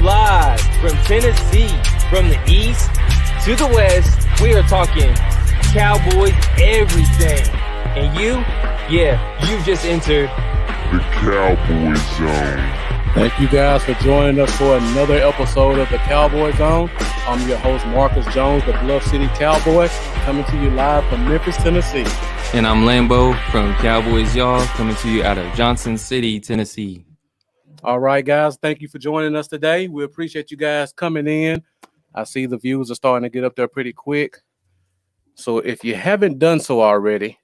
live from Tennessee, from the east to the west. We are talking Cowboys everything. And you just entered the Cowboy Zone. Thank you guys for joining us for another episode of the Cowboy Zone. I'm your host, Marcus Jones, the Bluff City Cowboy, coming to you live from Memphis, Tennessee. And I'm Lambo from Cowboys Y'all, coming to you out of Johnson City, Tennessee. All right, guys, thank you for joining us today. We appreciate you guys coming in. I see the views are starting to get up there pretty quick. So if you haven't done so already,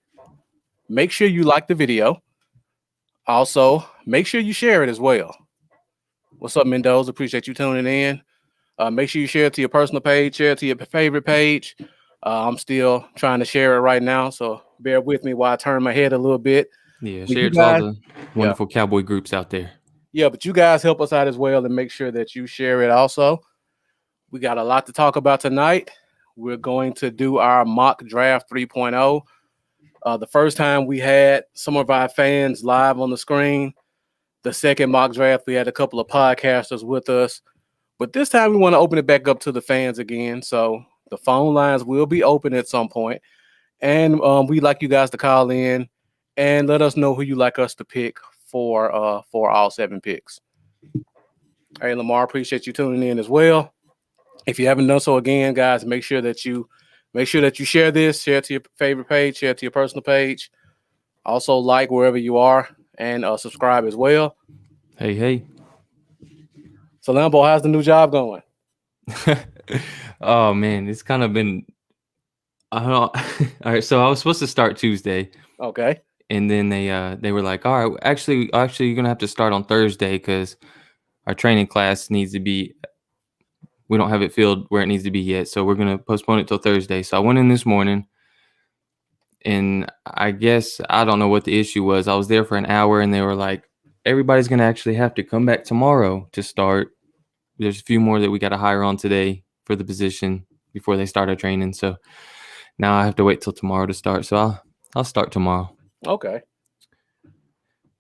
make sure you like the video. Also, make sure you share it as well. What's up, Mendoza? Appreciate you tuning in. Make sure you share it to your personal page, share it to your favorite page. I'm still trying to share it right now, so bear with me while I turn my head a little bit. Yeah, share it to all the wonderful Cowboy groups out there. Yeah, but you guys help us out as well and make sure that you share it also. We got a lot to talk about tonight. We're going to do our mock draft 3.0. The first time we had some of our fans live on the screen. The second mock draft, we had a couple of podcasters with us. But this time we want to open it back up to the fans again. So the phone lines will be open at some point. And we'd like you guys to call in and let us know who you like us to pick for all 7 picks. Hey, Lamar, appreciate you tuning in as well. If you haven't done so again, guys, make sure that you share this, share it to your favorite page, share it to your personal page. Also like wherever you are and subscribe as well. Hey. So Lambo, how's the new job going? Oh man, it's kind of been all right, so I was supposed to start Tuesday. Okay. And then they were like, all right, actually you're gonna have to start on Thursday because our training class needs to be, we don't have it filled where it needs to be yet, so we're gonna postpone it till Thursday. So I went in this morning, and I guess I don't know what the issue was. I was there for an hour, and they were like, everybody's gonna actually have to come back tomorrow to start. There's a few more that we got to hire on today for the position before they start our training. So now I have to wait till tomorrow to start. So I'll start tomorrow. Okay.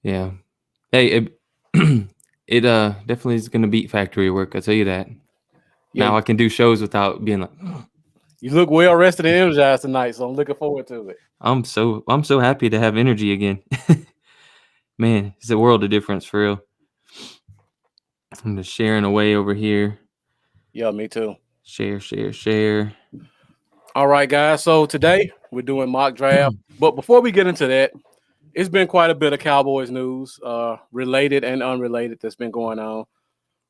Yeah. Hey, it definitely is gonna beat factory work. I'll tell you that. Yeah. Now I can do shows without being like. You look well rested and energized tonight, so I'm looking forward to it. I'm so happy to have energy again. Man, it's a world of difference for real. I'm just sharing away over here. Yeah, me too. Share. All right, guys. So today we're doing mock draft. But before we get into that, it's been quite a bit of Cowboys news, related and unrelated, that's been going on.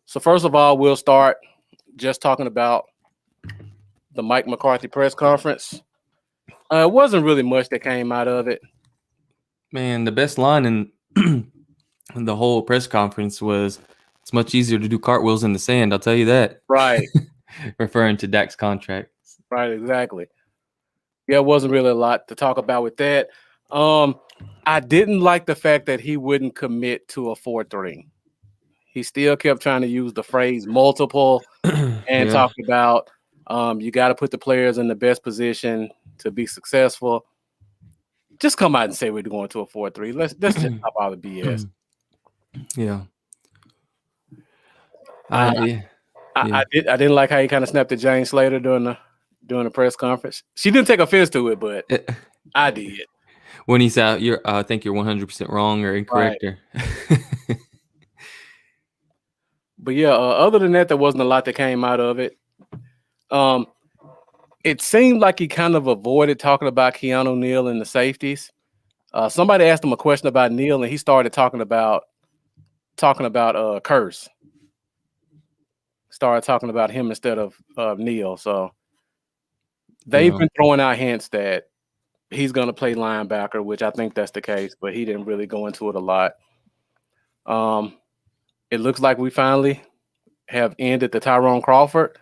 So first of all, we'll start just talking about the Mike McCarthy press conference. It wasn't really much that came out of it. Man, the best line in the whole press conference was, it's much easier to do cartwheels in the sand, I'll tell you that. Right. Referring to Dak's contract. Right, exactly. Yeah, it wasn't really a lot to talk about with that. I didn't like the fact that he wouldn't commit to a 4-3. He still kept trying to use the phrase multiple and talk about you got to put the players in the best position to be successful. Just come out and say we're going to a 4-3. Let's just stop all the BS. Yeah. I didn't like how he kind of snapped at Jane Slater during the press conference. She didn't take offense to it, but I did. When he said, I think you're 100% wrong or incorrect. Right. But yeah, other than that, there wasn't a lot that came out of it. It seemed like he kind of avoided talking about Keanu Neal and the safeties. Somebody asked him a question about Neal, and he started talking about Curse. Started talking about him instead of Neal. So they've been throwing out hints that he's going to play linebacker, which I think that's the case, but he didn't really go into it a lot. It looks like we finally have ended the Tyrone Crawford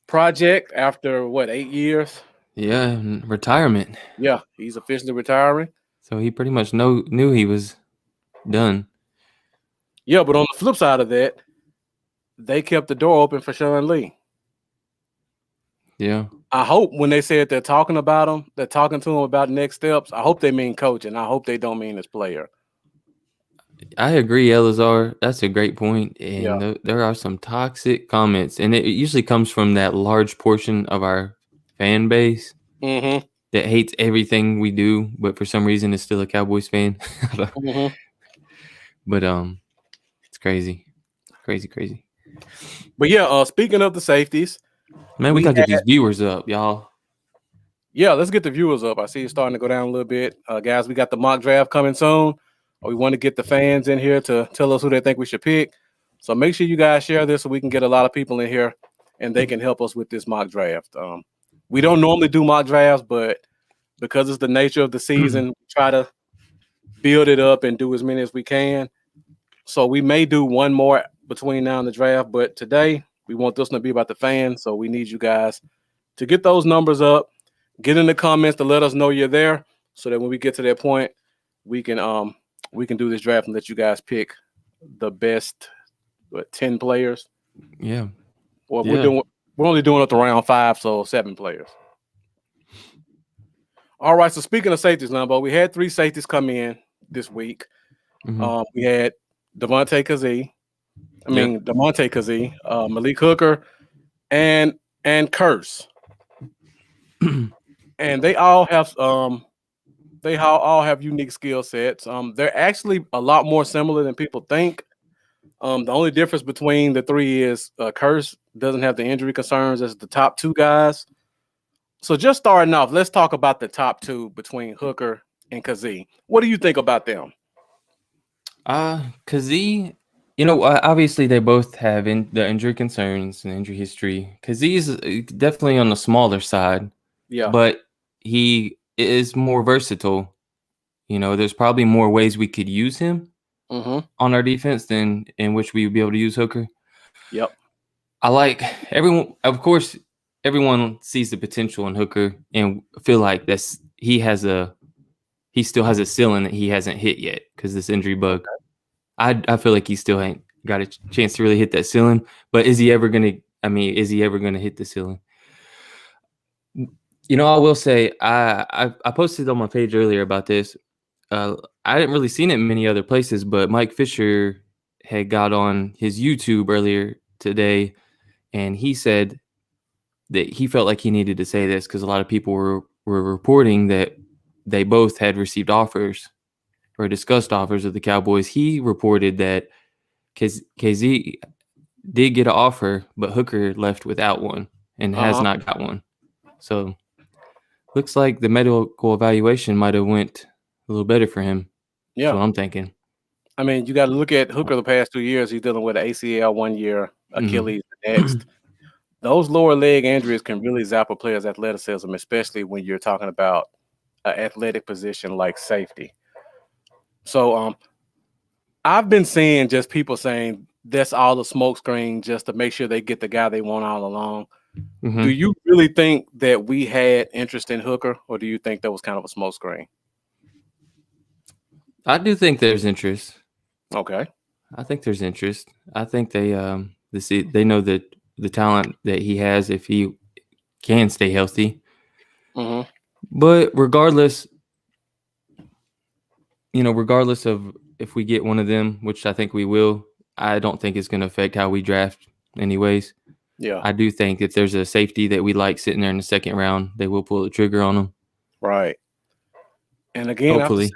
project after 8 years? Yeah, retirement. Yeah, he's officially retiring. So he pretty much knew he was done. Yeah, but on the flip side of that, they kept the door open for Sean Lee. Yeah. I hope when they said they're talking to him about next steps, I hope they mean coach, and I hope they don't mean his player. I agree, Elazar. That's a great point. Yeah. And there are some toxic comments, and it usually comes from that large portion of our fan base Mm-hmm. that hates everything we do, but for some reason is still a Cowboys fan. Mm-hmm. But it's crazy, crazy. But yeah, speaking of the safeties, Man, we we gotta get had these viewers up, y'all. let's get the viewers up. I see it's starting to go down a little bit. Guys, we got the mock draft coming soon. We want to get the fans in here to tell us who they think we should pick. So make sure you guys share this so we can get a lot of people in here and they can help us with this mock draft. We don't normally do mock drafts, but because it's the nature of the season, we try to build it up and do as many as we can. So we may do one more between now and the draft, but today we want this one to be about the fans. So we need you guys to get those numbers up, get in the comments to let us know you're there, so that when we get to that point, we can do this draft and let you guys pick the best 10 players. Yeah. Well, Yeah. we're only doing up to round 5, so 7 players. All right. So speaking of safeties, Lambo, we had 3 safeties come in this week. Mhm. We had Devontae Kazee, Malik Hooker, and Curse. And they all have unique skill sets. They're actually a lot more similar than people think. The only difference between the 3 is Curse doesn't have the injury concerns as the top 2 guys. So just starting off, let's talk about the top 2 between Hooker and Kazee. What do you think about them? Kazee, obviously they both have the injury concerns and injury history. Kazee's definitely on the smaller side, Yeah. but he is more versatile. There's probably more ways we could use him Mm-hmm. on our defense than in which we would be able to use Hooker. Yep. I like everyone. Of course, everyone sees the potential in Hooker and feel like he still has a ceiling that he hasn't hit yet because this injury bug. Okay. I feel like he still ain't got a chance to really hit that ceiling. But is he ever gonna hit the ceiling? I will say I posted on my page earlier about this. I didn't really seen it in many other places, but Mike Fisher had got on his YouTube earlier today, and he said that he felt like he needed to say this because a lot of people were reporting that they both had received offers or discussed offers of the Cowboys. He reported that KZ did get an offer, but Hooker left without one and has not got one. So looks like the medical evaluation might have went a little better for him. Yeah. That's what I'm thinking. I mean, you got to look at Hooker the past 2 years. He's dealing with an ACL 1 year, Achilles the next. Those lower leg injuries can really zap a player's athleticism, especially when you're talking about an athletic position like safety. So I've been seeing just people saying that's all the smoke screen just to make sure they get the guy they want all along. Mm-hmm. Do you really think that we had interest in Hooker, or do you think that was kind of a smoke screen? I do think there's interest. Okay. I think there's interest. I think they know that the talent that he has if he can stay healthy. Mm-hmm. But regardless of if we get one of them, which I think we will, I don't think it's going to affect how we draft anyways. Yeah. I do think if there's a safety that we like sitting there in the second round, they will pull the trigger on them. Right. And again, hopefully.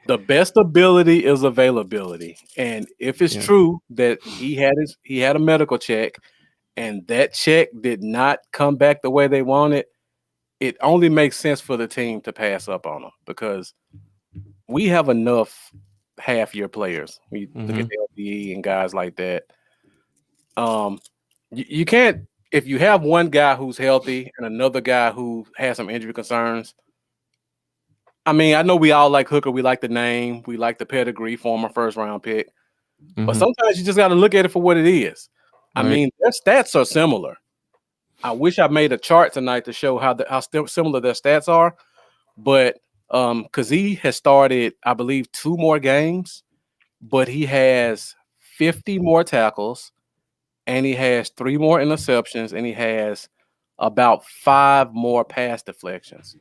The best ability is availability. And if it's true that he had a medical check and that check did not come back the way they wanted, it only makes sense for the team to pass up on him because we have enough half-year players. We look at LBE and guys like that. You can't, if you have one guy who's healthy and another guy who has some injury concerns. I mean, I know we all like Hooker. We like the name. We like the pedigree, former first-round pick. But sometimes you just got to look at it for what it is. Right. I mean, their stats are similar. I wish I made a chart tonight to show how similar their stats are. But Kazee has started, I believe, 2 more games, but he has 50 more tackles, and he has 3 more interceptions, and he has about 5 more pass deflections.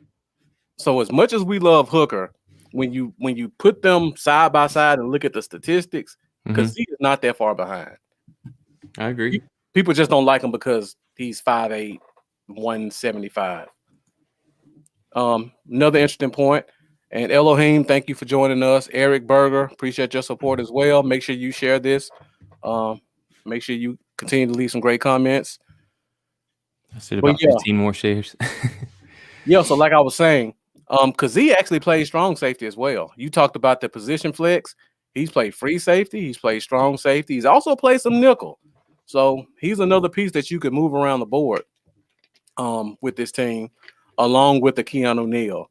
So as much as we love Hooker, when you put them side by side and look at the statistics, because he is not that far behind. I agree. People just don't like him because he's 5'8", 175. Another interesting point. And Elohim, thank you for joining us. Eric Berger, appreciate your support as well. Make sure you share this. Make sure you continue to leave some great comments. I said about 15 more shares. Yeah, so like I was saying, Kazee actually plays strong safety as well. You talked about the position flex. He's played free safety. He's played strong safety. He's also played some nickel. So he's another piece that you could move around the board with this team, along with the Keanu Neal.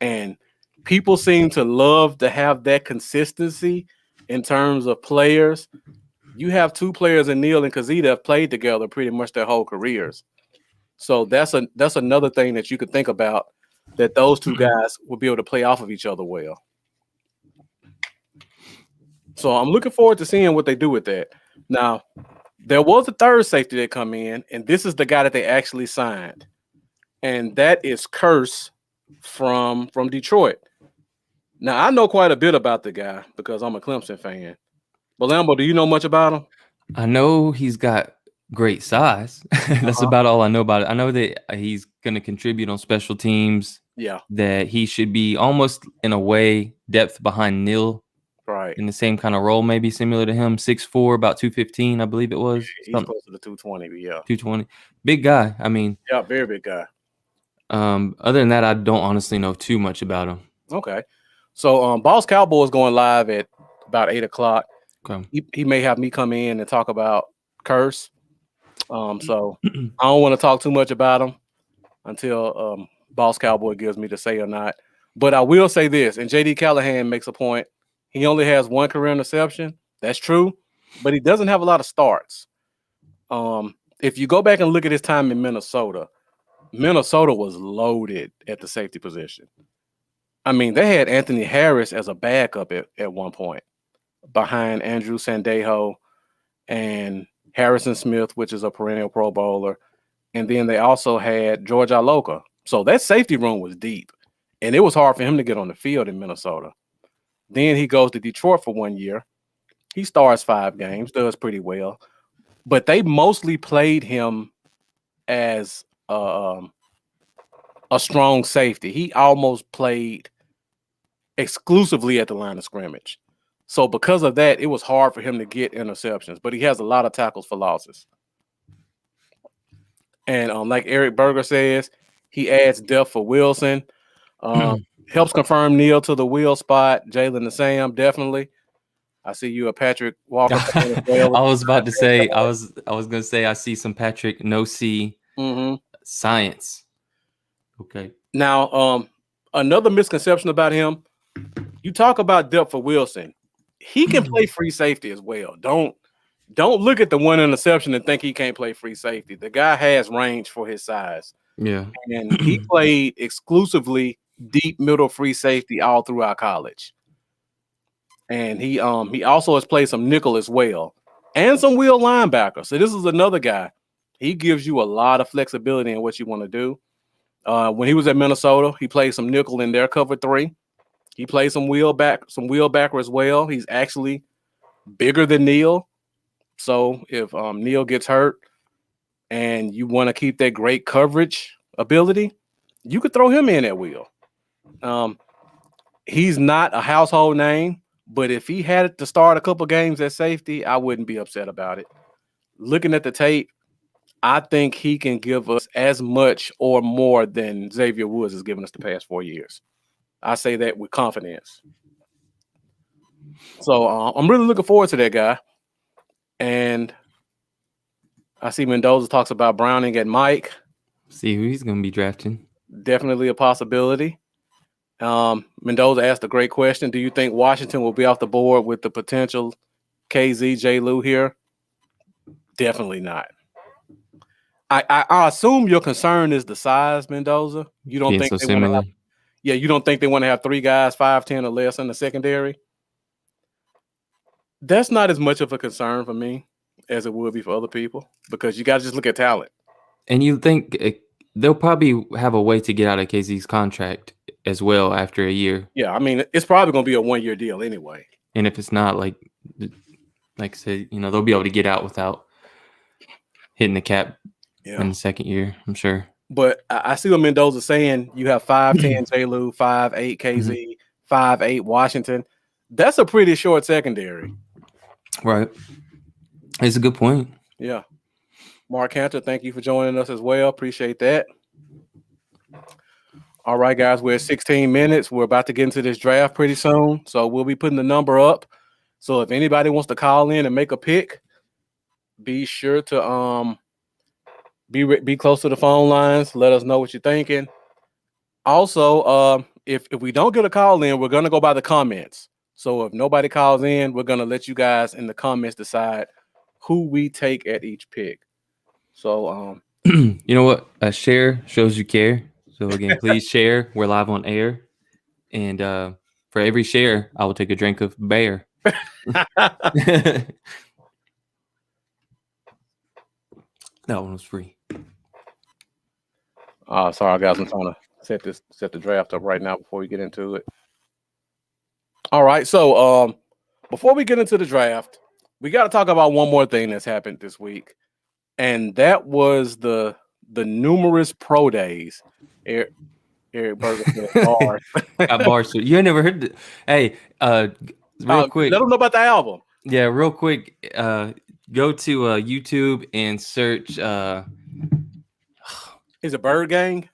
And people seem to love to have that consistency in terms of players. You have two players in Neal and Kazee that have played together pretty much their whole careers. So that's another thing that you could think about, that those two guys will be able to play off of each other well. So I'm looking forward to seeing what they do with that. Now, there was a third safety that come in, and this is the guy that they actually signed. And that is Curse from Detroit. Now, I know quite a bit about the guy because I'm a Clemson fan. But Lambo, do you know much about him? I know he's got great size. That's about all I know about it. I know that he's going to contribute on special teams. Yeah. That he should be almost, in a way, depth behind Neal. Right. In the same kind of role, maybe similar to him. 6'4", about 215, I believe it was. He's close to the 220, but yeah. 220. Big guy. I mean. Yeah, very big guy. Other than that, I don't honestly know too much about him. Okay. So Boss Cowboys going live at about 8 o'clock. Okay. He may have me come in and talk about Curse. So I don't want to talk too much about him until Boss Cowboy gives me the say or not. But I will say this, and JD Callahan makes a point. He only has one career interception. That's true, but he doesn't have a lot of starts. If you go back and look at his time in Minnesota was loaded at the safety position. I mean, they had Anthony Harris as a backup at one point behind Andrew Sandejo and Harrison Smith, which is a perennial Pro Bowler. And then they also had George Iloka. So that safety room was deep, and it was hard for him to get on the field in Minnesota. Then he goes to Detroit for 1 year. He starts 5 games, does pretty well. But they mostly played him as a strong safety. He almost played exclusively at the line of scrimmage. So because of that, it was hard for him to get interceptions. But he has a lot of tackles for losses. And like Eric Berger says, he adds depth for Wilson. Helps confirm Neal to the wheel spot. Jalen the Sam, definitely. I see you a Patrick Walker. I was about to say, I was gonna say I see some Patrick no-see science. Okay. Now, another misconception about him, you talk about depth for Wilson. He can play free safety as well. Don't look at the one interception and think he can't play free safety. The guy has range for his size. Yeah. And he played exclusively deep middle free safety all throughout college. And he also has played some nickel as well and some wheel linebacker. So this is another guy. He gives you a lot of flexibility in what you want to do. When he was at Minnesota, he played some nickel in their cover 3. He played some wheelbacker as well. He's actually bigger than Neal. So if Neal gets hurt and you want to keep that great coverage ability, you could throw him in at wheel. He's not a household name, but if he had to start a couple games at safety, I wouldn't be upset about it. Looking at the tape, I think he can give us as much or more than Xavier Woods has given us the past 4 years. I say that with confidence. So I'm really looking forward to that guy. And I see Mendoza talks about Browning at Mike. See who he's going to be drafting. Definitely a possibility. Mendoza asked a great question. Do you think Washington will be off the board with the potential KZ Lou here? Definitely not. I assume your concern is the size, Mendoza. You don't think so similar? You don't think they want to have 3 guys 5'10" or less in the secondary? That's not as much of a concern for me as it would be for other people because you got to just look at talent. And you think they'll probably have a way to get out of KZ's contract as well after a year. Yeah, I mean, it's probably going to be a 1-year deal anyway. And if it's not, like I said, they'll be able to get out without hitting the cap in the second year, I'm sure. But I see what Mendoza's saying. You have 5'10" J-Lou, 5'8" KZ, 5'8" Washington. That's a pretty short secondary. Right. It's a good point. Yeah. Mark Cantor, thank you for joining us as well. Appreciate that. All right, guys, we're at 16 minutes. We're about to get into this draft pretty soon. So we'll be putting the number up. So if anybody wants to call in and make a pick, be sure to be close to the phone lines. Let us know what you're thinking. Also, if we don't get a call in, we're going to go by the comments. So if nobody calls in, we're going to let you guys in the comments decide who we take at each pick. So, you know what? A share shows you care. So again, please share. We're live on air. And for every share, I will take a drink of beer. That one was free. Sorry, guys. I'm trying to set the draft up right now before we get into it. All right. So before we get into the draft, we got to talk about one more thing that's happened this week. And that was the numerous pro days. Eric Berger said bars. Got bars. You ain't never heard Hey, real quick. Let them know about the album. Yeah, real quick. Go to YouTube and search. Is it Bird Gang?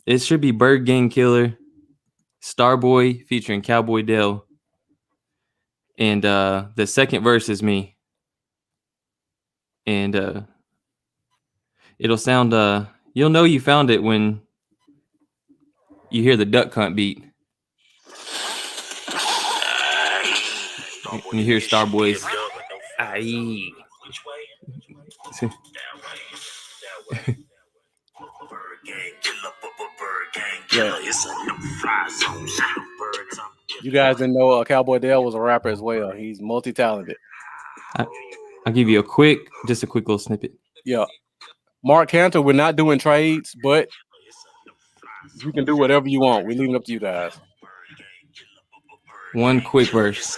It should be Bird Gang Killer, Starboy featuring Cowboy Dale. And the second verse is me. And it'll sound you'll know you found it when you hear the duck hunt beat. And you hear Starboy's aye. Yeah. You guys didn't know Cowboy Dale was a rapper as well. He's multi-talented. I'll give you a quick little snippet. Yeah. Mark Cantor, we're not doing trades, but you can do whatever you want. We're leaving it up to you guys. One quick verse.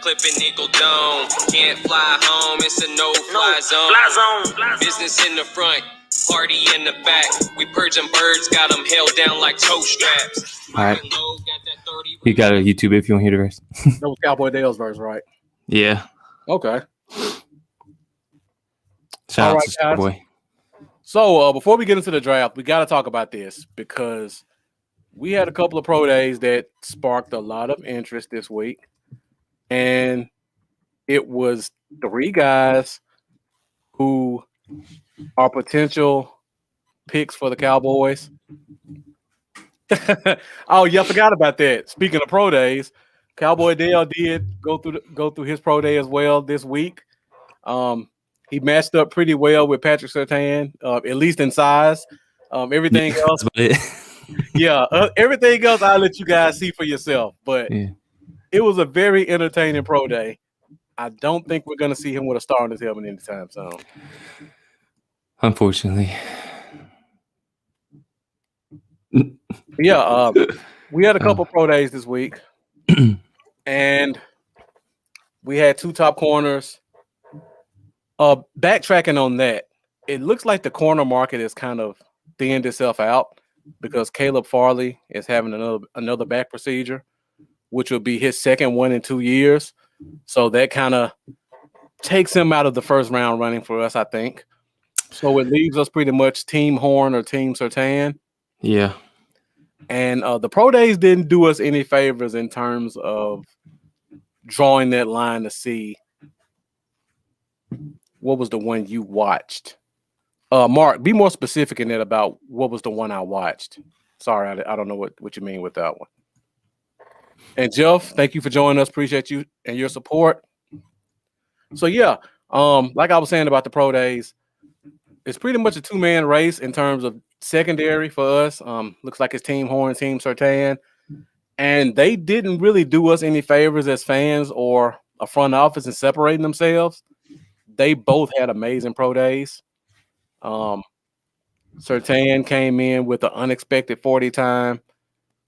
Clipping Eagle Dome. Can't fly home, it's a no-fly zone. Business in the front, party in the back. We purging birds, got them held down like toe straps. All right. You got a YouTube if you want to hear the rest. That was Cowboy Dale's verse, right? Yeah. Okay. Shout out to Starboy. So before we get into the draft, we got to talk about this because we had a couple of pro days that sparked a lot of interest this week. And it was 3 guys who are potential picks for the Cowboys. Oh, yeah, I forgot about that. Speaking of pro days, Cowboy Dale did go through his pro day as well this week. He matched up pretty well with Patrick Surtain, at least in size. Everything else, everything else I'll let you guys see for yourself. But it was a very entertaining pro day. I don't think we're going to see him with a star on his helmet anytime soon. Unfortunately. Yeah, we had a couple pro days this week. And we had 2 top corners. Backtracking on that, it looks like the corner market has kind of thinned itself out because Caleb Farley is having another back procedure, which will be his second one in 2 years. So that kind of takes him out of the first round running for us, I think. So it leaves us pretty much Team Horn or Team Surtain. Yeah. And the pro days didn't do us any favors in terms of drawing that line to see what was the one you watched. Mark, be more specific in that about what was the one I watched. Sorry, I don't know what you mean with that one. And Jeff, thank you for joining us. Appreciate you and your support. So yeah, like I was saying about the pro days, it's pretty much a 2-man race in terms of secondary for us. Looks like it's Team Horn, Team Surtain. And they didn't really do us any favors as fans or a front office in separating themselves. they both had amazing pro days. Surtain came in with an unexpected 40 time.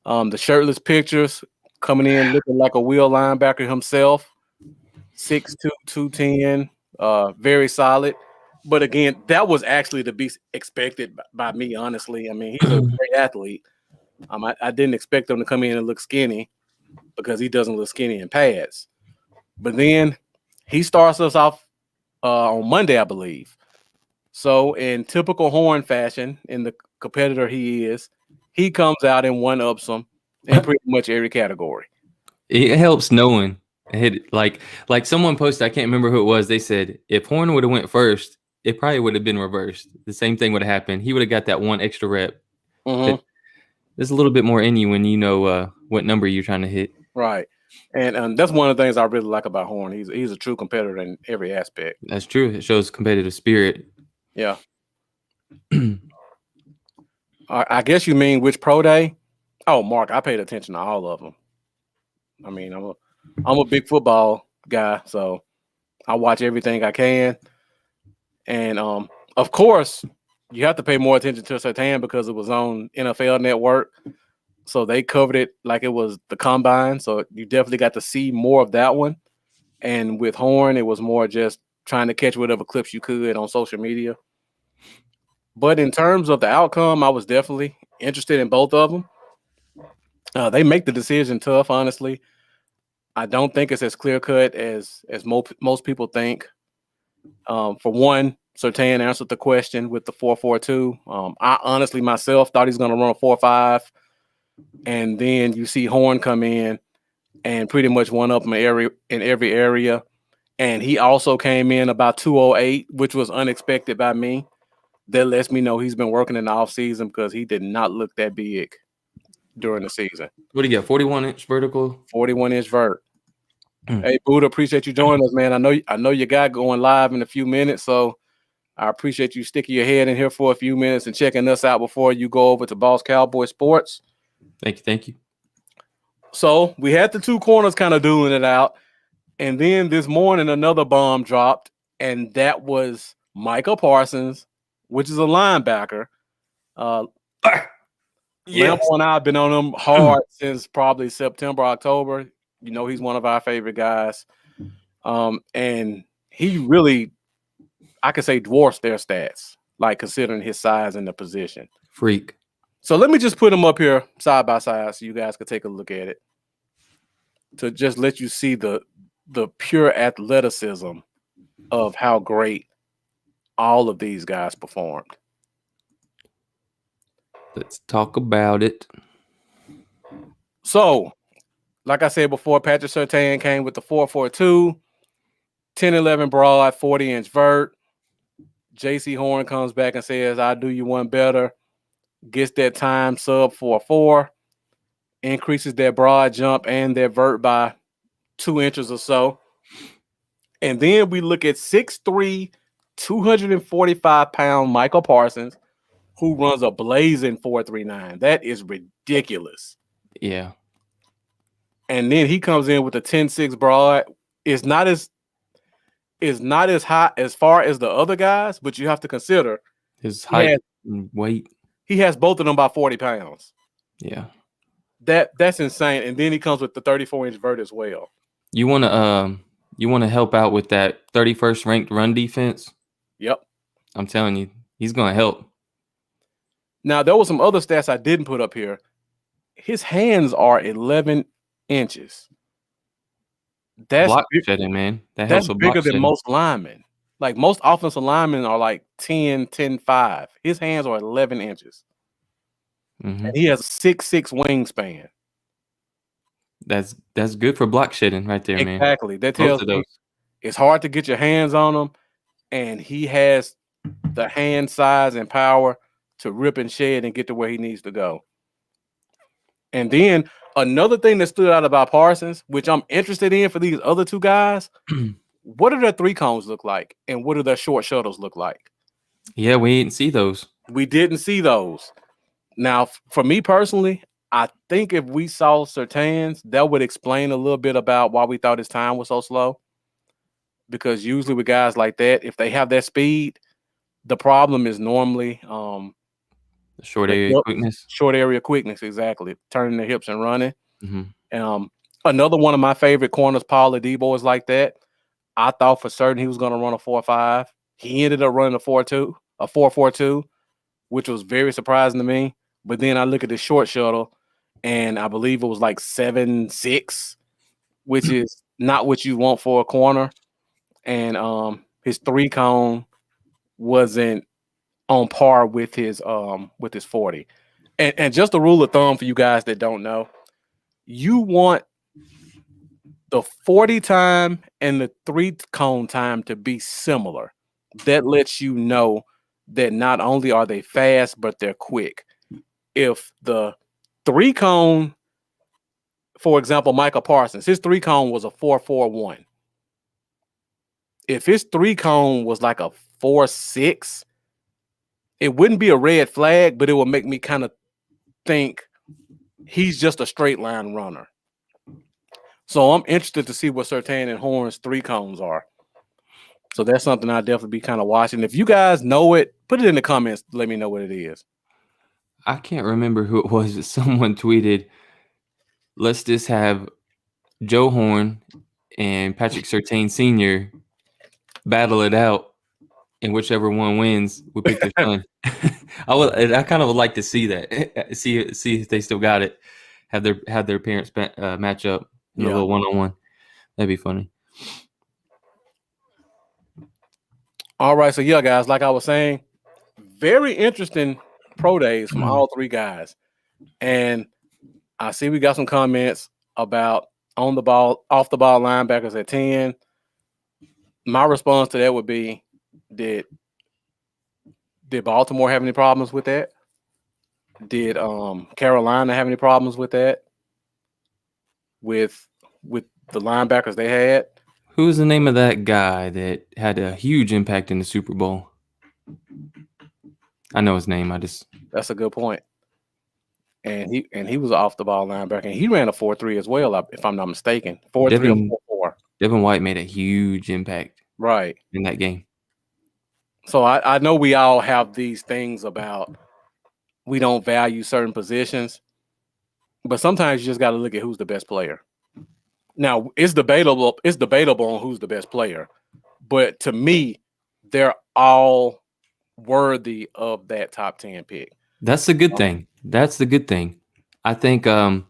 The shirtless pictures coming in looking like a wheel linebacker himself. 6'2", 210, very solid. But again, that was actually to be expected by me, honestly. I mean, he's a great athlete. I didn't expect him to come in and look skinny because he doesn't look skinny in pads. But then he starts us off on Monday, I believe. So in typical Horn fashion, in the competitor he comes out and one-ups them in pretty much every category. It helps knowing. Like someone posted, I can't remember who it was. They said if Horn would have went first, it probably would have been reversed. The same thing would have happened. He would have got that one extra rep. Mm-hmm. There's a little bit more in you when you know what number you're trying to hit. Right. And that's one of the things I really like about Horn. He's a true competitor in every aspect. That's true. It shows competitive spirit. Yeah. I guess you mean which pro day? Oh, Mark, I paid attention to all of them. I mean, I'm a big football guy, so I watch everything I can. And of course, you have to pay more attention to Surtain because it was on NFL Network. So they covered it like it was the combine. So you definitely got to see more of that one. And with Horn, it was more just trying to catch whatever clips you could on social media. But in terms of the outcome, I was definitely interested in both of them. They make the decision tough, honestly. I don't think it's as clear-cut as most people think. For one, Surtain answered the question with the 4.42. I honestly myself thought he's going to run a 4.5. And then you see Horn come in and pretty much one up in every area. And he also came in about 208, which was unexpected by me. That lets me know he's been working in the offseason because he did not look that big during the season. What do you got? 41-inch vertical? 41-inch vert. Hey, Buddha, appreciate you joining us, man. I know you got going live in a few minutes, so I appreciate you sticking your head in here for a few minutes and checking us out before you go over to Boss Cowboy Sports. Thank you. So we had the two corners kind of dueling it out. And then this morning, another bomb dropped, and that was Micah Parsons, which is a linebacker. Yes. Lambo and I have been on him hard since probably September, October. You know, he's one of our favorite guys. And he really, I could say, dwarfs their stats, like considering his size and the position. Freak. So let me just put him up here side by side so you guys can take a look at it to just let you see the pure athleticism of how great all of these guys performed. Let's talk about it. So, like I said before, Patrick Surtain came with the 4.42, 10-11 broad, 40-inch vert. JC Horn comes back and says, I'll do you one better. Gets that time sub 4.4, increases their broad jump and their vert by 2 inches or so. And then we look at 6'3", 245-pound Michael Parsons, who runs a blazing 4.39. That is ridiculous. Yeah. And then he comes in with a 10.6 broad. It's not as high as far as the other guys, but you have to consider his height and weight. He has both of them by 40 pounds. Yeah. That's insane. And then he comes with the 34-inch vert as well. You want to help out with that 31st ranked run defense? Yep. I'm telling you, he's going to help. Now, there were some other stats I didn't put up here. His hands are 11 inches. That's block shedding, man. That's bigger than most linemen. Like most offensive linemen are like 10, 5. His hands are 11 inches. Mm-hmm. And he has a 6'6" wingspan. That's good for block shedding right there, man. Exactly. That tells me it's hard to get your hands on him, and he has the hand size and power to rip and shed and get to where he needs to go. And then another thing that stood out about Parsons, which I'm interested in for these other two guys, what do their three cones look like, and what do their short shuttles look like? Yeah, we didn't see those. We didn't see those. Now, for me personally, I think if we saw Surtain's, that would explain a little bit about why we thought his time was so slow. because usually with guys like that, if they have that speed, the problem is normally Short the area hip, quickness. short area quickness, exactly. Turning the hips and running. Hmm. Another one of my favorite corners, Paul Adebo, is like that. I thought for certain he was going to run a 4.5. He ended up running a 4.2, a 4.42, which was very surprising to me. But then I look at the short shuttle, and I believe it was like 7.6, which is not what you want for a corner. And his 3-cone wasn't on par with his 40. And just a rule of thumb for you guys that don't know, you want the 40 time and the 3-cone time to be similar. That lets you know that not only are they fast, but they're quick. If the 3-cone, for example, Michael Parsons, his 3-cone was a 4.41. If his 3-cone was like a 4.6, it wouldn't be a red flag, but it would make me kind of think he's just a straight line runner. So I'm interested to see what Surtain and Horn's 3-cones are. So that's something I'll definitely be kind of watching. If you guys know it, put it in the comments. Let me know what it is. I can't remember who it was, but someone tweeted, let's just have Joe Horn and Patrick Surtain Sr. battle it out, and whichever one wins, we pick their son. I kind of would like to see that. see if they still got it. Have their parents match up in a little one-on-one. That'd be funny. All right, so yeah, guys, like I was saying, very interesting pro days from all three guys. And I see we got some comments about on the ball, off the ball linebackers at 10. My response to that would be, did Baltimore have any problems with that? Did Carolina have any problems with that? With the linebackers they had? Who's the name of that guy that had a huge impact in the Super Bowl? I know his name. That's a good point. And he was an off the ball linebacker, and he ran a 4.3 as well, if I'm not mistaken. 4.3 or 4.4. Devin White made a huge impact in that game. So I know we all have these things about we don't value certain positions, but sometimes you just got to look at who's the best player. Now, it's debatable on who's the best player, but to me, they're all worthy of that top 10 pick. That's the good thing. That's the good thing. I think there's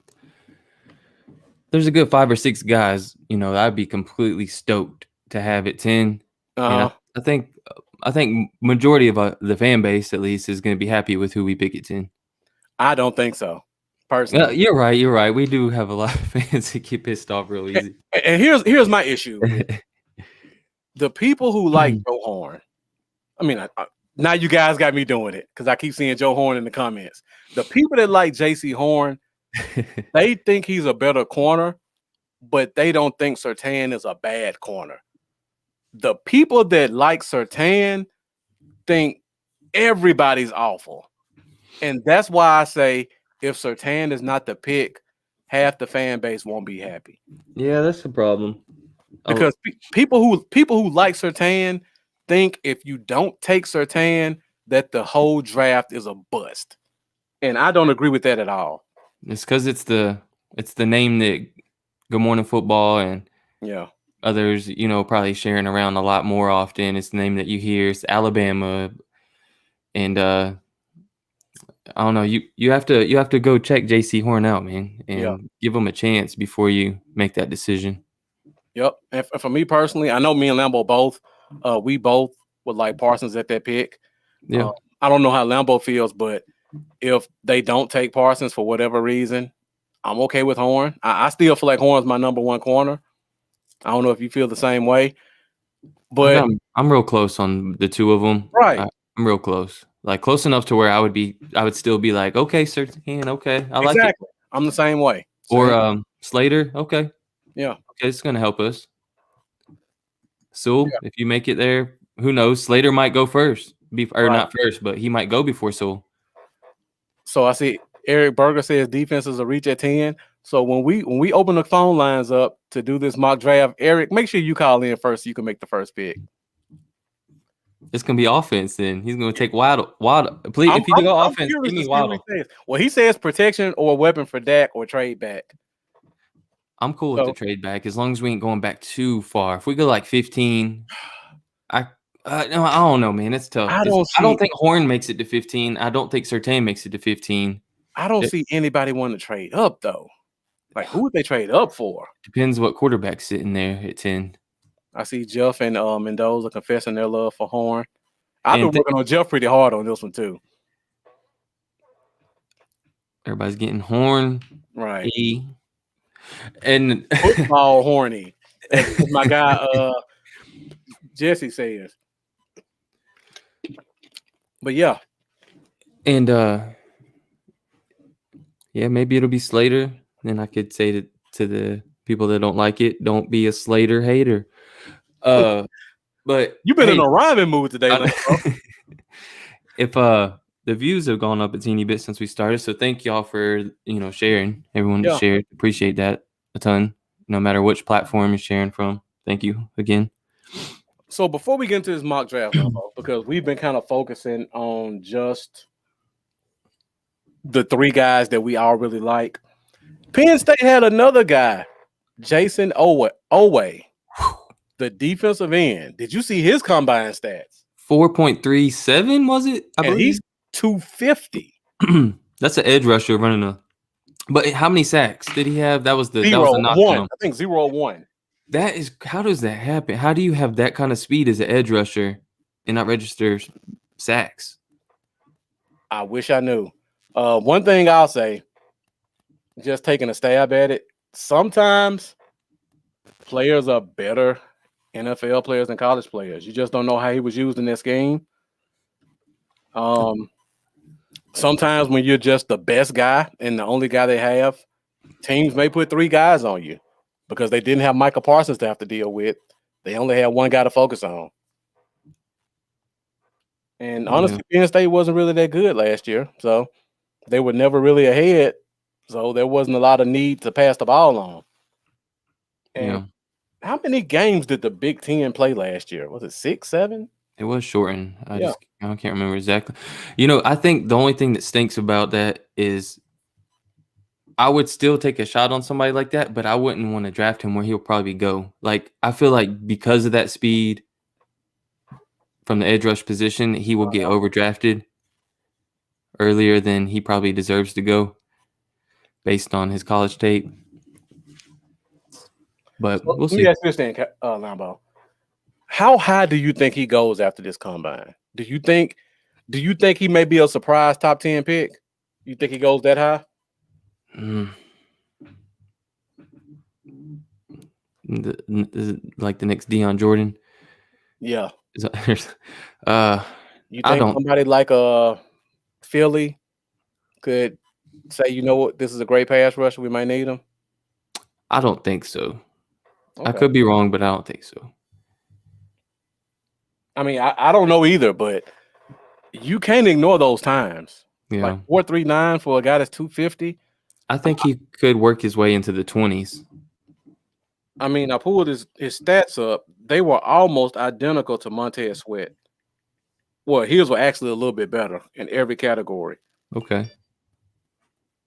a good 5 or 6 guys, I'd be completely stoked to have at 10. And I think majority of the fan base, at least, is going to be happy with who we pick at 10. I don't think so, personally. You're right. We do have a lot of fans that get pissed off real easy. And here's my issue. The people who like Joe Horn, I mean, now you guys got me doing it because I keep seeing Joe Horn in the comments. The people that like J.C. Horn, they think he's a better corner, but they don't think Surtain is a bad corner. The people that like Surtain think everybody's awful. And that's why I say if Surtain is not the pick, half the fan base won't be happy. Yeah, that's the problem. Because people who like Surtain think if you don't take Surtain, that the whole draft is a bust. And I don't agree with that at all. It's because it's the name that Good Morning Football and others, probably sharing around a lot more often. It's the name that you hear. It's Alabama, and I don't know. You have to go check J.C. Horn out, man, and give him a chance before you make that decision. Yep. And for me personally, I know me and Lambo both. We both would like Parsons at that pick. Yeah. I don't know how Lambo feels, but if they don't take Parsons for whatever reason, I'm okay with Horn. I still feel like Horn's my number one corner. I don't know if you feel the same way, but I'm real close on the two of them. Right. I'm real close, like close enough to where I would still be like, okay, Surtain, okay, I like it. I'm the same way. Or Slater, okay, yeah, okay, it's gonna help us. Sewell, if you make it there, who knows? Slater might go first, not first, but he might go before Sewell. So I see Eric Berger says defense is a reach at 10. So when we open the phone lines up to do this mock draft, Eric, make sure you call in first so you can make the first pick. It's gonna be offense. Then he's gonna take Waddle. Please, I'm if you go I'm offense, curious give to me see what Waddle. he says. Well, he says protection or weapon for Dak or trade back. I'm cool with the trade back as long as we ain't going back too far. If we go like 15, no, I don't know, man. It's tough. I don't think Horn makes it to 15. I don't think Surtain makes it to 15. I don't see anybody wanting to trade up though. Like who would they trade up for? Depends what quarterback's sitting there at 10. I see Jeff and Mendoza confessing their love for Horn. I've been working on Jeff pretty hard on this one too. Everybody's getting Horn, right? And football horny, as my guy Jesse says. But yeah, and yeah, maybe it'll be Slater. Then I could say to the people that don't like it, don't be a Slater hater. But you've been in a rhyming mood today, if the views have gone up a teeny bit since we started, so thank y'all for sharing. Everyone shared, appreciate that a ton. No matter which platform you're sharing from, thank you again. So before we get into this mock draft, because we've been kind of focusing on just the three guys that we all really like. Penn State had another guy, Jason Owe, the defensive end. Did you see his combine stats? 4.37 was it? I believe he's 250. That's an edge rusher running a. But how many sacks did he have? That was the knock on him. I think 0-1. That is, how does that happen? How do you have that kind of speed as an edge rusher and not register sacks? I wish I knew. One thing I'll say, just taking a stab at it, sometimes players are better NFL players than college players. You just don't know how he was used in this game. Sometimes when you're just the best guy and the only guy they have, teams may put three guys on you because they didn't have Micah Parsons to have to deal with. They only had one guy to focus on. And honestly, Penn State wasn't really that good last year, so they were never really ahead. So there wasn't a lot of need to pass the ball on. And how many games did the Big Ten play last year? Was it 6, 7? It was shortened. I can't remember exactly. I think the only thing that stinks about that is I would still take a shot on somebody like that, but I wouldn't want to draft him where he'll probably go. Like, I feel like because of that speed from the edge rush position, he will get overdrafted earlier than he probably deserves to go based on his college tape. But we'll see. Let me ask you this thing, Lambo. How high do you think he goes after this combine? Do you think he may be a surprise top 10 pick? You think he goes that high? Like the next Deion Jordan? Yeah. You think somebody like Philly could say, you know what, this is a great pass rusher, we might need him? I don't think so. Okay. I could be wrong, but I don't think so. I mean, I don't know either, but you can't ignore those times. Yeah. Like 4.39 for a guy that's 250. I think he could work his way into the 20s. I mean, I pulled his stats up. They were almost identical to Montez Sweat. Well, his were actually a little bit better in every category. Okay.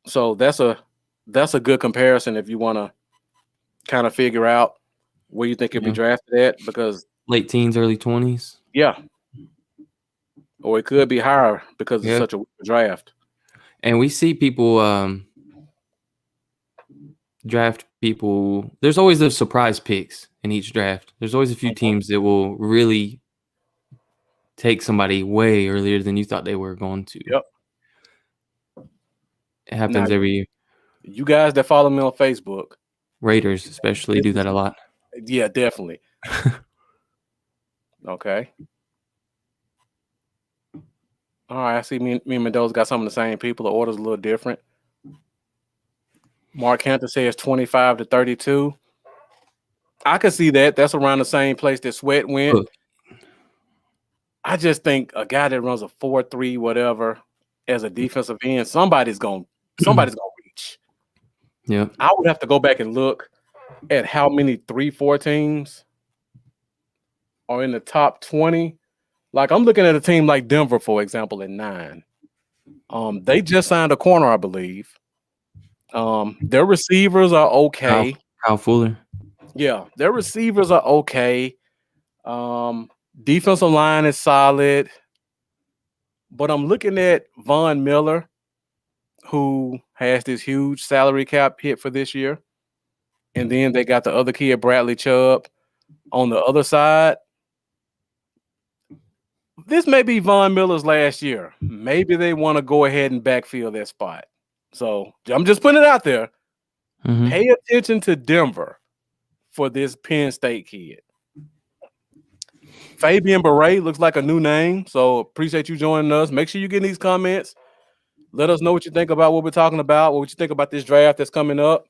So that's a good comparison if you want to kind of figure out where you think he'll be drafted at, because late teens, early 20s. Yeah. Or it could be higher because it's such a draft. And we see people draft people. There's always those surprise picks in each draft. There's always a few teams that will really take somebody way earlier than you thought they were going to. Yep. It happens every year. You guys that follow me on Facebook, Raiders especially, do that a lot. Yeah, definitely. Okay. All right, I see me and Mendoza got some of the same people. The order's a little different. Mark Hampton says 25 to 32. I could see that. That's around the same place that Sweat went. Look. I just think a guy that runs a 4.3 whatever as a defensive end, somebody's gonna reach. Yeah. I would have to go back and look at how many 3-4 teams are in the top 20. Like I'm looking at a team like Denver, for example, at 9. They just signed a corner, I believe. Their receivers are okay. Kyle Fuller. Yeah, their receivers are okay. Defensive line is solid. But I'm looking at Von Miller, who has this huge salary cap hit for this year. And then they got the other kid, Bradley Chubb, on the other side. This may be Von Miller's last year. Maybe they want to go ahead and backfill that spot. So I'm just putting it out there. Mhm. Pay attention to Denver for this Penn State kid. Fabian Beret looks like a new name. So appreciate you joining us. Make sure you get in these comments. Let us know what you think about what we're talking about, what you think about this draft that's coming up.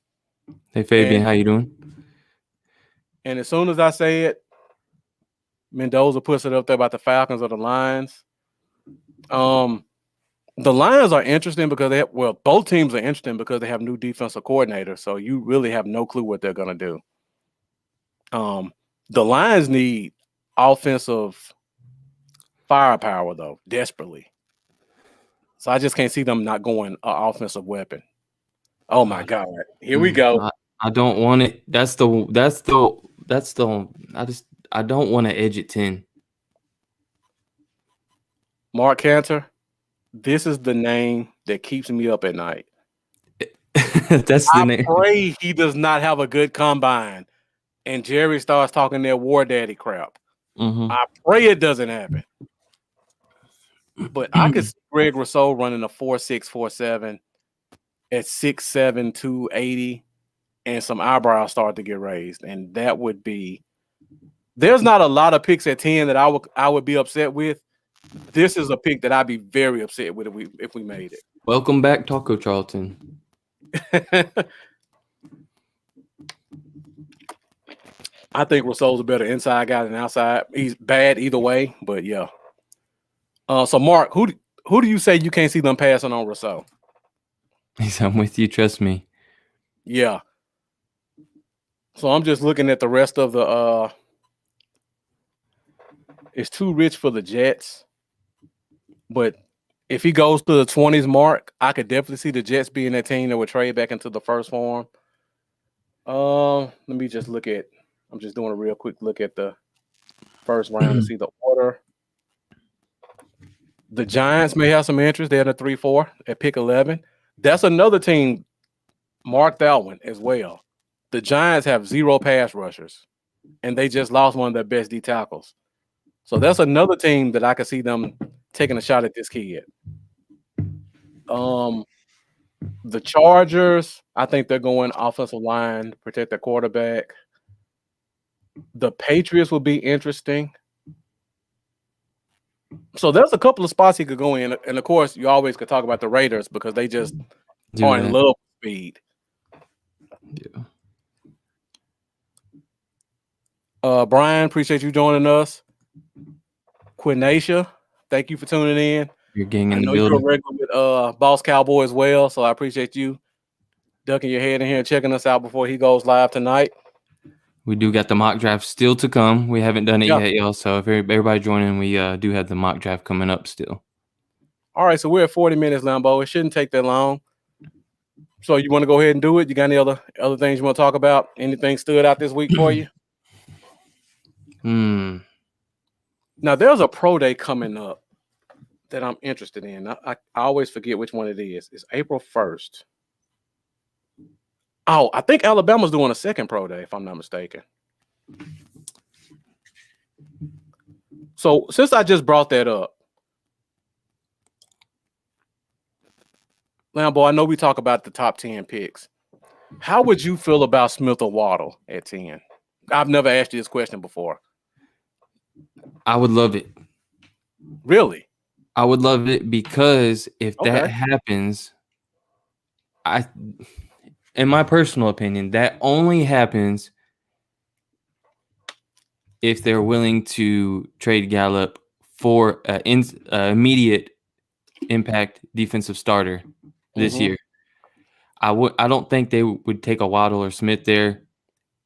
Hey Fabian, And- how you doing? And as soon as I say it, Mendoza puts it up there about the Falcons or the Lions. The Lions are interesting because both teams are interesting because they have new defensive coordinators. So you really have no clue what they're going to do. The Lions need offensive firepower, though, desperately. So I just can't see them not going an offensive weapon. Oh my God. Here we go. I don't want it. I don't want to edge at 10. Mark Cantor, this is the name that keeps me up at night. That's the I name. pray he does not have a good combine and Jerry starts talking that war daddy crap. Mhm. I pray it doesn't happen. But I could see Greg Rousseau running a 4.6, 4.7 at 6'7", 280, and some eyebrows start to get raised. And that would be – there's not a lot of picks at 10 that I would be upset with. This is a pick that I'd be very upset with if we made it. Welcome back, Taco Charlton. I think Rousseau's a better inside guy than outside. He's bad either way, but yeah. So Mark, who do you say you can't see them passing on Rousseau? I'm with you. Trust me. Yeah. So I'm just looking at the rest of the. It's too rich for the Jets, but if he goes to the 20s mark, I could definitely see the Jets being that team that would trade back into the first form. Let me just look at. I'm just doing a real quick look at the first round to see the order. The Giants may have some interest. They're in a 3-4 at pick 11. That's another team. Mark that one as well. The Giants have 0 pass rushers, and they just lost one of their best D tackles. So that's another team that I could see them taking a shot at this kid. The Chargers, I think they're going offensive line to protect their quarterback. The Patriots will be interesting. So there's a couple of spots he could go in. And, of course, you always could talk about the Raiders because they just are in love with speed. Yeah. Brian, appreciate you joining us. Quinacia, thank you for tuning in. You're getting in the You're building. a regular with Boss Cowboy as well, so I appreciate you ducking your head in here and checking us out before he goes live tonight. We do got the mock draft still to come. We haven't done it yet, y'all. So if everybody joining, we do have the mock draft coming up still. All right, so we're at 40 minutes, Lambo. It shouldn't take that long. So you want to go ahead and do it? You got any other things you want to talk about? Anything stood out this week for you? Now, there's a pro day coming up that I'm interested in. I always forget which one it is. It's April 1st. Oh, I think Alabama's doing a second pro day, if I'm not mistaken. So since I just brought that up, Lambo, I know we talk about the top 10 picks. How would you feel about Smith or Waddle at 10? I've never asked you this question before. I would love it. Really? I would love it because if that happens, in my personal opinion, that only happens if they're willing to trade Gallup for an immediate impact defensive starter this year. I don't think they would take a Waddle or Smith there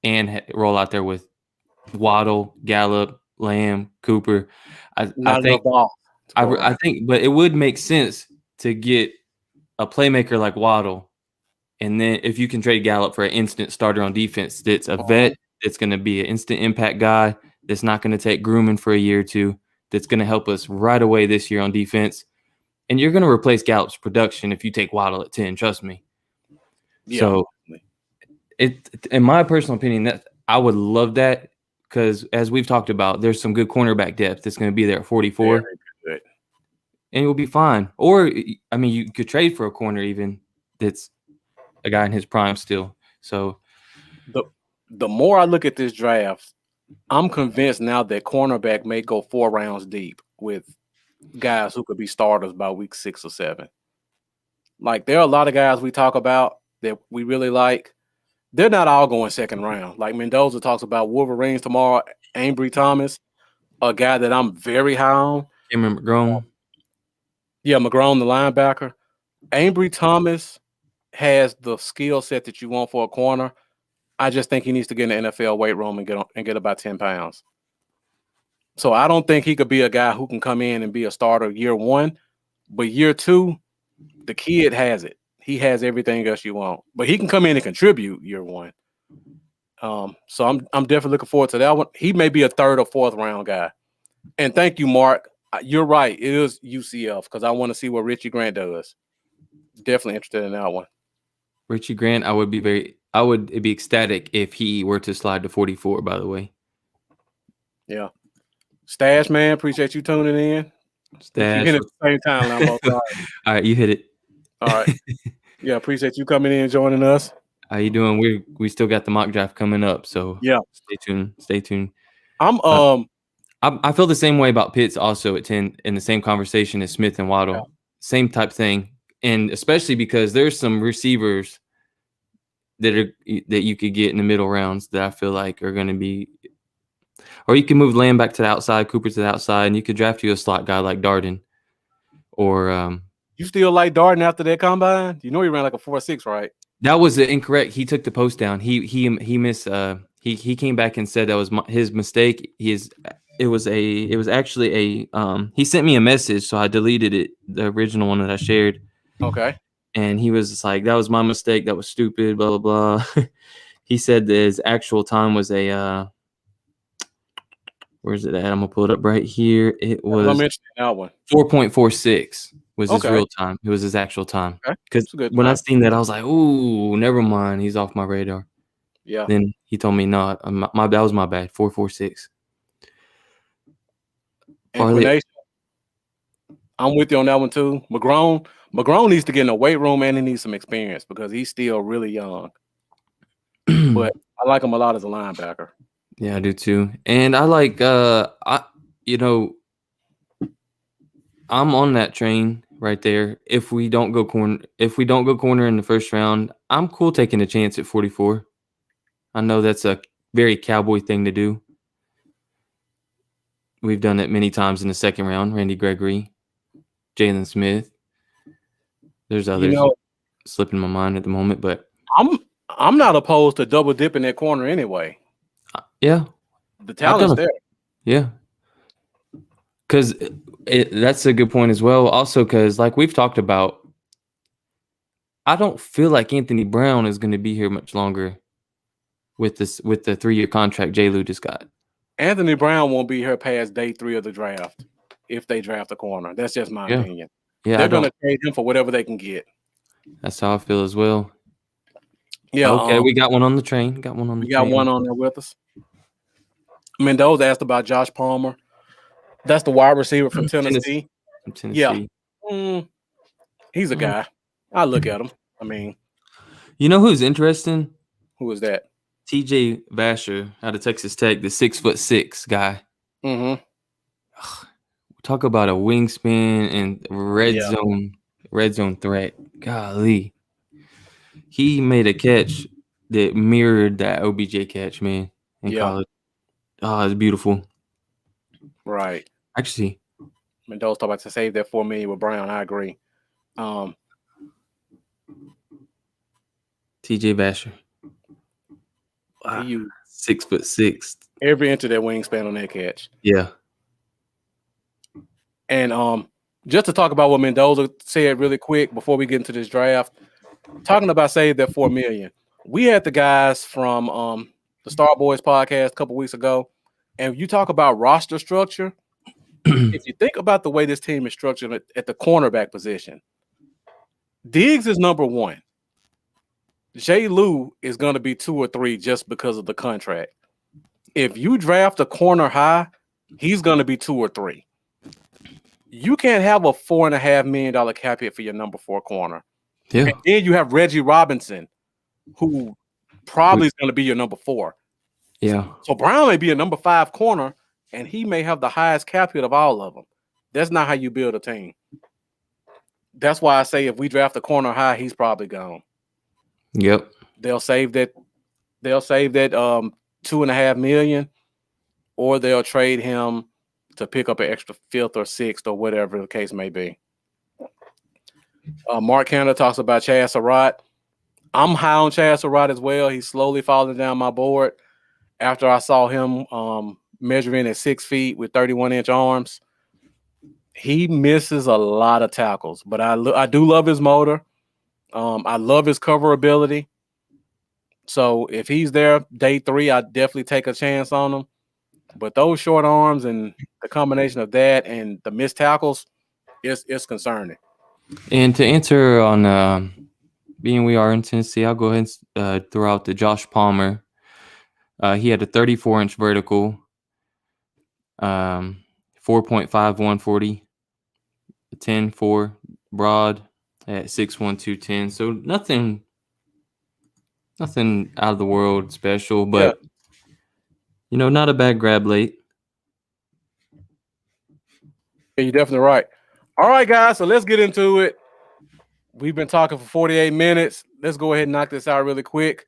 and roll out there with Waddle, Gallup, Lamb, Cooper. I Not think enough ball to go I around. think, but it would make sense to get a playmaker like Waddle, and then if you can trade Gallup for an instant starter on defense, that's a vet, that's going to be an instant impact guy, that's not going to take grooming for a year or two, that's going to help us right away this year on defense. And you're going to replace Gallup's production if you take Waddle at 10, trust me. Yeah. So, in my personal opinion, that I would love that because, as we've talked about, there's some good cornerback depth that's going to be there at 44. Very good. And it will be fine. Or, I mean, you could trade for a corner even that's a guy in his prime still. So, The more I look at this draft, I'm convinced now that cornerback may go 4 rounds deep with guys who could be starters by week 6 or 7. Like, there are a lot of guys we talk about that we really like. They're not all going second round. Like Mendoza talks about Wolverines tomorrow. Ambry Thomas, a guy that I'm very high on. Cameron McGrone. Yeah, McGrone, the linebacker. Ambry Thomas has the skill set that you want for a corner. I just think he needs to get in the NFL weight room and get about 10 pounds. So I don't think he could be a guy who can come in and be a starter year 1, but year 2, the kid has it. He has everything else you want, but he can come in and contribute year 1. So I'm definitely looking forward to that one. He may be a 3rd or 4th round guy. And thank you, Mark. You're right. It is UCF because I want to see what Richie Grant does. Definitely interested in that one. Richie Grant, I would be ecstatic if he were to slide to 44, by the way. Yeah. Stash, man, appreciate you tuning in. Stash. You're at the same time, Lambo. All right, you hit it. All right. Yeah, appreciate you coming in and joining us. How you doing? We still got the mock draft coming up, so yeah, stay tuned. Stay tuned. I feel the same way about Pitts also at 10 in the same conversation as Smith and Waddle. Yeah. Same type thing. And especially because there's some receivers that you could get in the middle rounds that I feel like are going to be, or you can move Lamb back to the outside, Cooper to the outside, and you could draft you a slot guy like Darden. Or you still like Darden after that combine? You know he ran like a 4.6, right? That was incorrect. He took the post down. He missed. He came back and said that was his mistake. It was actually a he sent me a message, so I deleted it, the original one that I shared. Okay. And he was just like, that was my mistake. That was stupid, blah, blah, blah. He said that his actual time was where's it at? I'm going to pull it up right here. It was 4.46 was his real time. It was his actual time. Because when I seen that, I was like, ooh, never mind. He's off my radar. Yeah. Then he told me, no, that was my bad. 4.46. I'm with you on that one too. McGrone needs to get in the weight room and he needs some experience because he's still really young. But I like him a lot as a linebacker. Yeah, I do too. And I like I'm on that train right there. If we don't go corner in the first round, I'm cool taking a chance at 44. I know that's a very Cowboy thing to do. We've done it many times in the second round. Randy Gregory, Jalen Smith. There's others slipping my mind at the moment, but I'm not opposed to double dipping that corner anyway. Yeah, the talent's there. Yeah, because that's a good point as well. Also, because like we've talked about, I don't feel like Anthony Brown is going to be here much longer with the 3-year contract J. Lou just got. Anthony Brown won't be here past day 3 of the draft if they draft a corner. That's just my opinion. Yeah, they're going to trade him for whatever they can get. That's how I feel as well. Yeah. Okay, we got one on the train. We got one on there with us. Mendoza asked about Josh Palmer. That's the wide receiver from Tennessee. Yeah. He's a guy. I look at him. I mean, you know who's interesting? Who is that? TJ Vasher out of Texas Tech, the 6'6" guy. Mm-hmm. Talk about a wingspan and red zone threat. Golly. He made a catch that mirrored that OBJ catch, man, in college. Oh, it's beautiful. Right. Actually, Mendoza talking about to save that $4 million with Brown. I agree. TJ Basher. He used 6'6". every inch of that wingspan on that catch. Yeah. And just to talk about what Mendoza said really quick before we get into this draft, talking about save that $4 million. We had the guys from the Star Boys podcast a couple weeks ago, and you talk about roster structure. If you think about the way this team is structured at the cornerback position, Diggs is number 1. Jay Lou is going to be 2 or 3 just because of the contract. If you draft a corner high, he's going to be 2 or 3. You can't have a $4.5 million cap hit for your number 4 corner. Yeah. And then you have Reggie Robinson, who probably is going to be your number 4. Yeah. So Brown may be a number 5 corner, and he may have the highest cap hit of all of them. That's not how you build a team. That's why I say if we draft a corner high, he's probably gone. Yep. They'll save that $2.5 million, or they'll trade him to pick up an extra 5th or 6th or whatever the case may be. Mark Canada talks about Chaz Surratt. I'm high on Chaz Surratt as well. He's slowly falling down my board after I saw him measuring at 6 feet with 31-inch arms. He misses a lot of tackles, but I do love his motor. I love his cover ability. So if he's there day 3, I'd definitely take a chance on him. But those short arms and the combination of that and the missed tackles is concerning. And to answer on being we are in Tennessee, I'll go ahead and throw out the Josh Palmer. He had a 34-inch vertical, 4.5 140, 10.4 broad at 6'1", 210. So nothing out of the world special, but not a bad grab late. Yeah, you're definitely right. All right, guys, so let's get into it. We've been talking for 48 minutes. Let's go ahead and knock this out really quick.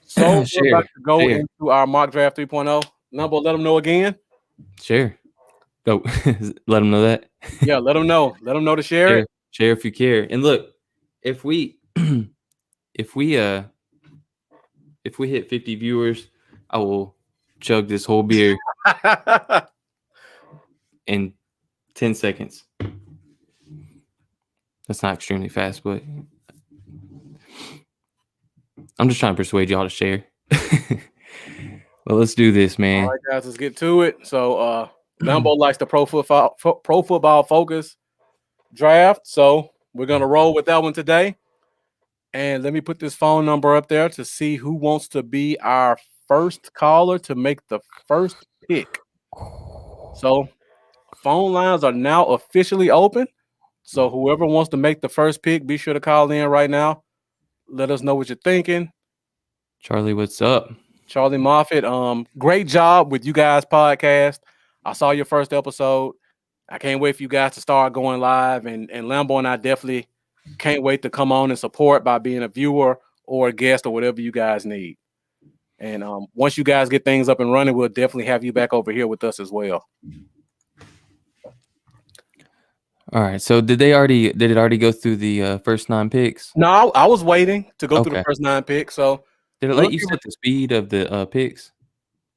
So we're about to go into our mock draft 3.0. Number, let them know again. Share. Go. Let them know that. Yeah, let them know. Let them know to share it. Share if you care. And look, if we hit 50 viewers, I will chug this whole beer in 10 seconds. That's not extremely fast, but I'm just trying to persuade y'all to share. Well, let's do this, man. All right, guys, let's get to it. So Lambo likes the Pro Football Focus draft. So we're going to roll with that one today. And let me put this phone number up there to see who wants to be our first caller to make the first pick. So phone lines are now officially open. So whoever wants to make the first pick, be sure to call in right now. Let us know what you're thinking. Charlie, what's up? Charlie Moffitt, great job with you guys' podcast. I saw your first episode. I can't wait for you guys to start going live. And Lambo and I definitely can't wait to come on and support by being a viewer or a guest or whatever you guys need. And once you guys get things up and running, we'll definitely have you back over here with us as well. All right. So did it already go through the first 9 picks? No, I was waiting to go through the first 9 picks. So did it let you set the speed of the picks?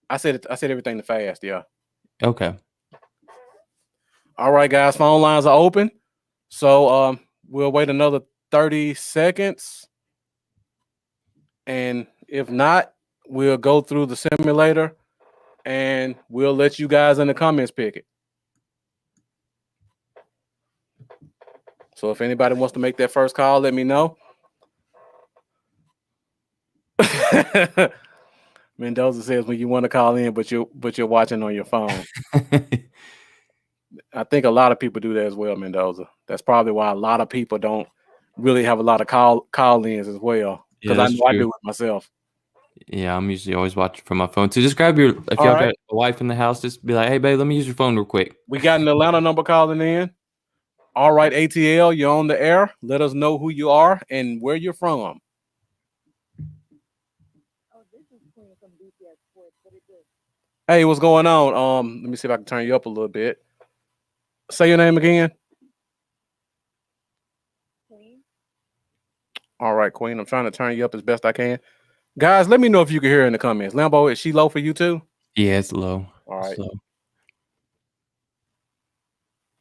I said everything to fast, yeah. Okay. All right, guys, phone lines are open. So we'll wait another 30 seconds. And if not, we'll go through the simulator and we'll let you guys in the comments pick it. So if anybody wants to make that first call, let me know. Mendoza says when you want to call in, but you're watching on your phone. I think a lot of people do that as well, Mendoza. That's probably why a lot of people don't really have a lot of call-ins as well. Because I know I do it myself. Yeah, I'm usually always watching from my phone. So just grab if y'all got a wife in the house, just be like, hey, babe, let me use your phone real quick. We got an Atlanta number calling in. All right, ATL, you're on the air. Let us know who you are and where you're from. Hey, what's going on? Let me see if I can turn you up a little bit. Say your name again. All right, Queen. I'm trying to turn you up as best I can. Guys, let me know if you can hear in the comments. Lambo, is she low for you too? Yeah, it's low. All right. It's low.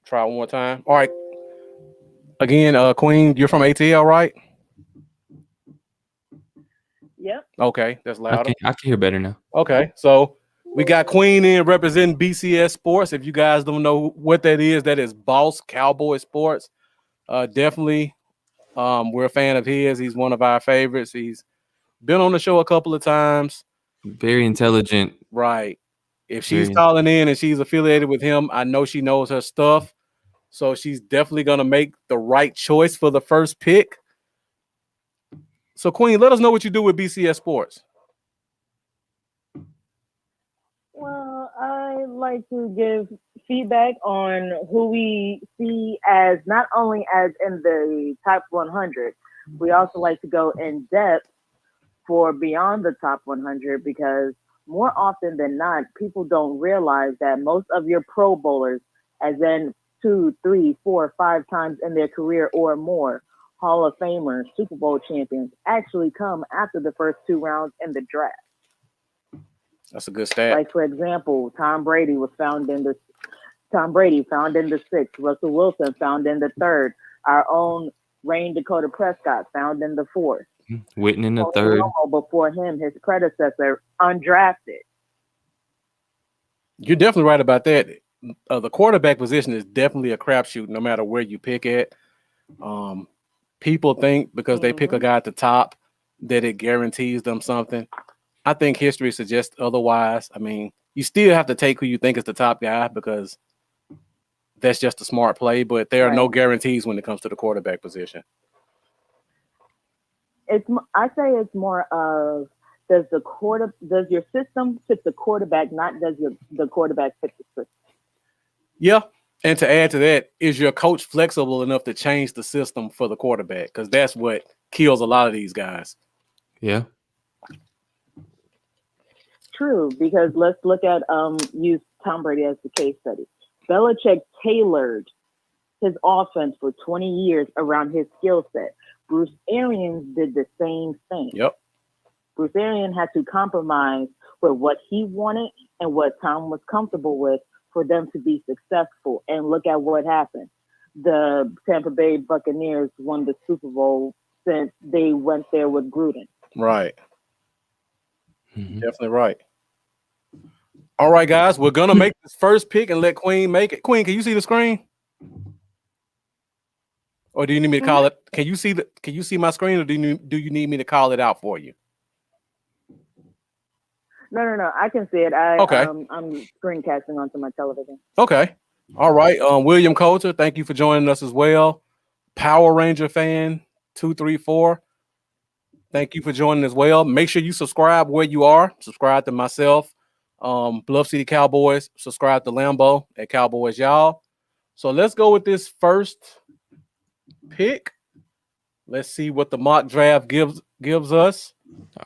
Try one more time. All right. Again, Queen, you're from ATL, right? Yep. Okay, that's louder. I can hear better now. Okay, so we got Queen in representing BCS Sports. If you guys don't know what that is Boss Cowboy Sports. Definitely, we're a fan of his. He's one of our favorites. He's been on the show a couple of times. Very intelligent. Right. If she's calling in and she's affiliated with him, I know she knows her stuff. So she's definitely going to make the right choice for the first pick. So, Queen, let us know what you do with BCS Sports. Well, I like to give feedback on who we see as not only as in the top 100, we also like to go in depth for beyond the top 100 because more often than not, people don't realize that most of your Pro Bowlers, as in 2, 3, 4, 5 times in their career or more, Hall of Famers, Super Bowl champions, actually come after the first 2 rounds in the draft. That's a good stat. Like, for example, Tom Brady found in the 6th. Russell Wilson found in the 3rd. Our own Rain Dakota Prescott found in the 4th. Witten in the 3rd. Before him, his predecessor, undrafted. You're definitely right about that. The quarterback position is definitely a crapshoot no matter where you pick it. People think because they pick a guy at the top that it guarantees them something. I think history suggests otherwise. I mean, you still have to take who you think is the top guy because that's just a smart play, but there are no guarantees when it comes to the quarterback position. I say it's more of does your system fit the quarterback, not does the quarterback fit the system. Yeah. And to add to that, is your coach flexible enough to change the system for the quarterback? Because that's what kills a lot of these guys. Yeah. True, because let's look at use Tom Brady as the case study. Belichick tailored his offense for 20 years around his skill set. Bruce Arians did the same thing. Yep. Bruce Arians had to compromise with what he wanted and what Tom was comfortable with for them to be successful. And look at what happened. The Tampa Bay Buccaneers won the Super Bowl since they went there with Gruden. Right. Definitely right. All right, guys, we're going to make this first pick and let Queen make it. Queen, can you see the screen? Or do you need me to call it? Can you see my screen, or do you need me to call it out for you? No. I can see it. Okay. I'm screencasting onto my television. Okay. All right. William Coulter, thank you for joining us as well. Power Ranger fan 234. Thank you for joining as well. Make sure you subscribe where you are. Subscribe to myself, Bluff City Cowboys. Subscribe to Lambo at Cowboys Y'all. So let's go with this first pick. Let's see what the mock draft gives us.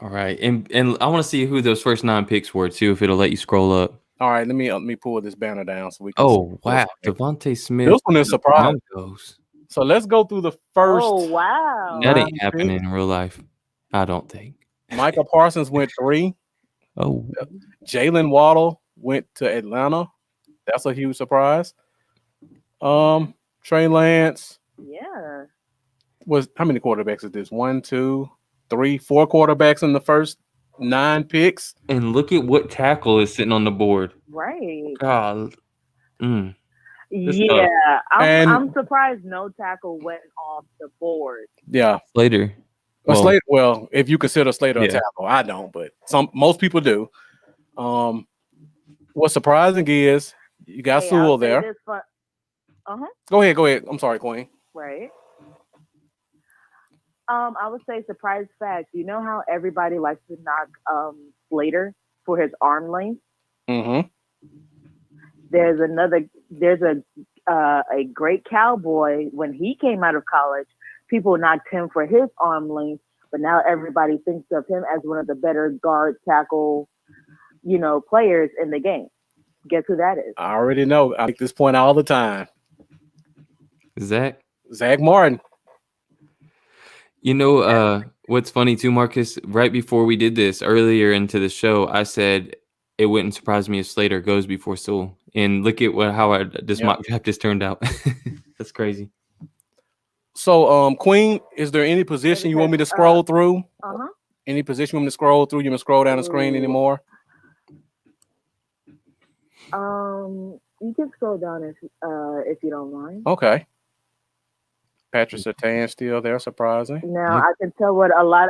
All right, and I want to see who those first 9 picks were too. If it'll let you scroll up. All right, let me pull this banner down so we can. Oh wow, Devontae Smith. This one is surprising. Broncos. So let's go through the first. Oh wow, that ain't happening in real life. I don't think. Micah Parsons went 3. Oh, Jalen Waddle went to Atlanta. That's a huge surprise. Trey Lance. Yeah. Was how many quarterbacks is this? 1, 2, 3, 4 quarterbacks in the first 9 picks. And look at what tackle is sitting on the board. Right. God. Yeah, I'm surprised no tackle went off the board. Yeah, Slater. Slater. Well, if you consider Slater a tackle, I don't, but most people do. What's surprising is you got Sewell there. Go ahead. I'm sorry, Queen. Right. I would say surprise fact. You know how everybody likes to knock Slater for his arm length? Mm-hmm. There's a great Cowboy. When he came out of college, people knocked him for his arm length, but now everybody thinks of him as one of the better guard tackle, players in the game. Guess who that is? I already know. I make this point all the time. Zach Martin. What's funny too, Marcus? Right before we did this earlier into the show, I said it wouldn't surprise me if Slater goes before Sewell. And look at this mock draft just turned out. That's crazy. So, Queen, is there any position you want me to scroll through? Any position you want me to scroll through? You want to scroll down the screen anymore? You can scroll down if you don't mind. Okay. Patrick Surtain still there, surprising. Now I can tell what a lot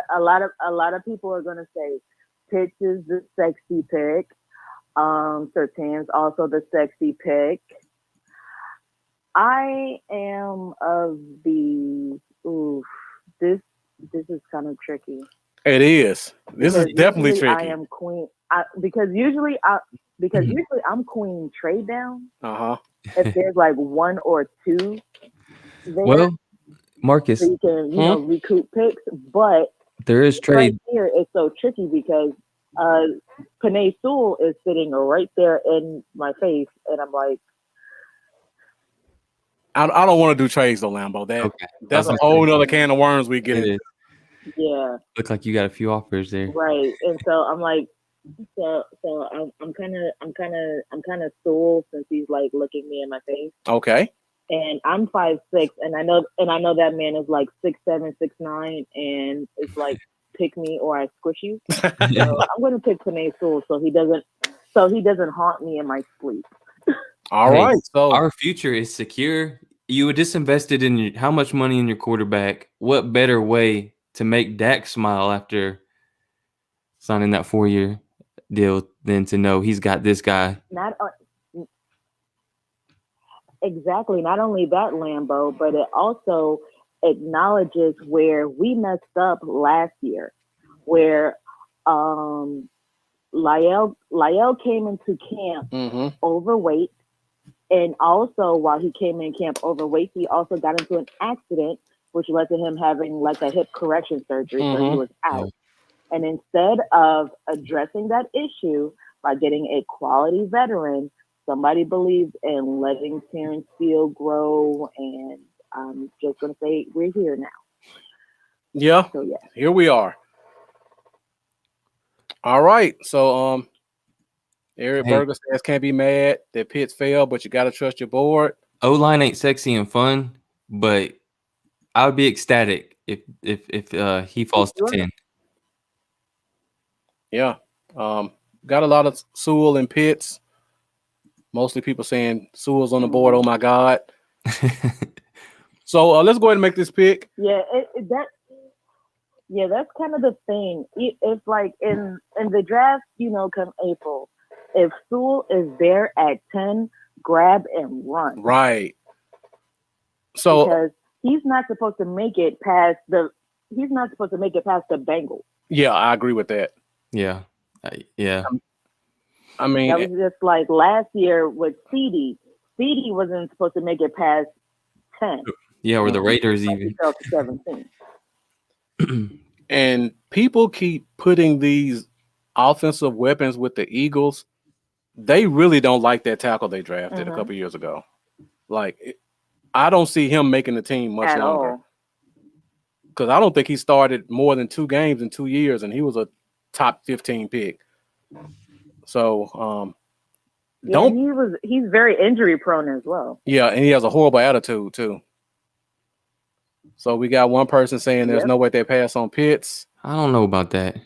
of people are gonna say. Pitts is the sexy pick. Surtain's also the sexy pick. I am of the this is kind of tricky. It is. This is definitely tricky. I am Queen because usually I'm Queen trade down. If there's like one or two there, well, Marcus, so you can recoup picks, but there is trade right here. It's so tricky because Penei Sewell is sitting right there in my face, and I'm like, I don't want to do trades though, Lambo. That's a whole other can of worms we get into. Yeah. Look like you got a few offers there. Right. And so I'm like, I'm kind of Sewell since he's like looking me in my face. Okay. And I'm 5'6", and I know that man is like 6'7", 6'9", and it's like pick me or I squish you. So I'm gonna pick Penei Sewell so he doesn't haunt me in my sleep. All right. So our future is secure. You were disinvested in how much money in your quarterback? What better way to make Dak smile after signing that 4-year deal than to know he's got this guy? Exactly. Not only that, Lambo, but it also acknowledges where we messed up last year, where Lyle came into camp overweight. And also, while he came in camp overweight, he also got into an accident, which led to him having like a hip correction surgery. So he was out. And instead of addressing that issue by getting a quality veteran, somebody believed in letting Terrence Steele grow. And I'm just going to say we're here now. Yeah. So, yeah. Here we are. All right. So, Eric Berger says can't be mad that Pitts failed, but you got to trust your board. O-line ain't sexy and fun, but I would be ecstatic if he falls to 10. Yeah. Got a lot of Sewell and Pitts. Mostly people saying Sewell's on the board. Oh my God. So let's go ahead and make this pick. Yeah, that's kind of the thing. If like in the draft, come April, if Sewell is there at 10, grab and run. Right. So because he's not supposed to make it past the Bengals. Yeah, I agree with that. Yeah. I mean, that was just like last year with CD. CD wasn't supposed to make it past 10. Yeah, or the Raiders even. He fell to 17. And people keep putting these offensive weapons with the Eagles. They really don't like that tackle they drafted a couple years ago. Like, I don't see him making the team much at longer. Because I don't think he started more than 2 games in 2 years, and he was a top 15 pick. So, he's very injury prone as well. Yeah, and he has a horrible attitude too. So we got one person saying there's no way they pass on Pitts. I don't know about that.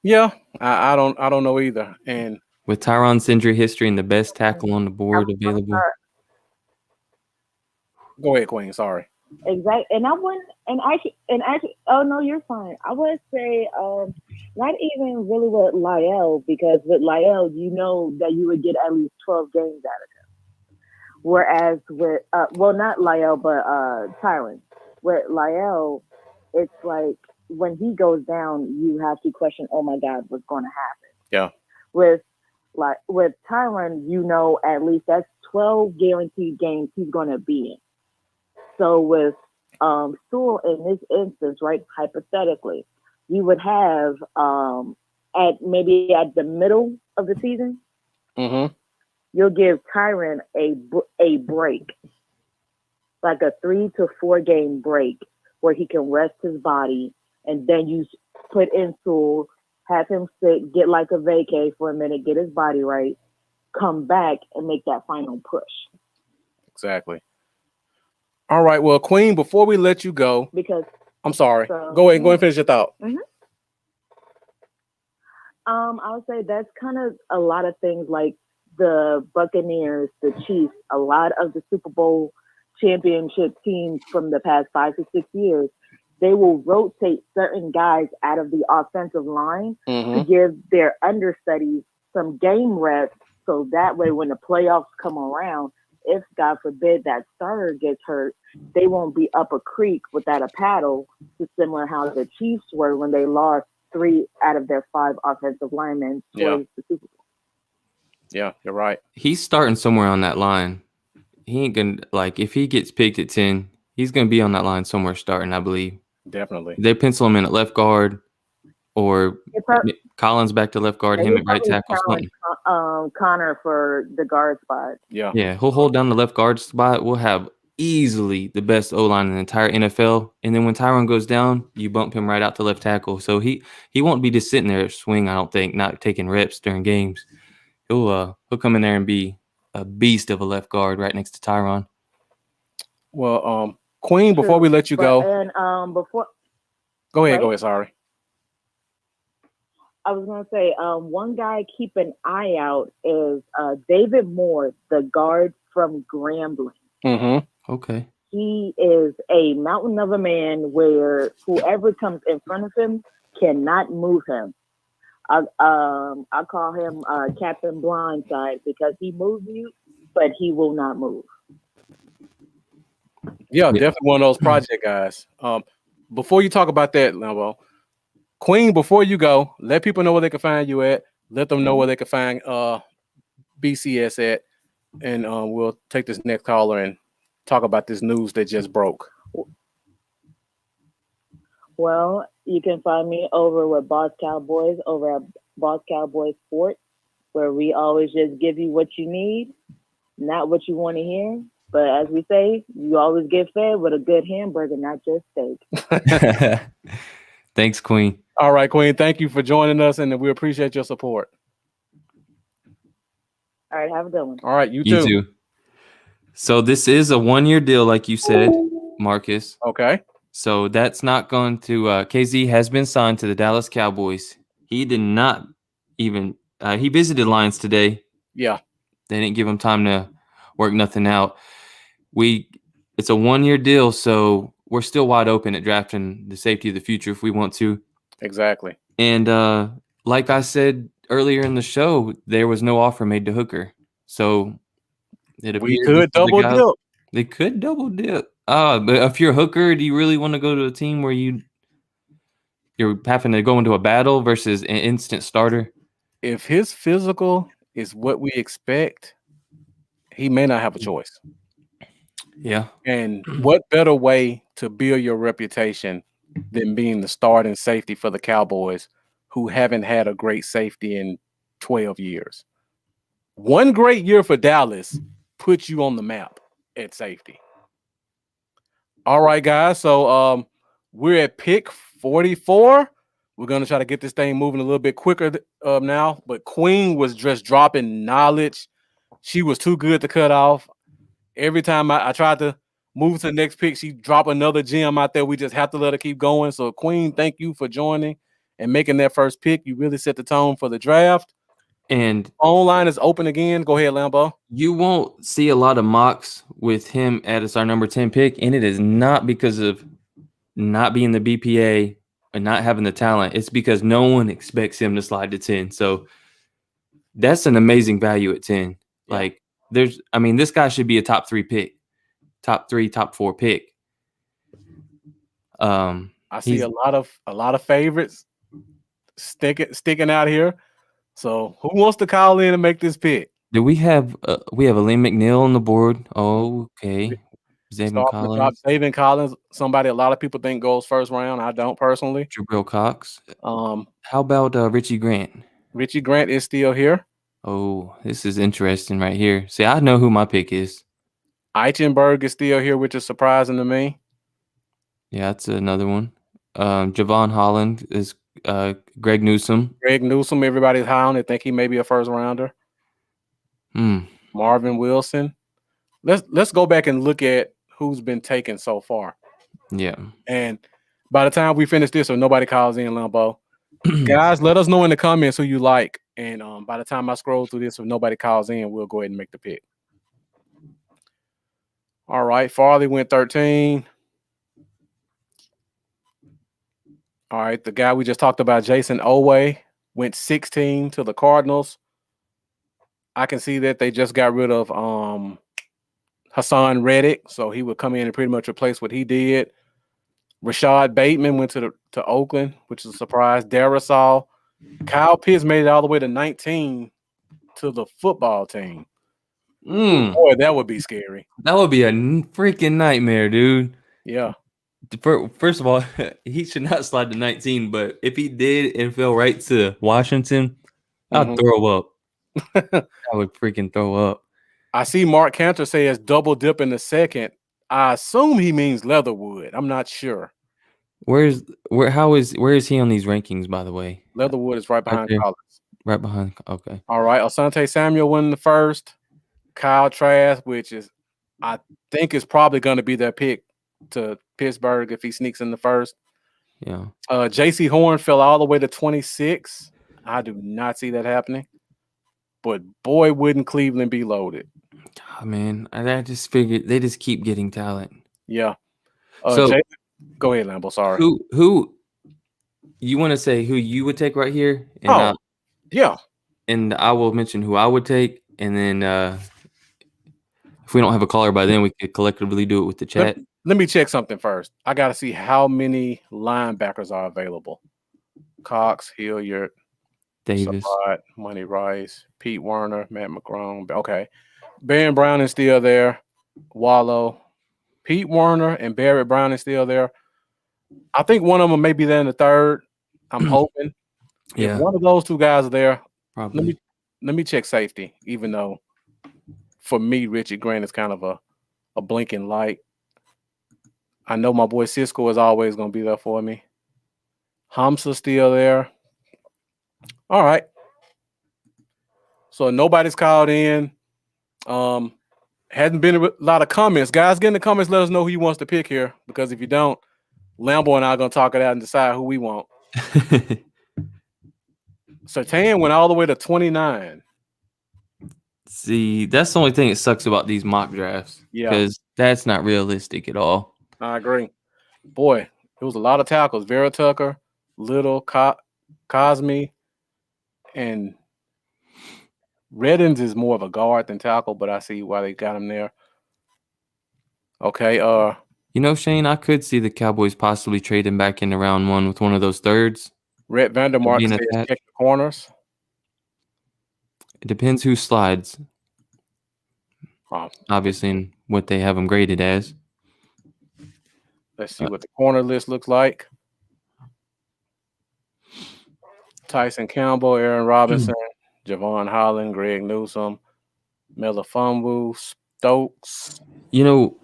Yeah, I don't know either. And with Tyron's injury history and the best tackle on the board available. Go ahead, Queen. Sorry. Exactly. And I wouldn't, and actually, oh no, you're fine. I would say, not even really with Lyle, because with Lyle, that you would get at least 12 games out of him. Whereas with, not Lyle, but Tyron. With Lyle, it's like when he goes down, you have to question, oh my God, what's going to happen? Yeah. With Tyron, at least that's 12 guaranteed games he's going to be in. So with Sewell in this instance, right, hypothetically, you would have at the middle of the season, you'll give Tyron a break, like a 3 to 4 game break, where he can rest his body, and then you put Insul, have him sit, get like a vacay for a minute, get his body right, come back and make that final push. Exactly. All right. Well, Queen, before we let you go, Because I'm sorry. So- Go ahead and finish your thought. I would say that's kind of a lot of things like the Buccaneers, the Chiefs, a lot of the Super Bowl championship teams from the past 5 to 6 years, they will rotate certain guys out of the offensive line to give their understudies some game reps. So that way, when the playoffs come around, if God forbid that starter gets hurt, they won't be up a creek without a paddle, to similar how the Chiefs were when they lost 3 out of their 5 offensive linemen towards the Super Bowl. Yeah, you're right. He's starting somewhere on that line. He ain't gonna, like, if he gets picked at 10, he's gonna be on that line somewhere starting, I believe. Definitely. They pencil him in at left guard, or Collins back to left guard, him at right tackle. Connor for the guard spot. Yeah. Yeah, he'll hold down the left guard spot. We'll have easily the best O-line in the entire NFL. And then when Tyron goes down, you bump him right out to left tackle. So he won't be just sitting there swing, I don't think, not taking reps during games. He'll come in there and be a beast of a left guard right next to Tyron. Well, Queen, before we let you go. And before Go ahead, sorry. I was going to say, one guy keep an eye out is David Moore, the guard from Grambling. Mm-hmm. Okay. He is a mountain of a man where whoever comes in front of him cannot move him. I call him Captain Blindside because he moves you, but he will not move. Yeah, definitely one of those project guys. Before you talk about that, Lambo, Queen, before you go, let people know where they can find you at. Let them know where they can find BCS at, and we'll take this next caller and talk about this news that just broke. Well, you can find me over with Boss Cowboys over at Boss Cowboys Sports, where we always just give you what you need, not what you want to hear. But as we say, you always get fed with a good hamburger, not just steak. Thanks, Queen. All right, Queen. Thank you for joining us, and we appreciate your support. All right, have a good one. All right, you You too. too. So this is a 1-year deal, like you said, Marcus. Okay. So that's not going to KZ has been signed to the Dallas Cowboys. He did not even he visited Lions today. Yeah. They didn't give him time to work nothing out. It's a 1-year deal, so we're still wide open at drafting the safety of the future if we want to. Exactly. And like I said earlier in the show, there was no offer made to Hooker. So it appears We could double dip. They could double dip. But if you're Hooker, do you really want to go to a team where you're having to go into a battle versus an instant starter? If his physical is what we expect, he may not have a choice. Yeah. And what better way to build your reputation than being the starting safety for the Cowboys, who haven't had a great safety in 12 years? One great year for Dallas puts you on the map at safety. All right, guys. So we're at pick 44. We're going to try to get this thing moving a little bit quicker now. But Queen was just dropping knowledge. She was too good to cut off. Every time I tried to move to the next pick, she dropped another gem out there. We just have to let her keep going. So, Queen, thank you for joining and making that first pick. You really set the tone for the draft. And online is open again. Go ahead, Lambo. You won't see a lot of mocks with him as our number 10 pick, and it is not because of not being the BPA and not having the talent. It's because no one expects him to slide to 10. So that's an amazing value at 10. Yeah. Like this guy should be a top 3 pick, top 3, top 4 pick. I see a lot of favorites sticking out here. So who wants to call in and make this pick? Do we have Aleem McNeil on the board? Oh, okay. Zaven Collins, somebody a lot of people think goes first round. I don't personally. Jabril Cox. How about Richie Grant? Richie Grant is still here. Oh, this is interesting right here. See, I know who my pick is. Eichenberg is still here, which is surprising to me. Yeah, that's another one. Javon Holland is Greg Newsome. Greg Newsome, everybody's high on it. Think he may be a first rounder. Marvin Wilson. Let's go back and look at who's been taken so far. Yeah. And by the time we finish this, or nobody calls in, Lambo, guys, let us know in the comments who you like. And by the time I scroll through this, if nobody calls in, we'll go ahead and make the pick. All right, Farley went 13. All right, the guy we just talked about, Jason Owe, went 16 to the Cardinals. I can see that they just got rid of Hassan Reddick, so he would come in and pretty much replace what he did. Rashad Bateman went to Oakland, which is a surprise. Darrisaw. Kyle Pitts made it all the way to 19 to the football team. Boy, that would be scary. That would be a freaking nightmare, dude. Yeah. First of all, he should not slide to 19, but if he did and fell right to Washington, I'd throw up. I would freaking throw up. I see Mark Cantor says double dip in the second. I assume he means Leatherwood. I'm not sure. Where is he on these rankings, by the way? Leatherwood is right behind Collins. Right behind. Okay. All right. Asante Samuel winning the first. Kyle Trask, which is, I think, is probably going to be their pick to Pittsburgh if he sneaks in the first. Yeah. J.C. Horn fell all the way to 26. I do not see that happening. But boy, wouldn't Cleveland be loaded. Oh, man, I just figured they just keep getting talent. Yeah. So go ahead, Lambo. Sorry. Who you want to say who you would take right here? And yeah. And I will mention who I would take, and then if we don't have a caller by then, we could collectively do it with the chat. Let me check something first. I got to see how many linebackers are available. Cox, Hilliard, Davis, Sabat, Money Rice, Pete Werner, Matt McCrone. Okay. Barry Brown is still there. Wallow. Pete Werner and Barrett Brown is still there. I think one of them may be there in the third. I'm hoping. Yeah. If one of those two guys are there, probably. Let me check safety, even though for me, Richie Grant is kind of a blinking light. I know my boy Cisco is always going to be there for me. Hamsa's still there. All right. So nobody's called in. Hadn't been a lot of comments. Guys, get in the comments. Let us know who you wants to pick here, because if you don't, Lambo and I are going to talk it out and decide who we want. Sertan went all the way to 29. See, that's the only thing that sucks about these mock drafts. Yeah. Because that's not realistic at all. I agree. Boy, it was a lot of tackles. Vera Tucker, Little, Cosme, and Reddins is more of a guard than tackle, but I see why they got him there. Okay. You know, Shane, I could see the Cowboys possibly trading back into round one with one of those thirds. Rhett Vandermark says check the corners. It depends who slides. Obviously, in what they have them graded as. Let's see what the corner list looks like. Tyson Campbell, Aaron Robinson, Javon Holland, Greg Newsome, Melifonwu, Stokes. You know,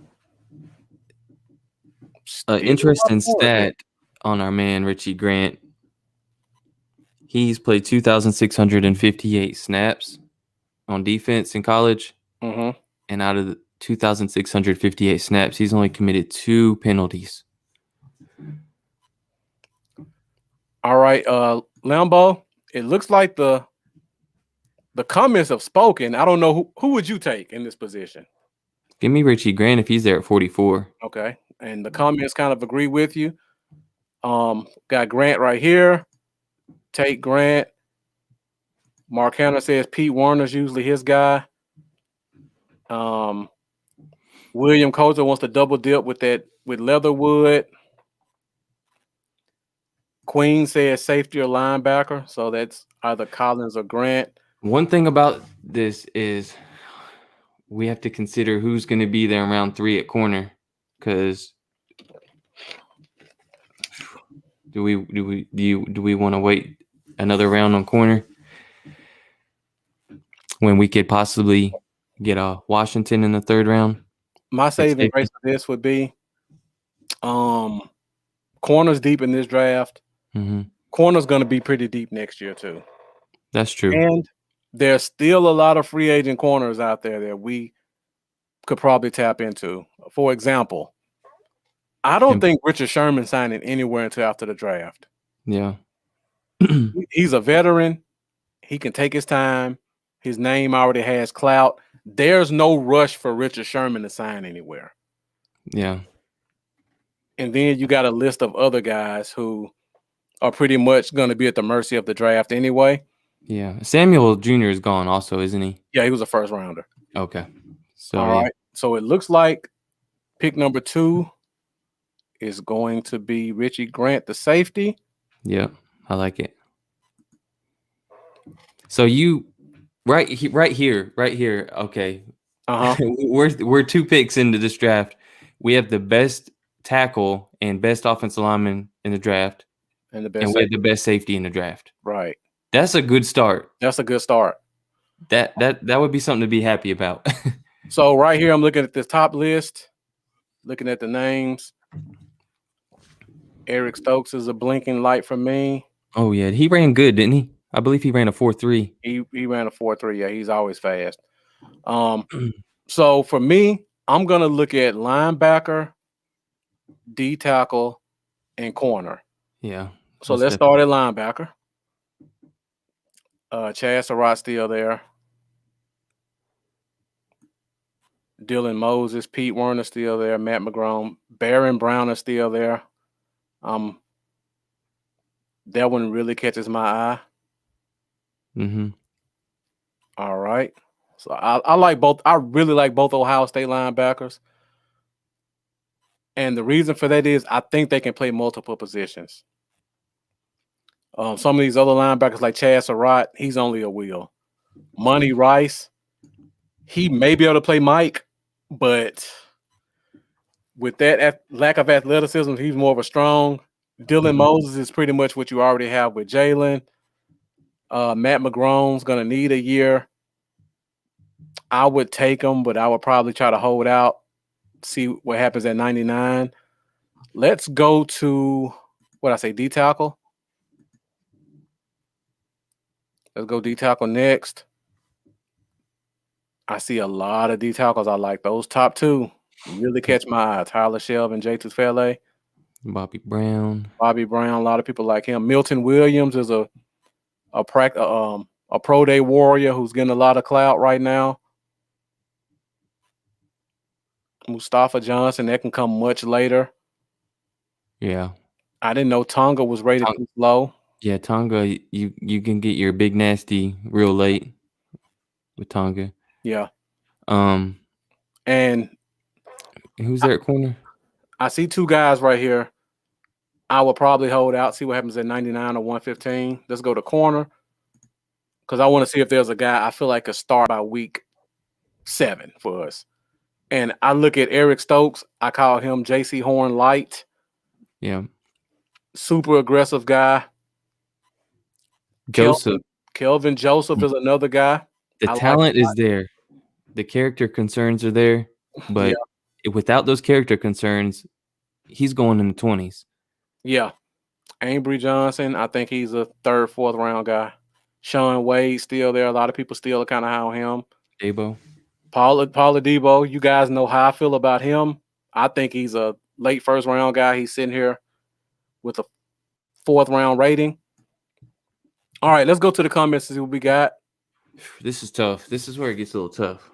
interesting stat on our man Richie Grant. He's played 2,658 snaps on defense in college. Mm-hmm. And out of the 2,658 snaps, he's only committed 2 penalties. All right, Lambo, it looks like the comments have spoken. I don't know who would you take in this position? Give me Richie Grant if he's there at 44. Okay, and the comments kind of agree with you. Got Grant right here. Take Grant. Mark Hanna says Pete Werner's usually his guy. William Coulter wants to double dip with Leatherwood. Queen says safety or linebacker, so that's either Collins or Grant. One thing about this is we have to consider who's going to be there in round 3 at corner, because do we want to wait another round on corner when we could possibly get a Washington in the 3rd round? My saving grace for this would be Corners deep in this draft. Mm-hmm. Corner's going to be pretty deep next year too. That's true. And there's still a lot of free agent corners out there that we could probably tap into. For example, I don't think Richard Sherman signing anywhere until after the draft. Yeah. He's a veteran. He can take his time. His name already has clout. There's no rush for Richard Sherman to sign anywhere. Yeah. And then you got a list of other guys who are pretty much going to be at the mercy of the draft anyway. Yeah. Samuel Jr. is gone also, isn't he? Yeah, he was a first rounder. Okay. So, all right. So it looks like pick number 2 is going to be Richie Grant, the safety. Yeah, I like it. So you right here. Okay. We're 2 picks into this draft. We have the best tackle and best offensive lineman in the draft, and we have the best safety in the draft. Right. That's a good start. That's a good start. That would be something to be happy about. So right here, I'm looking at this top list, looking at the names. Eric Stokes is a blinking light for me. Oh yeah, he ran good, didn't he? I believe he ran a 4.3. He ran a 4.3. Yeah, he's always fast. So for me, I'm gonna look at linebacker, D tackle, and corner. Yeah. So let's start at linebacker. Chad Surratt still there. Dylan Moses, Pete Werner still there. Matt McGrone, Baron Brown is still there. That one really catches my eye. Mm-hmm. All right. So I like both. I really like both Ohio State linebackers. And the reason for that is I think they can play multiple positions. Some of these other linebackers like Chad Surratt, he's only a wheel. Money Rice, he may be able to play Mike, but with that lack of athleticism, he's more of a strong. Dylan Moses is pretty much what you already have with Jalen. Matt McGrone's going to need a year. I would take him, but I would probably try to hold out, see what happens at 99. Let's go to, D tackle. Let's go D tackle next. I see a lot of D tackles I like. Those top 2 really catch my eye. Tyler Shelv and Jay Tufele. Bobby Brown. A lot of people like him. Milton Williams is a pro day warrior who's getting a lot of clout right now. Mustafa Johnson, that can come much later. Yeah. I didn't know Tonga was rated too low. Yeah, Tonga, you can get your big nasty real late with Tonga. Yeah. And who's there at corner? I see 2 guys right here. I will probably hold out, see what happens at 99 or 115. Let's go to corner because I want to see if there's a guy I feel like could start by week 7 for us. And I look at Eric Stokes. I call him J.C. Horn light. Yeah. Super aggressive guy. Joseph. Kelvin Joseph is another guy. The talent is there. The character concerns are there. But without those character concerns, he's going in the 20s. Yeah. Ambry Johnson, I think he's a 3rd, 4th round guy. Sean Wade still there. A lot of people still kind of high on him. Debo. Paula Debo, you guys know how I feel about him. I think he's a late 1st round guy. He's sitting here with a 4th round rating. All right, let's go to the comments and see what we got. This is tough. This is where it gets a little tough.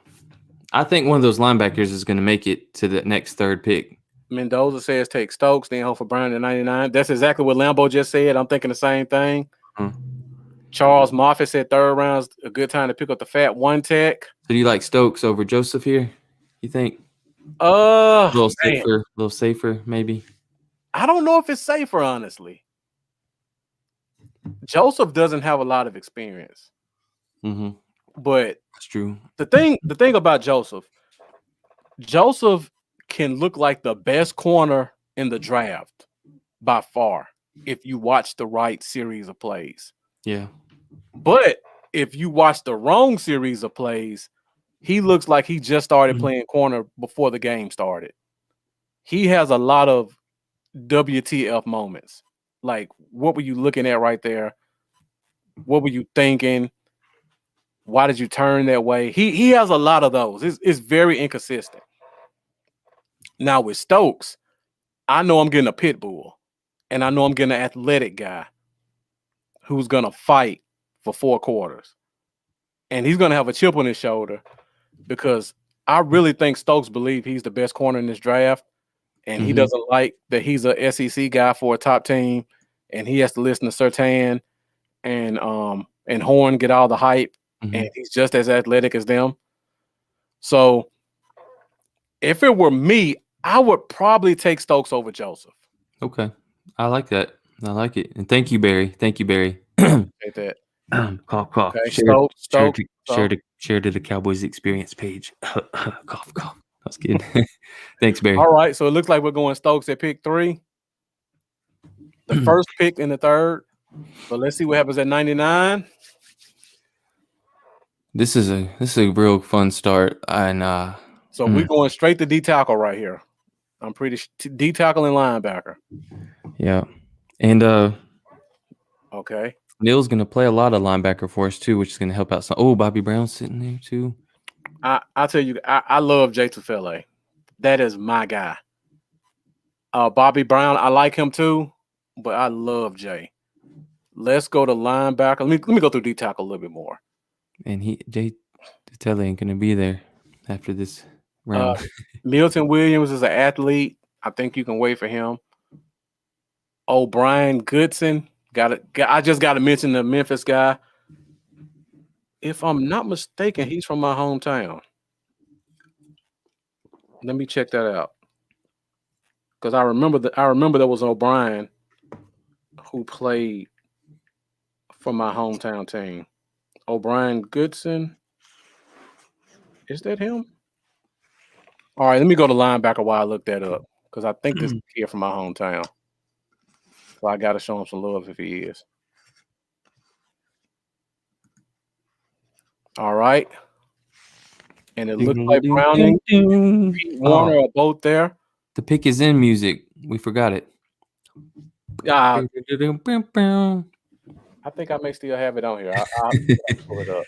I think one of those linebackers is going to make it to the next 3rd pick. Mendoza says take Stokes, then hope for Brown at 99. That's exactly what Lambo just said. I'm thinking the same thing. Charles Moffitt said 3rd round's a good time to pick up the fat 1 tech. So do you like Stokes over Joseph here? You think? A little safer, maybe. I don't know if it's safer, honestly. Joseph doesn't have a lot of experience. But that's true. The thing about Joseph can look like the best corner in the draft by far if you watch the right series of plays. Yeah. But if you watch the wrong series of plays, he looks like he just started playing corner before the game started. He has a lot of WTF moments. Like, what were you looking at right there? What were you thinking? Why did you turn that way? He has a lot of those. It's very inconsistent. Now with Stokes, I know I'm getting a pit bull, and I know I'm getting an athletic guy who's gonna fight for 4 quarters, and he's gonna have a chip on his shoulder because I really think Stokes believes he's the best corner in this draft, and he doesn't like that he's a SEC guy for a top team, and he has to listen to Surtain and Horn get all the hype, and he's just as athletic as them. So if it were me, I would probably take Stokes over Joseph. Okay. I like that. I like it. And thank you, Barry. Thank you, Barry. Take that. Cough, cough. Okay, Share to the Cowboys experience page. Cough, cough. That's good. Thanks, Barry. All right, so it looks like we're going Stokes at pick 3. The first pick in the third. But let's see what happens at 99. This is a real fun start. And so we're going straight to D tackle right here. I'm pretty D tackle and linebacker. Yeah. And okay. Neil's gonna play a lot of linebacker for us too, which is gonna help out some. Oh, Bobby Brown's sitting there too. I'll tell you, I love Jay Tufele. That is my guy. Bobby Brown, I like him too, but I love Jay. Let's go to linebacker. Let me go through D tackle a little bit more. And Jay Tufele ain't gonna be there after this round. Milton Williams is an athlete. I think you can wait for him. O'Brien Goodson. I just got to mention the Memphis guy. If I'm not mistaken, he's from my hometown. Let me check that out. Because I remember there was an O'Brien who played for my hometown team. O'Brien Goodson. Is that him? All right, let me go to linebacker while I look that up. Because I think this is here from my hometown. So I got to show him some love if he is. All right. And it looks like Browning, Pete Warner are both there. The pick is in music. We forgot it. I think I may still have it on here. I'll pull it up.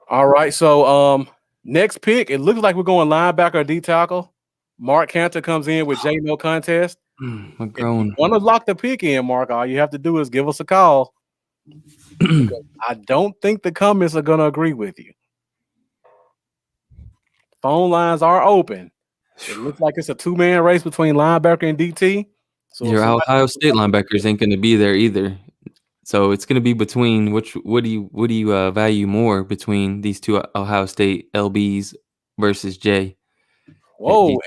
All right. So next pick, it looks like we're going linebacker or D tackle. Mark Cantor comes in with J no contest. If you want to lock the pick in, Mark, all you have to do is give us a call. I don't think the comments are going to agree with you. Phone lines are open. It looks like it's a 2-man race between linebacker and DT. So your Ohio State linebackers ain't going to be there either. So it's going to be between what do you value more between these two Ohio State LBs versus Jay? Whoa,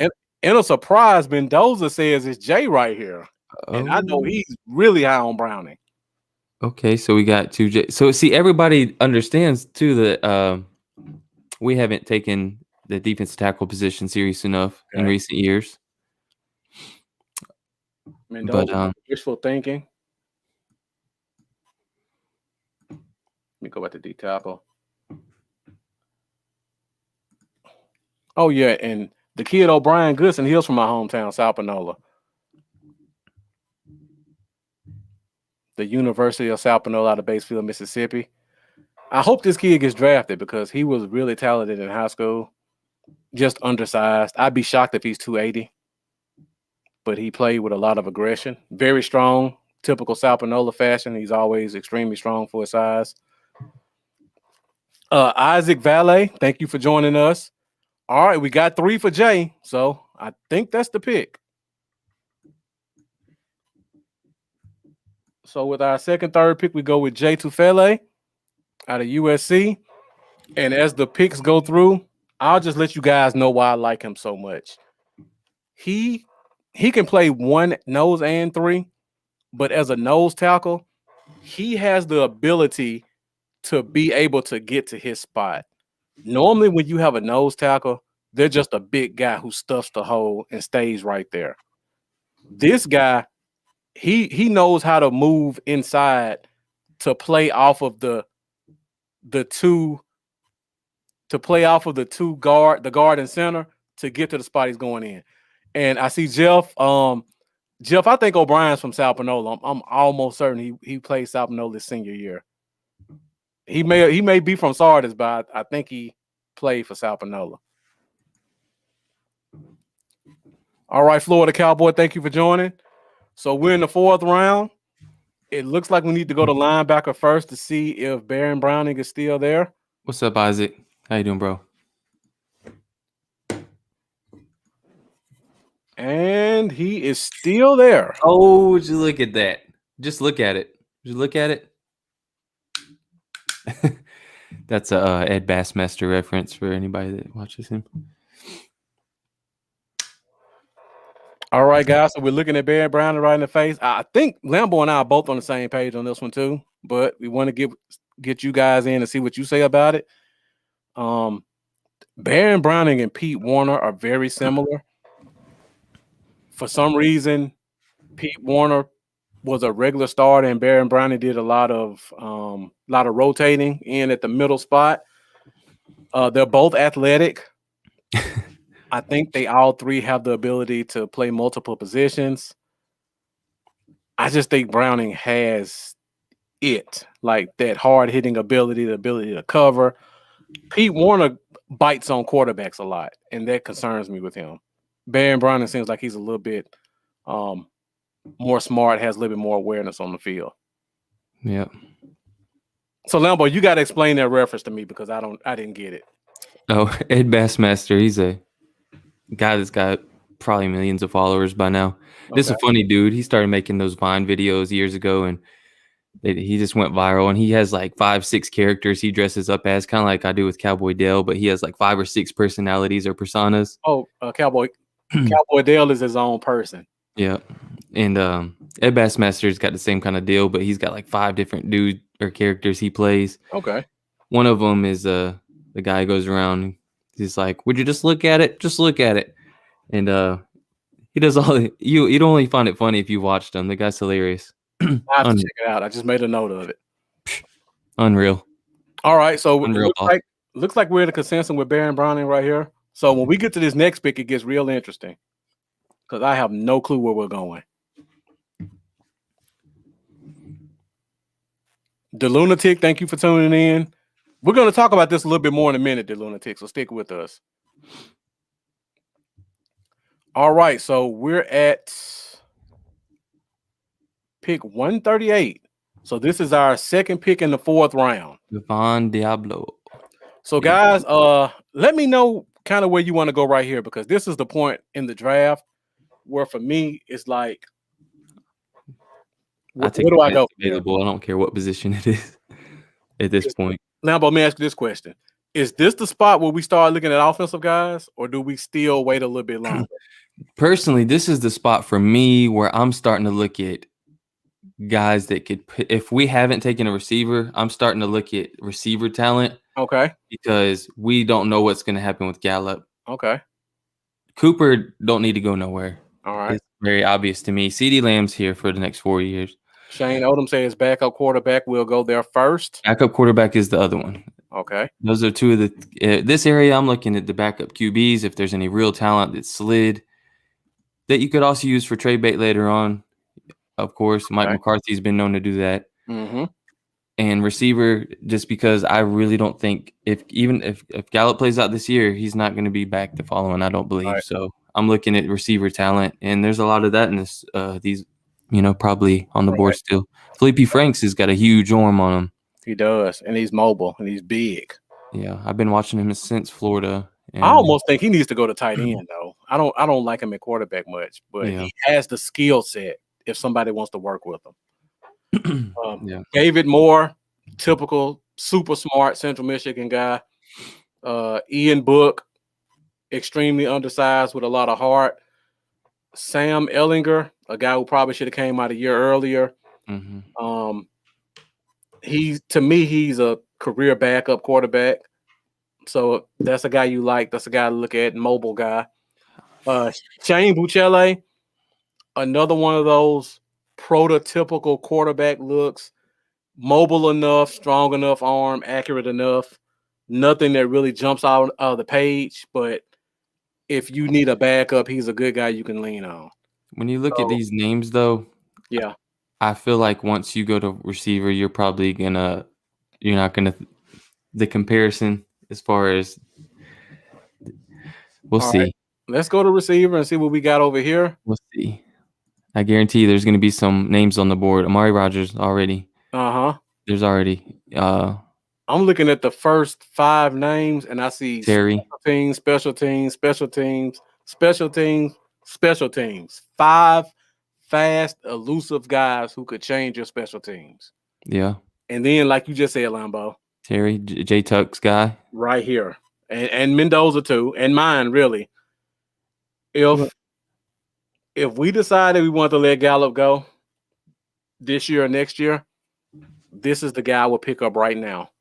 and a surprise, Mendoza says it's Jay right here. And I know he's really high on Browning. Okay, so we got 2 Jay. So see, everybody understands too that we haven't taken the defensive tackle position serious enough in recent years. Mendoza, wishful thinking. Let me go back to D tackle. Oh yeah, and the kid O'Brien Goodson, he was from my hometown, South Panola. The University of South Panola out of Batesville, Mississippi. I hope this kid gets drafted because he was really talented in high school. Just undersized. I'd be shocked if he's 280. But he played with a lot of aggression. Very strong, typical South Panola fashion. He's always extremely strong for his size. Isaac Valet, thank you for joining us. All right, we got 3 for Jay, so I think that's the pick. So with our second, third pick, we go with Jay Tufele out of USC. And as the picks go through, I'll just let you guys know why I like him so much. He can play 1 nose and 3, but as a nose tackle, he has the ability to be able to get to his spot. Normally, when you have a nose tackle, they're just a big guy who stuffs the hole and stays right there. This guy, he knows how to move inside to play off of the guard and center to get to the spot he's going in. And I see Jeff. Jeff, I think O'Brien's from South Panola. I'm almost certain he played South Panola his senior year. He may be from Sardis, but I think he played for South Panola. All right, Florida Cowboy, thank you for joining. So we're in the fourth round. It looks like we need to go to linebacker first to see if Baron Browning is still there. What's up, Isaac? How you doing, bro? And he is still there. Oh, would you look at that? Just look at it. Would you look at it? That's a Ed Bassmaster reference for anybody that watches him. All right, guys. So we're looking at Baron Browning right in the face. I think Lambo and I are both on the same page on this one too, but we want to get you guys in and see what you say about it. Baron Browning and Pete Warner are very similar. For some reason, Pete Warner was a regular starter, and Baron Browning did a lot of rotating in at the middle spot. They're both athletic. I think they all three have the ability to play multiple positions. I just think Browning has it, like that hard-hitting ability, the ability to cover. Pete Warner bites on quarterbacks a lot, and that concerns me with him. Baron Browning seems like he's a little bit more smart, has a little bit more awareness on the field. Yeah. So Lambo, you got to explain that reference to me because I didn't get it. Oh, Ed Bassmaster, he's a guy that's got probably millions of followers by now. Okay. This is a funny dude. He started making those Vine videos years ago, and he just went viral. And he has like 5-6 characters he dresses up as, kind of like I do with Cowboy Dale, but he has like 5 or 6 personalities or personas. Oh, Cowboy Dale is his own person. Yeah. And Ed Bassmaster's got the same kind of deal, but he's got like 5 different dude or characters he plays. Okay. One of them is the guy who goes around. He's like, "Would you just look at it? Just look at it." And he does all. You'd only find it funny if you watched him. The guy's hilarious. I have to check it out. I just made a note of it. Unreal. All right, so looks like we're in a consensus with Baron Browning right here. So when we get to this next pick, it gets real interesting because I have no clue where we're going. The Lunatic, thank you for tuning in. We're going to talk about this a little bit more in a minute, The Lunatic, so stick with us. All right, so we're at pick 138. So this is our second pick in the fourth round. Devon Diablo. So guys, let me know kind of where you want to go right here because this is the point in the draft where for me it's like, where do I go? Available. I don't care what position it is at this point. Now, but let me ask you this question. Is this the spot where we start looking at offensive guys, or do we still wait a little bit longer? Personally, this is the spot for me where I'm starting to look at guys that could, if we haven't taken a receiver, I'm starting to look at receiver talent. Okay. Because we don't know what's going to happen with Gallup. Okay. Cooper don't need to go nowhere. All right. It's very obvious to me. CeeDee Lamb's here for the next 4 years. Shane Odom says backup quarterback will go there first. Backup quarterback is the other one. Okay. Those are two of the this area. I'm looking at the backup QBs. If there's any real talent that's slid that you could also use for trade bait later on. Of course, Mike McCarthy's been known to do that. Mm-hmm. And receiver, just because I really don't think if Gallup plays out this year, he's not going to be back the following. I don't believe so. I'm looking at receiver talent, and there's a lot of that in this. These, probably on the board still. Felipe Franks has got a huge arm on him. He does, and he's mobile and he's big. Yeah, I've been watching him since Florida. I almost think he needs to go to tight end though. I don't like him at quarterback much, but he has the skill set if somebody wants to work with him. David Moore, typical super smart Central Michigan guy. Ian Book, extremely undersized with a lot of heart. Sam Ellinger, a guy who probably should have came out a year earlier. Mm-hmm. He's a career backup quarterback. So that's a guy you like. That's a guy to look at, mobile guy. Shane Buchele, another one of those prototypical quarterback looks. Mobile enough, strong enough arm, accurate enough. Nothing that really jumps out of the page, but if you need a backup, he's a good guy you can lean on. When you look So, at these names, though, yeah. I feel like once you go to receiver, you're not gonna the comparison as far as we'll All see. right. Let's go to receiver and see what we got over here. We'll see. I guarantee you there's gonna be some names on the board. Amari Rogers already. Uh-huh. There's already I'm looking at the first 5 names and I see Terry. special teams. 5 fast, elusive guys who could change your special teams. Yeah. And then, like you just said, Lambo, Terry, J Tuck's guy. right here. And Mendoza too, and mine really. If we decided we want to let Gallup go this year or next year, this is the guy I would pick up right now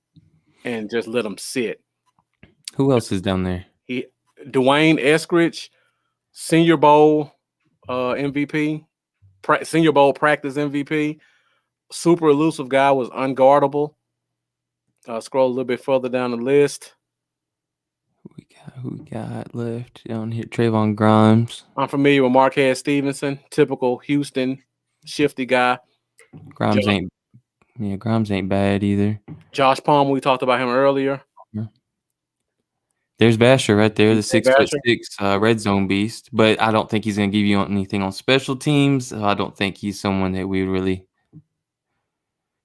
and just let him sit. Who else is down there? Dwayne Eskridge, Senior Bowl MVP, Senior Bowl practice MVP. Super elusive guy, was unguardable. Scroll a little bit further down the list. Who we got left down here? Trayvon Grimes. I'm familiar with Marquez Stevenson, typical Houston shifty guy. Grimes ain't bad either. Josh Palmer, we talked about him earlier. There's Basher right there, the Basher. 6'6" red zone beast. But I don't think he's going to give you anything on special teams. I don't think he's someone that we really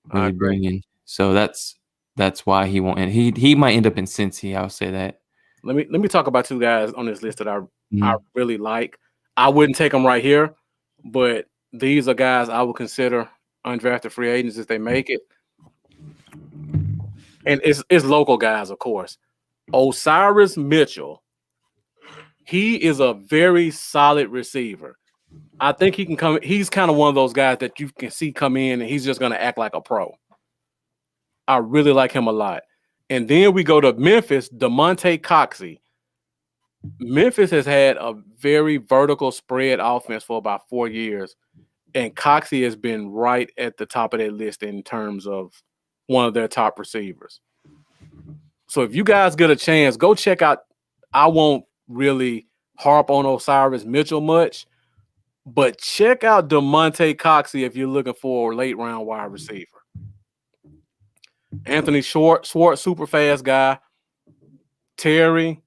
bring in. So that's why he won't. And he might end up in Cincy. I'll say that. Let me talk about 2 guys on this list that I really like. I wouldn't take them right here, but these are guys I would consider undrafted free agents if they make it. And it's local guys, of course. Osiris Mitchell. He is a very solid receiver. I think he can come. He's kind of one of those guys that you can see come in and he's just going to act like a pro. I really like him a lot. And then we go to Memphis, DeMonte Coxey. Memphis has had a very vertical spread offense for about 4 years. And Coxey has been right at the top of that list in terms of one of their top receivers. So if you guys get a chance, go check out. I won't really harp on Osiris Mitchell much, but check out DeMonte Coxey if you're looking for a late round wide receiver. Anthony Schwartz, super fast guy. Terry,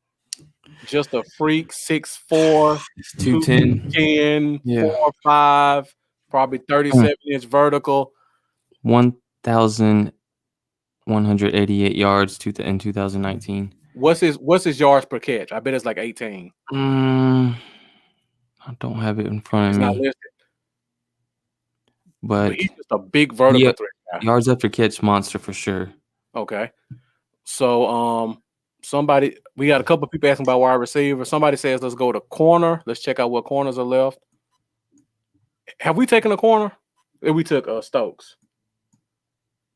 just a freak, 6'4", 210, 4'5", probably 37-inch vertical. 1,188 yards in 2019. What's his yards per catch? I bet it's like 18. I don't have it in front of me. Not listed. But he's just a big vertical threat guy. Yards after catch monster for sure. Okay. So we got a couple of people asking about wide receiver. Somebody says let's go to corner. Let's check out what corners are left. Have we taken a corner? We took Stokes.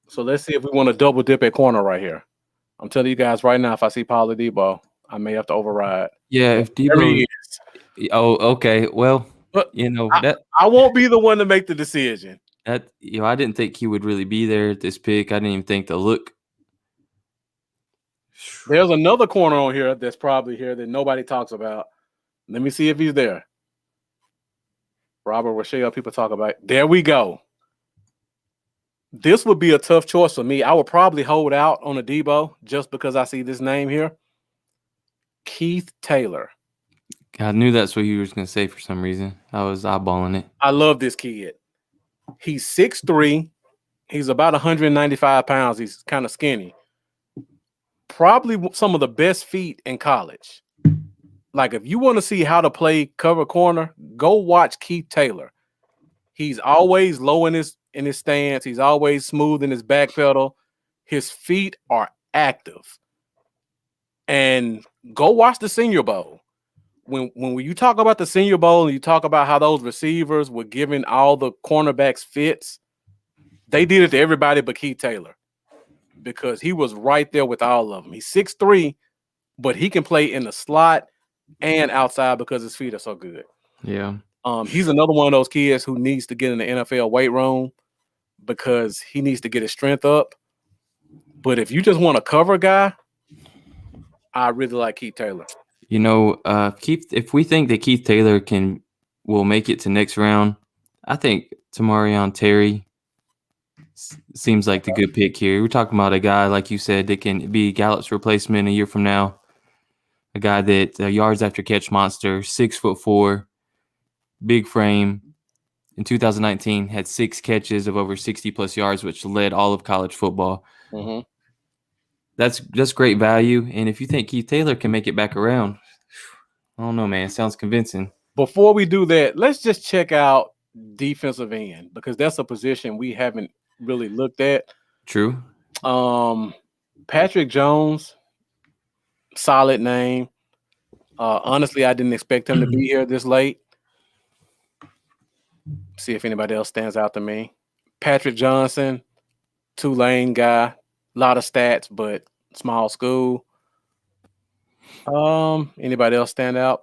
So let's see if we want to double dip at corner right here. I'm telling you guys right now, if I see Paulo Debo, I may have to override. Yeah, if Debo. Oh, okay. Well, I won't be the one to make the decision. I didn't think he would really be there at this pick. I didn't even think the look. There's another corner on here that's probably here that nobody talks about. Let me see if he's there. Robert Rochelle, people talk about. There we go. This would be a tough choice for me. I would probably hold out on a Debo just because I see this name here. Keith Taylor. I knew that's what you were going to say for some reason. I was eyeballing it. I love this kid. He's 6'3". He's about 195 pounds. He's kind of skinny. Probably some of the best feet in college. Like, if you want to see how to play cover corner, go watch Keith Taylor. He's always low in his stance. He's always smooth in his back pedal. His feet are active. And go watch the Senior Bowl. When you talk about the Senior Bowl and you talk about how those receivers were giving all the cornerbacks fits, they did it to everybody but Keith Taylor because he was right there with all of them. He's 6'3", but he can play in the slot and outside because his feet are so good. Yeah. He's another one of those kids who needs to get in the NFL weight room because he needs to get his strength up. But if you just want a cover guy, I really like Keith Taylor. You know, Keith. If we think that Keith Taylor will make it to next round, I think Tamarion Terry seems like the good pick here. We're talking about a guy, like you said, that can be Gallup's replacement a year from now. A guy that yards after catch monster, 6'4", big frame. In 2019, had 6 catches of over 60 plus yards, which led all of college football. Mm-hmm. That's great value. And if you think Keith Taylor can make it back around, I don't know, man. It sounds convincing. Before we do that, let's just check out defensive end because that's a position we haven't really looked at. True. Patrick Jones, solid name. Honestly, I didn't expect him to be here this late. See if anybody else stands out to me. Patrick Johnson, Tulane guy, a lot of stats, but small school. Anybody else stand out?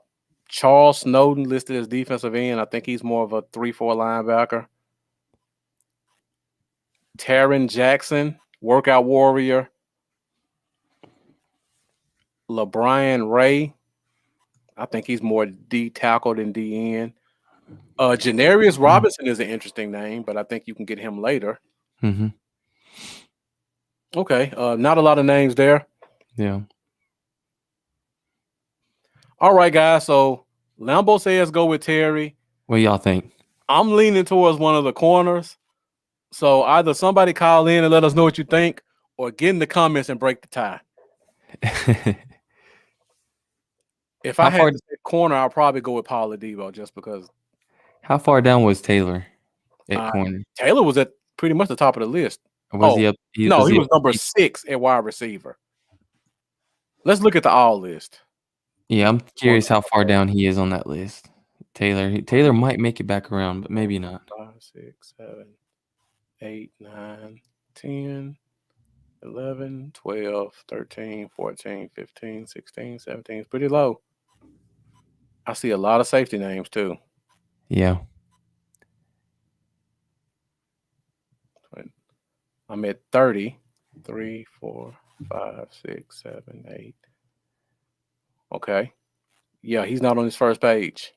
Charles Snowden listed as defensive end. I think he's more of a 3-4 linebacker. Taron Jackson, workout warrior. LeBron Ray, I think he's more D tackle than D end. Janarius Robinson is an interesting name, but I think you can get him later. Mm-hmm. Okay, not a lot of names there. Yeah. All right, guys. So Lambo says go with Terry. What y'all think? I'm leaning towards one of the corners. So either somebody call in and let us know what you think, or get in the comments and break the tie. If I had to say corner, I'll probably go with Paul Adebo just because. How far down was Taylor at corner? Taylor was at pretty much the top of the list. Or was he up? He was number 6 at wide receiver. Let's look at the all list. Yeah, I'm curious how far down he is on that list. Taylor might make it back around, but maybe not. 5, 6, 7, 8, 9, 10, 11, 12, 13, 14, 15, 16, 17. It's pretty low. I see a lot of safety names too. Yeah. I'm at 30. 3, 4, 5, 6, 7, 8. Okay. Yeah, he's not on his first page.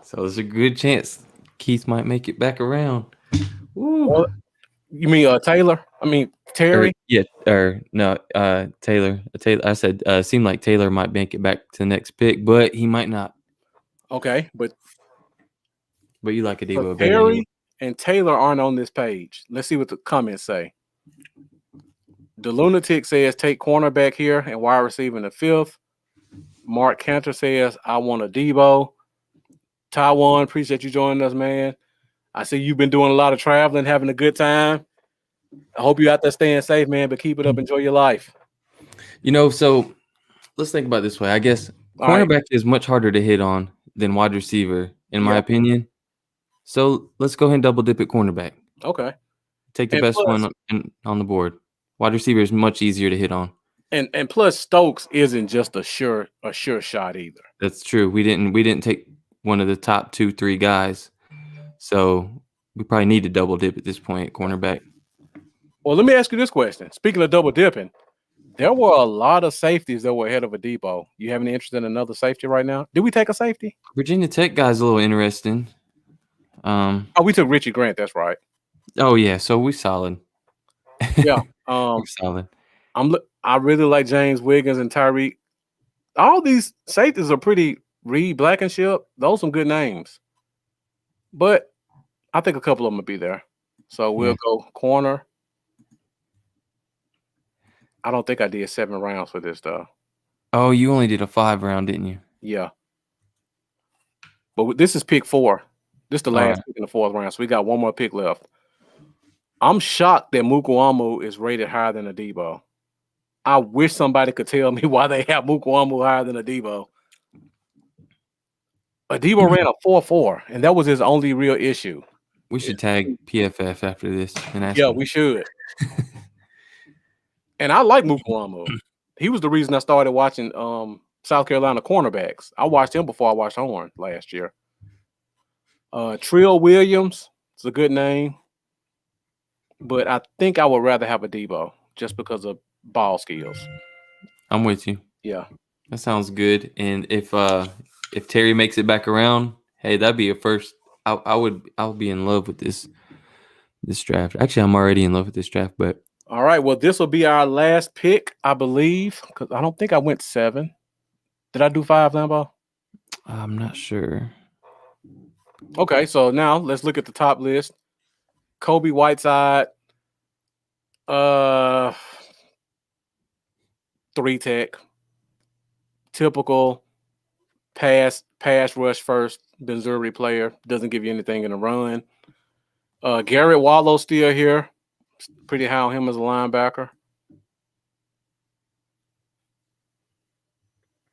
So there's a good chance Keith might make it back around. Well, you mean Taylor? I mean Terry? Taylor. I said seemed like Taylor might make it back to the next pick, but he might not. Okay, but you like Adebo. Terry and Taylor aren't on this page. Let's see what the comments say. The Lunatic says take cornerback here and wide receiver in the 5th. Mark Cantor says I want Adebo. Taiwan, appreciate you joining us, man. I see you've been doing a lot of traveling, having a good time. I hope you're out there staying safe, man, but keep it up. Enjoy your life. So let's think about it this way. I guess cornerback is much harder to hit on than wide receiver, in my opinion. So let's go ahead and double dip at cornerback. Okay. Take the best one on the board. Wide receiver is much easier to hit on. And plus Stokes isn't just a sure shot either. That's true. We didn't take one of the top 2-3 guys. So we probably need to double dip at this point at cornerback. Well, let me ask you this question. Speaking of double dipping, there were a lot of safeties that were ahead of Adebo. You have any interest in another safety right now? Did we take a safety? Virginia Tech guy's a little interesting. We took Richie Grant. That's right. Oh yeah, so we solid. Yeah, we're solid. I really like James Wiggins and Tyreek. All these safeties are pretty. Reed Blankenship. Those are some good names, but I think a couple of them will be there. So we'll go corner. I don't think I did 7 rounds for this though. Oh, you only did a 5 round, didn't you? Yeah. But this is pick 4. This is the last pick in the 4th round. So we got one more pick left. I'm shocked that Mukuamu is rated higher than Adebo. I wish somebody could tell me why they have Mukuamu higher than Adebo. Adebo ran a 4.4, and that was his only real issue. We should tag PFF after this and ask him. We should. And I like Mukuamu. He was the reason I started watching South Carolina cornerbacks. I watched him before I watched Horn last year. Trill Williams, it's a good name. But I think I would rather have Adebo just because of ball skills. I'm with you. Yeah. That sounds good. And if Terry makes it back around, hey, that'd be a first. I would be in love with this draft. Actually, I'm already in love with this draft, but All right. Well, this will be our last pick, I believe, because I don't think I went 7. Did I do 5, Lambo? I'm not sure. Okay, so now let's look at the top list. Kobe Whiteside, 3 tech, typical pass rush first, Missouri player, doesn't give you anything in a run. Garrett Wallow still here, pretty high on him as a linebacker.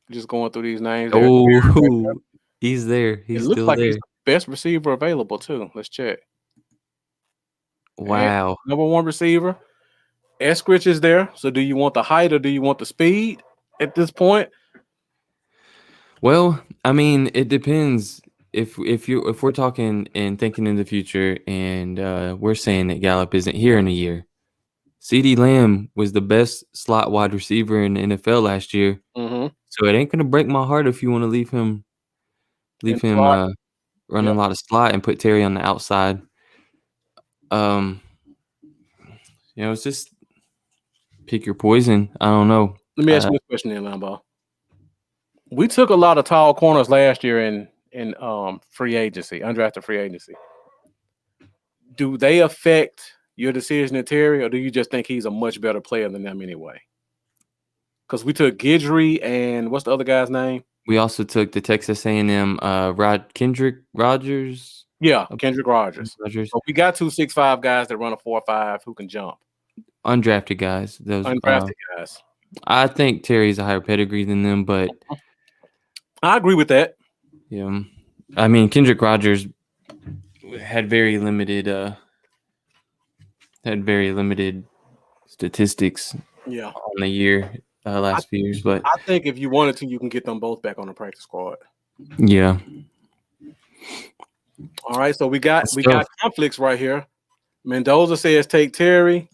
Just going through these names. Oh, he's there. It He's looks still like there. he's the best receiver available too. Let's check. Wow. And number 1 receiver. Eskridge is there. So do you want the height or do you want the speed at this point? Well, I mean, it depends. If we're talking and thinking in the future, and we're saying that Gallup isn't here in a year, CeeDee Lamb was the best slot wide receiver in the NFL last year. Mm-hmm. So it ain't gonna break my heart if you want to leave him running a lot of slot and put Terry on the outside. It's just pick your poison. I don't know. Let me ask you this question then, Lambo. We took a lot of tall corners last year in free agency, undrafted free agency. Do they affect your decision to Terry, or do you just think he's a much better player than them anyway? Because we took Guidry and what's the other guy's name? We also took the Texas A&M Kendrick Rogers. Yeah, Kendrick Rogers. Rogers. So we got 2 6'5" guys that run a 4.5 who can jump. Undrafted guys. Those Undrafted guys. I think Terry's a higher pedigree than them, but I agree with that. yeah, I mean Kendrick Rogers had very limited statistics. Yeah, on the year last few years, but I think if you wanted to, you can get them both back on the practice squad. Yeah. All right, so we got conflicts right here. Mendoza says take Terry.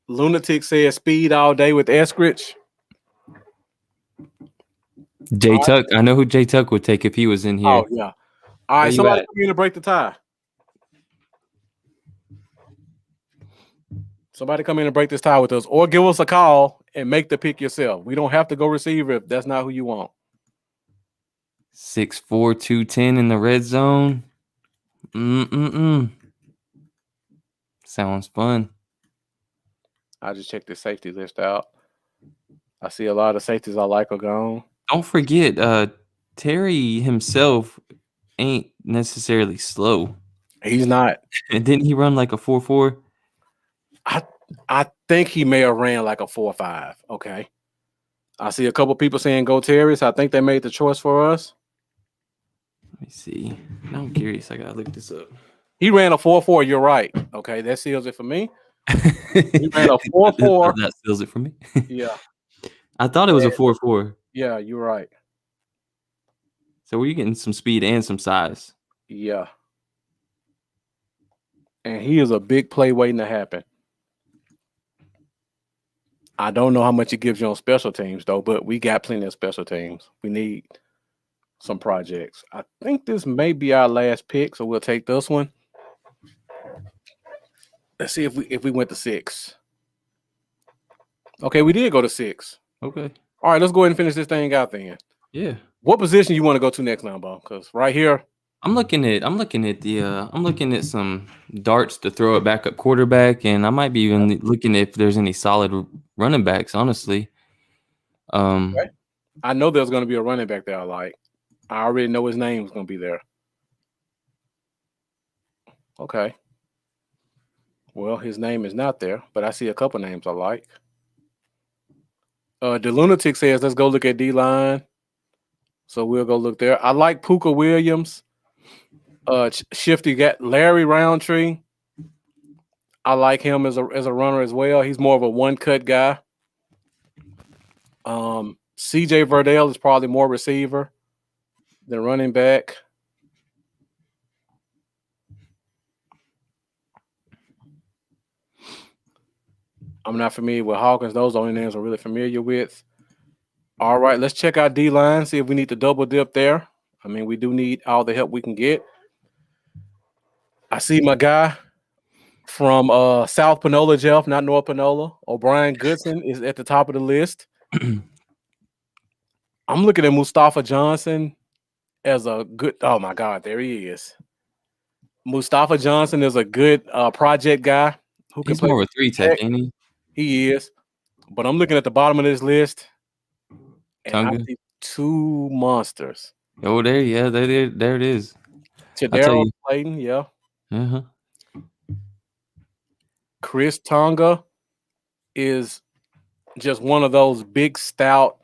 Lunatic says speed all day with Eskridge. Jay Tuck. I know who Jay Tuck would take if he was in here. Oh yeah. All right, somebody come in to break the tie. Somebody come in and break this tie with us, or give us a call and make the pick yourself. We don't have to go receiver if that's not who you want. 6'4", 210 in the red zone. Sounds fun. I just checked the safety list out. I see a lot of safeties I like are gone. Don't forget, Terry himself ain't necessarily slow. He's not. And didn't he run like a 4.4? I think he may have ran like a 4.5. Okay. I see a couple people saying go Terry, so I think they made the choice for us. Let me see. Now I'm curious. I gotta look this up. He ran a 4.4. You're right. Okay, that seals it for me. He ran a 4.4. That seals it for me. Yeah. I thought it was a 4.4. Yeah, you're right. So were you getting some speed and some size? Yeah. And he is a big play waiting to happen. I don't know how much it gives you on special teams, though, but we got plenty of special teams. We need some projects. I think this may be our last pick, so we'll take this one. Let's see if we went to 6. Okay, we did go to 6. Okay. All right, let's go ahead and finish this thing out then. Yeah. What position you want to go to next, Lambo? Because right here, I'm looking at some darts to throw at backup quarterback, and I might be even looking if there's any solid running backs. Honestly, okay. I know there's going to be a running back there I like. I already know his name is going to be there. Okay. Well, his name is not there, but I see a couple names I like. The Lunatic says, let's go look at D-line. So we'll go look there. I like Puka Williams. Shifty got Larry Roundtree. I like him as a runner as well. He's more of a one-cut guy. CJ Verdell is probably more receiver than running back. I'm not familiar with Hawkins. Those are the only names I'm really familiar with. All right, let's check our D line, see if we need to double dip there. I mean, we do need all the help we can get. I see my guy from South Panola, Jeff, not North Panola. O'Brien Goodson is at the top of the list. I'm looking at Mustafa Johnson as a good. Oh my God, there he is. Mustafa Johnson is a good project guy who can He's play more of a 3-tech, ain't he? He is, but I'm looking at the bottom of this list, and I Tonga. see two monsters. Oh, there it is. I'll tell Chidero you. Clayton, yeah. Uh-huh. Chris Tonga is just one of those big, stout,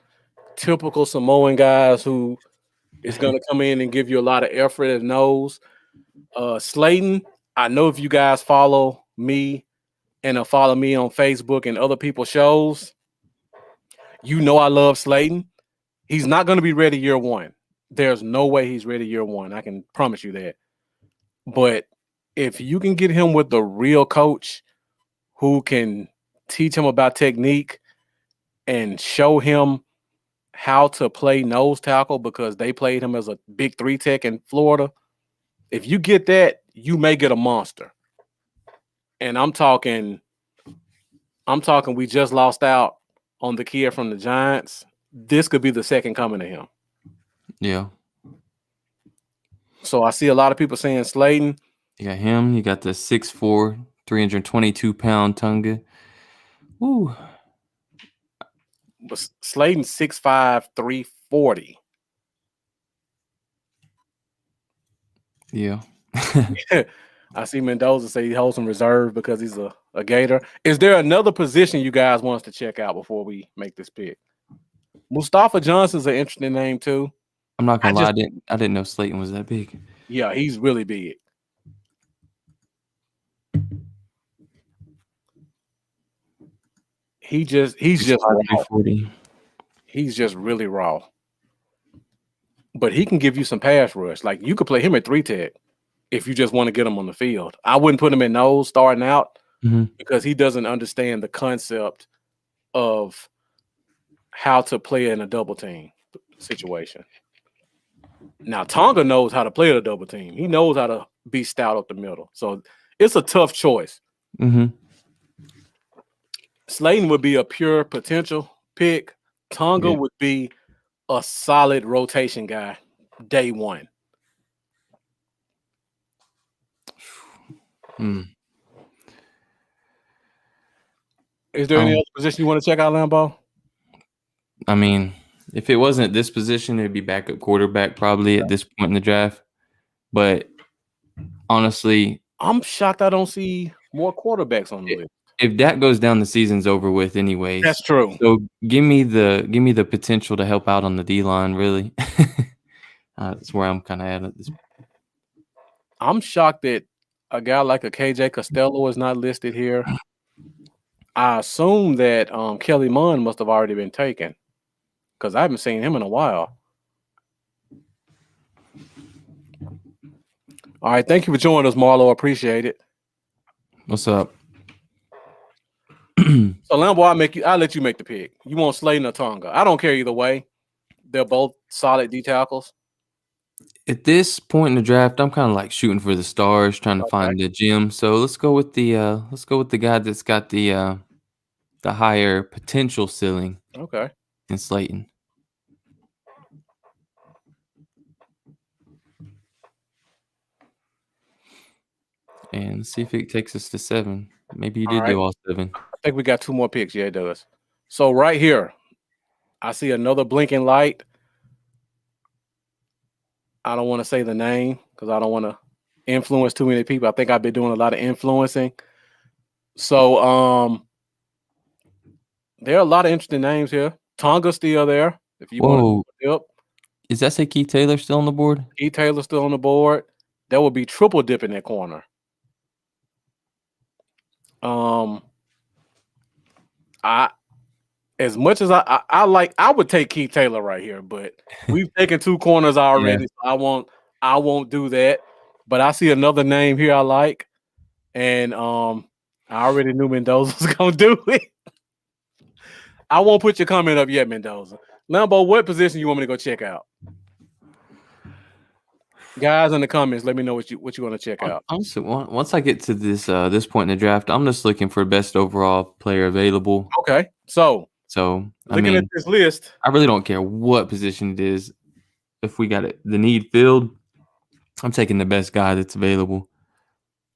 typical Samoan guys who is going to come in and give you a lot of effort and knows. Slayton, I know if you guys follow me and follow me on Facebook and other people's shows, you know I love Slayton. He's not going to be ready year one. There's no way he's ready year one. I can promise you that. But if you can get him with the real coach who can teach him about technique and show him how to play nose tackle because they played him as a big 3-tech in Florida, if you get that, you may get a monster. And I'm talking we just lost out on the kid from the Giants. This could be the second coming of him. Yeah. So I see a lot of people saying Slayton. You got him. You got the 6'4", 322-pound Tonga. Woo. But Slayton 6'5", 340. Yeah. I see Mendoza say he holds some reserve because he's a Gator. Is there another position you guys want us to check out before we make this pick? Mustafa Johnson's an interesting name too. I'm not gonna lie, I didn't know Slayton was that big. Yeah, he's really big. He's just raw. 40. He's just really raw. But he can give you some pass rush. Like you could play him at 3-tech if you just want to get him on the field. I wouldn't put him in nose starting out because he doesn't understand the concept of how to play in a double team situation. Now Tonga knows how to play a double team. He knows how to be stout up the middle. So it's a tough choice. Slayton would be a pure potential pick. Tonga would be a solid rotation guy day one. Is there any other position you want to check out, Lambo? I mean, if it wasn't this position, it'd be backup quarterback probably at this point in the draft. But honestly, I'm shocked I don't see more quarterbacks on the list. If Dak goes down, the season's over with anyways. That's true. So give me the potential to help out on the D line, really. That's where I'm kind of at this. I'm shocked that a guy like a KJ Costello is not listed here. I assume that Kelly Munn must have already been taken because I haven't seen him in a while. All right, thank you for joining us, Marlo. Appreciate it. What's up? So Lambo, I'll let you make the pick. You want Slayton or Tonga? I don't care either way. They're both solid D tackles. At this point in the draft, I'm kind of like shooting for the stars, trying to find the gem. So let's go with the guy that's got the higher potential ceiling. Okay. In Slayton. And see if it takes us to 7. Maybe you did do all 7. I think we got 2 more picks. Yeah, it does. So right here, I see another blinking light. I don't want to say the name because I don't want to influence too many people. I think I've been doing a lot of influencing. So there are a lot of interesting names here. Tonga's still there. If you want to dip. Is that say Keith Taylor still on the board? Keith Taylor still on the board. That would be triple dip in that corner. As much as I would take Keith Taylor right here, but we've taken 2 corners already, so I won't do that. But I see another name here I like, and I already knew Mendoza was gonna do it. I won't put your comment up yet, Mendoza. Lambo, what position you want me to go check out? Guys in the comments, let me know what you want to check out. Honestly, once I get to this point in the draft, I'm just looking for best overall player available. Okay, so Looking at this list, I really don't care what position it is. If we got the need filled, I'm taking the best guy that's available.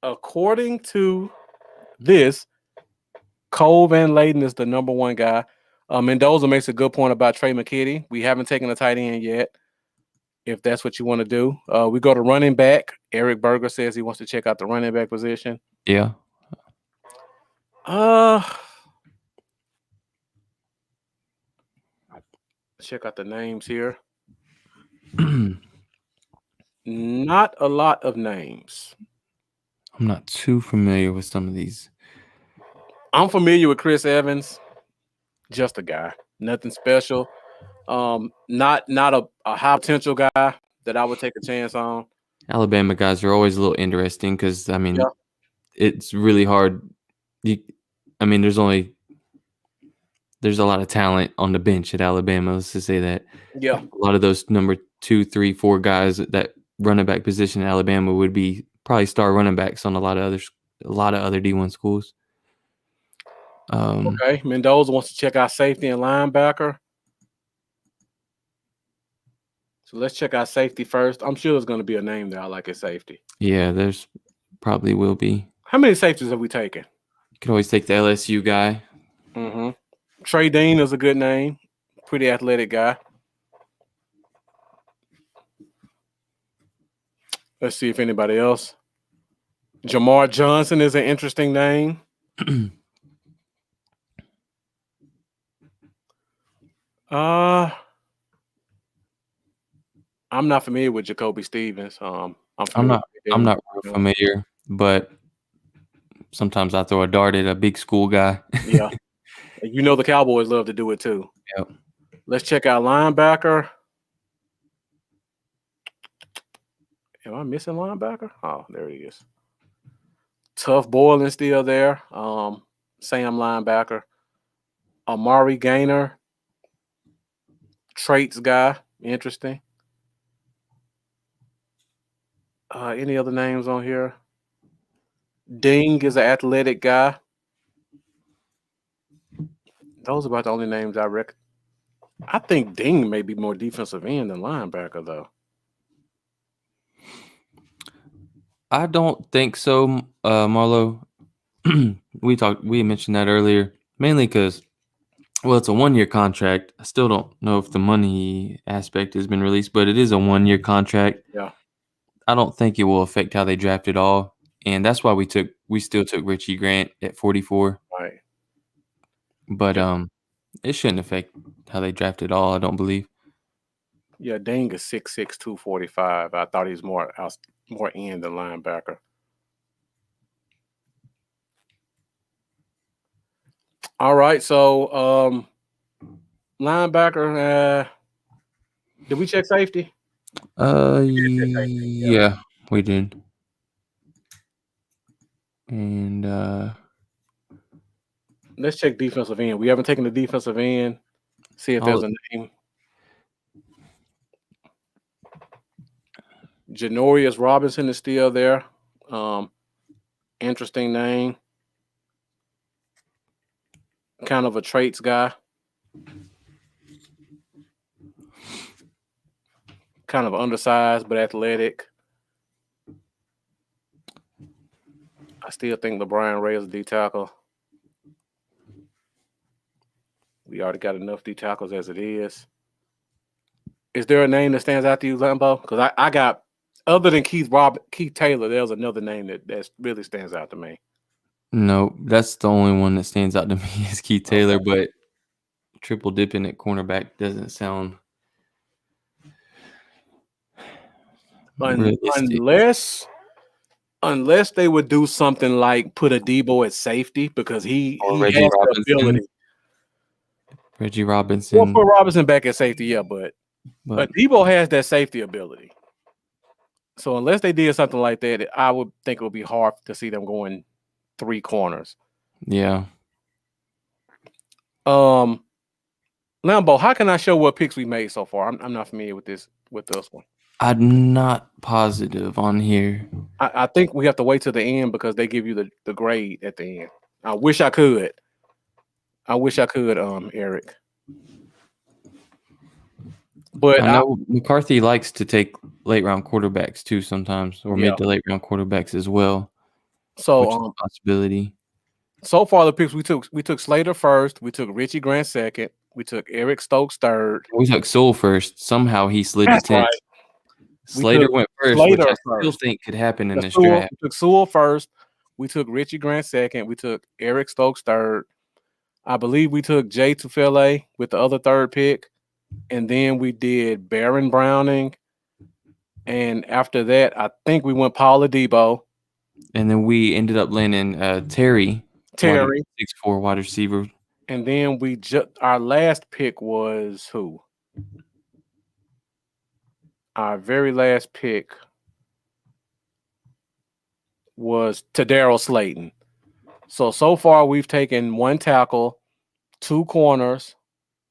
According to this, Cole Van Layden is the number one guy. Mendoza makes a good point about Trey McKitty. We haven't taken a tight end yet. If that's what you want to do, we go to running back. Eric Berger says he wants to check out the running back position. Yeah. Check out the names here. Not a lot of names. I'm not too familiar with some of these. I'm familiar with Chris Evans. Just a guy. Nothing special. Not a high potential guy that I would take a chance on. Alabama guys are always a little interesting because it's really hard. There's a lot of talent on the bench at Alabama. Let's just say that. Yeah. A lot of those number 2, 3, 4 guys at that running back position in Alabama would be probably star running backs on a lot of other D1 schools. Okay. Mendoza wants to check out safety and linebacker. So let's check out safety first. I'm sure there's going to be a name there I like at safety. Yeah, there's probably will be. How many safeties have we taken? You can always take the LSU guy. Mm-hmm. Trey Dean is a good name. Pretty athletic guy. Let's see if anybody else. Jamar Johnson is an interesting name. I'm not familiar with Jacoby Stevens. I'm not real familiar, but sometimes I throw a dart at a big school guy. Yeah. You know the Cowboys love to do it too. Yep. Let's check out linebacker. Am I missing linebacker? Oh, there he is. Tough Boylan still there. Sam linebacker. Amari Gaynor. Traits guy. Interesting. Any other names on here? Ding is an athletic guy. Those are about the only names I reckon. I think Ding may be more defensive end than linebacker, though. I don't think so, Marlo. We mentioned that earlier, mainly because, it's a 1-year contract. I still don't know if the money aspect has been released, but it is a 1-year contract. Yeah. I don't think it will affect how they draft it all, and that's why we still took Richie Grant at 44. Right. But it shouldn't affect how they draft it all, I don't believe. Yeah, Ding is 6'6", 245. I thought he was more end than linebacker. All right, so linebacker. Did we check safety? Yeah, we did. And let's check defensive end. We haven't taken the defensive end. See if there's a name. Janorius Robinson is still there. Interesting name. Kind of a traits guy. Kind of undersized but athletic. I still think LeBron Ray is a D tackle. We already got enough D tackles as it is. Is there a name that stands out to you, Lambo? Because I got, other than Keith Taylor, there's another name that really stands out to me. No, that's the only one that stands out to me is Keith Taylor, but triple dipping at cornerback doesn't sound realistic. Unless they would do something like put a Debo at safety because he has the ability. Reggie Robinson. Or put Robinson back at safety, yeah, but Debo has that safety ability. So unless they did something like that, I would think it would be hard to see them going 3 corners. Yeah. Lambo, how can I show what picks we made so far? I'm not familiar with this one. I'm not positive on here. I think we have to wait till the end because they give you the grade at the end. I wish I could. Eric. But I know McCarthy likes to take late round quarterbacks too sometimes, or Yeah. mid to late round quarterbacks as well, which is so a possibility. so far the picks we took Slater first, we took Richie Grant second, we took Eric Stokes third. We took Sewell first. Somehow he slid That's to 10th. right. Slater took went first, Slater which I still first. think could happen in this We draft. took Sewell first, we took Richie Grant second, we took Eric Stokes third. I believe we took Jay Tufele with the other third pick, and then we did Baron Browning, and after that, I think we went Paula Debo. And then we ended up landing Terry, 6'4" wide receiver. And then our last pick was who? Our very last pick was Tadaro Slayton. So far we've taken one tackle, two corners,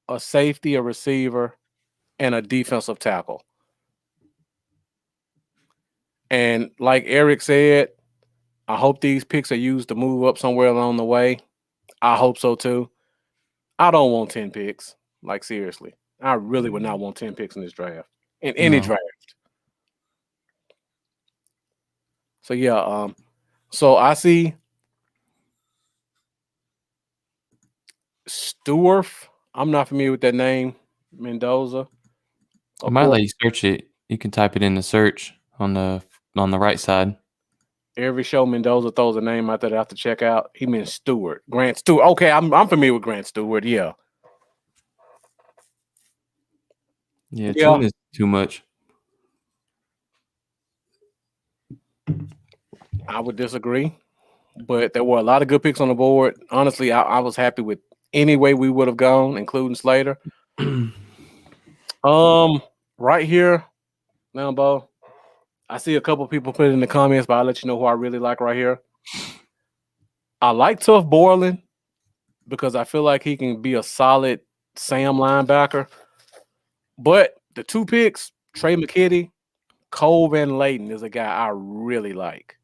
a safety, a receiver, and a defensive tackle. And like Eric said, I hope these picks are used to move up somewhere along the way. I hope so too. I don't want 10 picks. Like, seriously. I really would not want 10 picks in this draft. In any draft. So yeah, so I see Stewart. I'm not familiar with that name. Mendoza. I might let you search it. You can type it in the search on the right side. Every show Mendoza throws a name out that I have to check out. He meant Stewart. Grant Stewart. Okay, I'm familiar with Grant Stewart. Yeah. Yeah, tune is too much. I would disagree, but there were a lot of good picks on the board. Honestly, I was happy with any way we would have gone, including Slater. Right here, Lambo, I see a couple people put it in the comments, but I'll let you know who I really like right here. I like Tough Borland because I feel like he can be a solid Sam linebacker. But the two picks, Trey McKitty, Cole Van Layton is a guy I really like.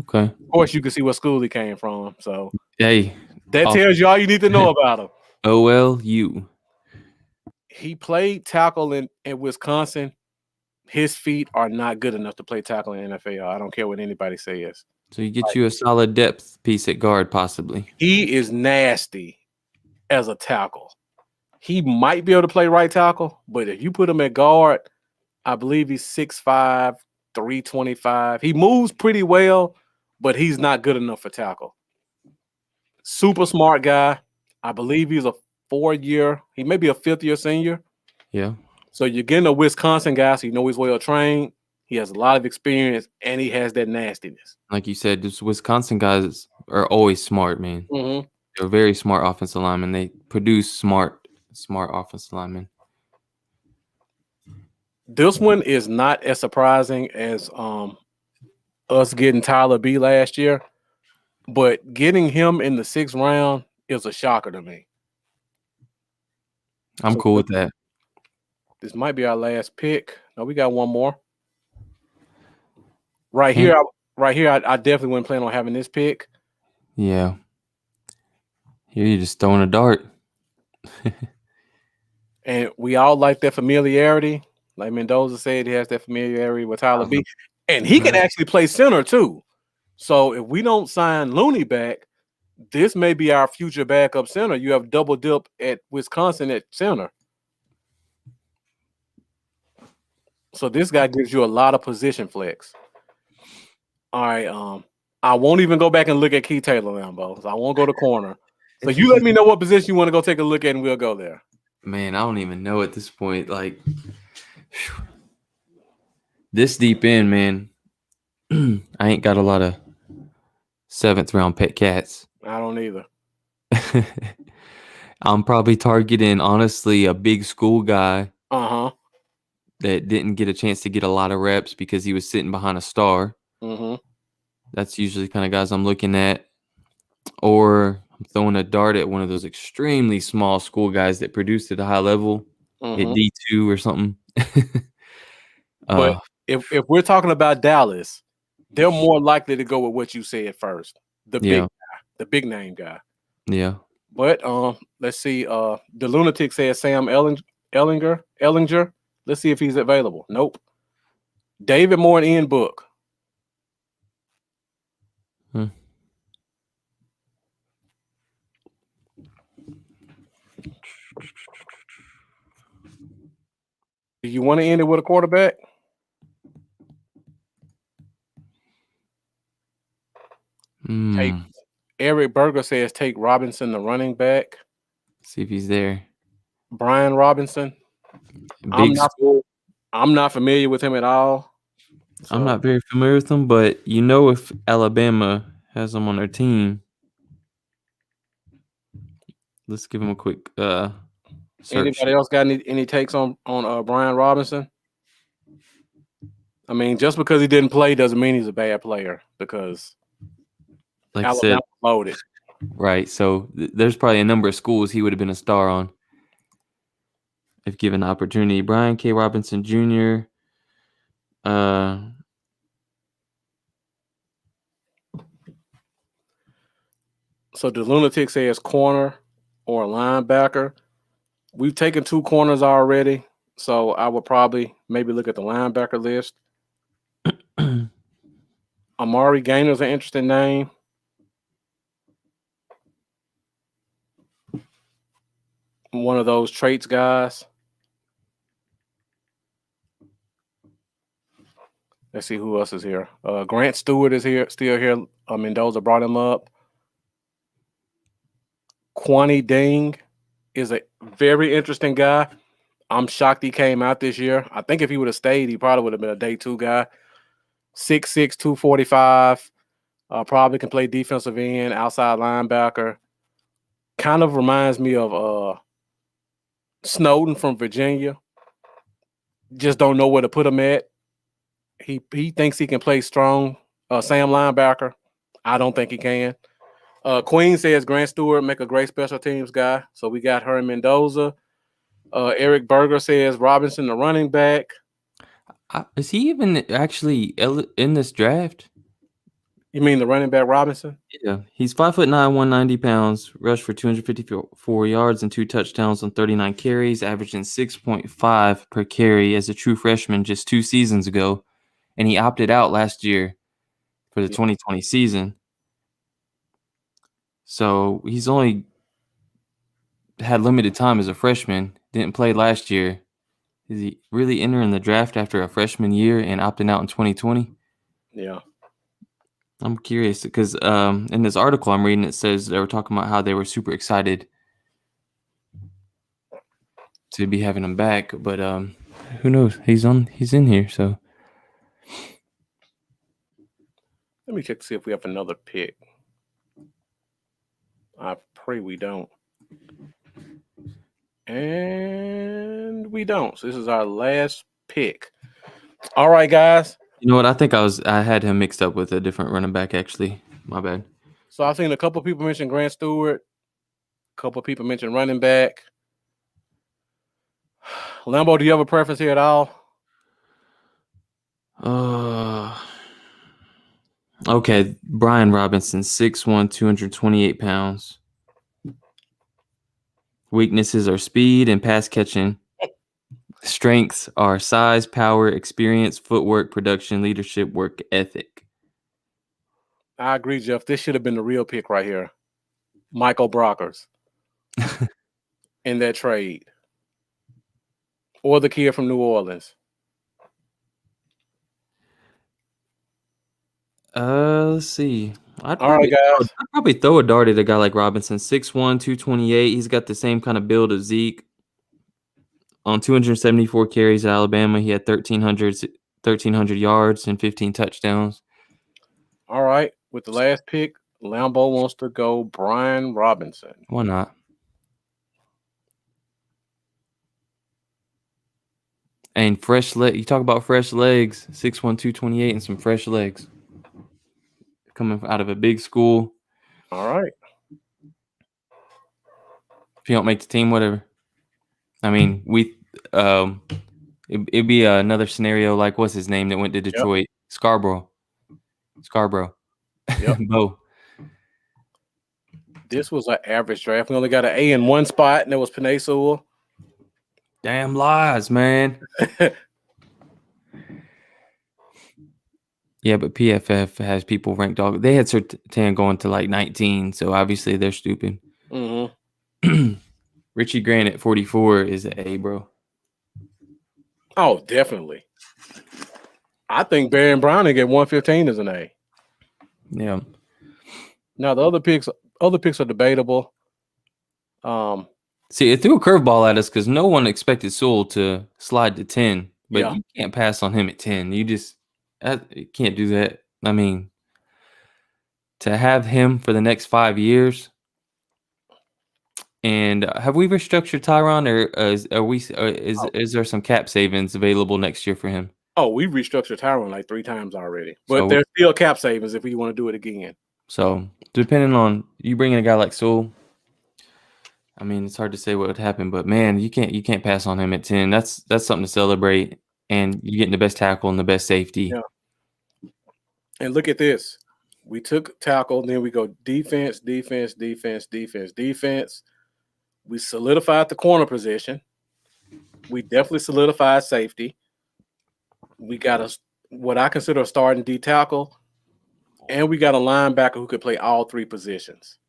Okay. Of course, you can see what school he came from. So hey, that tells you all you need to know about him. OLU. He played tackle in Wisconsin. His feet are not good enough to play tackle in the NFL. I don't care what anybody says. So you get you a solid depth piece at guard, possibly. He is nasty as a tackle. He might be able to play right tackle, but if you put him at guard, I believe he's 6'5", 325. He moves pretty well, but he's not good enough for tackle. Super smart guy. I believe he's a 4-year. He may be a 5th-year senior. Yeah. So you're getting a Wisconsin guy, so you know he's well trained. He has a lot of experience, and he has that nastiness. Like you said, those Wisconsin guys are always smart, man. Mm-hmm. They're very smart offensive linemen. They produce smart offensive linemen. This one is not as surprising as us getting Tyler B last year, but getting him in the 6th round is a shocker to me. I'm cool with that. This might be our last pick. No, we got one more. Right here, I definitely wouldn't plan on having this pick. Yeah. Here you're just throwing a dart. And we all like that familiarity. Like Mendoza said, he has that familiarity with Tyler B. And he can actually play center too. So if we don't sign Looney back, this may be our future backup center. You have double dip at Wisconsin at center. So this guy gives you a lot of position flex. All right. I won't even go back and look at Keith Taylor Lambo. So I won't go to corner. So you let me know what position you want to go take a look at, and we'll go there. Man, I don't even know at this point. Like, this deep in, man, I ain't got a lot of 7th round pet cats. I don't either. I'm probably targeting, honestly, a big school guy. Uh-huh. That didn't get a chance to get a lot of reps because he was sitting behind a star. Mm-hmm. That's usually the kind of guys I'm looking at. Or I'm throwing a dart at one of those extremely small school guys that produced at a high level at Mhm. D2 or something. But if we're talking about Dallas, they're more likely to go with what you said first, the big Yeah. guy, the big name guy. Yeah. But let's see. The lunatic says Sam Ellinger. Let's see if he's available. Nope. David Moore and Ian Book. Hmm. Do you want to end it with a quarterback? Take Eric Berger says take Robinson, the running back. See if he's there. Brian Robinson. Big school. I'm not familiar with him at all. I'm not very familiar with him, but if Alabama has him on their team, let's give him a quick search. Anybody else got any takes on Brian Robinson? I mean, just because he didn't play doesn't mean he's a bad player, because Like Alabama I said, loaded. right. So there's probably a number of schools he would have been a star on if given the opportunity. Brian K. Robinson Jr. So the lunatic says corner or linebacker. We've taken 2 corners already, so I would probably maybe look at the linebacker list. Amari Gainer's an interesting name. One of those traits guys. Let's see who else is here. Grant Stewart is still here. Mendoza brought him up. Kwani Ding is a very interesting guy. I'm shocked he came out this year. I think if he would have stayed, he probably would have been a day 2 guy. 6'6", 245. Probably can play defensive end, outside linebacker. Kind of reminds me of Snowden from Virginia. Just don't know where to put him at. He thinks he can play strong. Sam linebacker. I don't think he can. Queen says Grant Stewart make a great special teams guy. So we got her in Mendoza. Eric Berger says Robinson, the running back. Is he even actually in this draft? You mean the running back Robinson? Yeah, he's 5'9", 190 pounds, rushed for 254 yards and 2 touchdowns on 39 carries, averaging 6.5 per carry as a true freshman just 2 seasons ago, and he opted out last year for the 2020 season. So he's only had limited time as a freshman, didn't play last year. Is he really entering the draft after a freshman year and opting out in 2020? Yeah. I'm curious because in this article I'm reading, it says they were talking about how they were super excited to be having him back, but who knows? He's in here, so Let me check to see if we have another pick. I pray we don't. And we don't. So this is our last pick. All right, guys. You know what? I think I had him mixed up with a different running back, actually. My bad. So I've seen a couple of people mention Grant Stewart. A couple of people mention running back. Lambo, do you have a preference here at all? Okay. Brian Robinson, 6'1", 228 pounds. Weaknesses are speed and pass catching. Strengths are size, power, experience, footwork, production, leadership, work ethic. I agree, Jeff. This should have been the real pick right here. Michael Brockers in that trade. Or the kid from New Orleans. Let's see. I'd All right, guys. probably throw a dart at a guy like Robinson, 6'1", 228. He's got the same kind of build as Zeke. On 274 carries at Alabama, he had 1,300 yards and 15 touchdowns. All right. With the last pick, Lambo wants to go Brian Robinson. Why not? And fresh leg. You talk about fresh legs. 6'1", 228 and some fresh legs. Coming out of a big school. All right. If you don't make the team, whatever. I mean, it'd be another scenario like what's his name that went to Detroit? Scarborough. Yep. Bo. This was an average draft. We only got an A in one spot, and it was Penei Sewell. Damn lies, man. Yeah, but PFF has people ranked dog. They had Surtain going to like 19, so obviously they're stupid. Mm-hmm. Richie Grant at 44 is an A, bro. Oh, definitely. I think Barry Browning at 115 is an A. Yeah. Now the other picks are debatable. See, it threw a curveball at us because no one expected Sewell to slide to 10, but Yeah. you can't pass on him at 10. You can't do that. I mean, to have him for the next 5 years. And have we restructured Tyron, or is there some cap savings available next year for him? Oh, we restructured Tyron like 3 times already, but So- there's still cap savings if we want to do it again. So depending on you bringing a guy like Sewell, I mean, it's hard to say what would happen, but man, you can't pass on him at 10. That's something to celebrate, and you're getting the best tackle and the best safety. Yeah. And look at this. We took tackle, then we go defense. We solidified the corner position. We definitely solidified safety. We got what I consider a starting D tackle, and we got a linebacker who could play all 3 positions.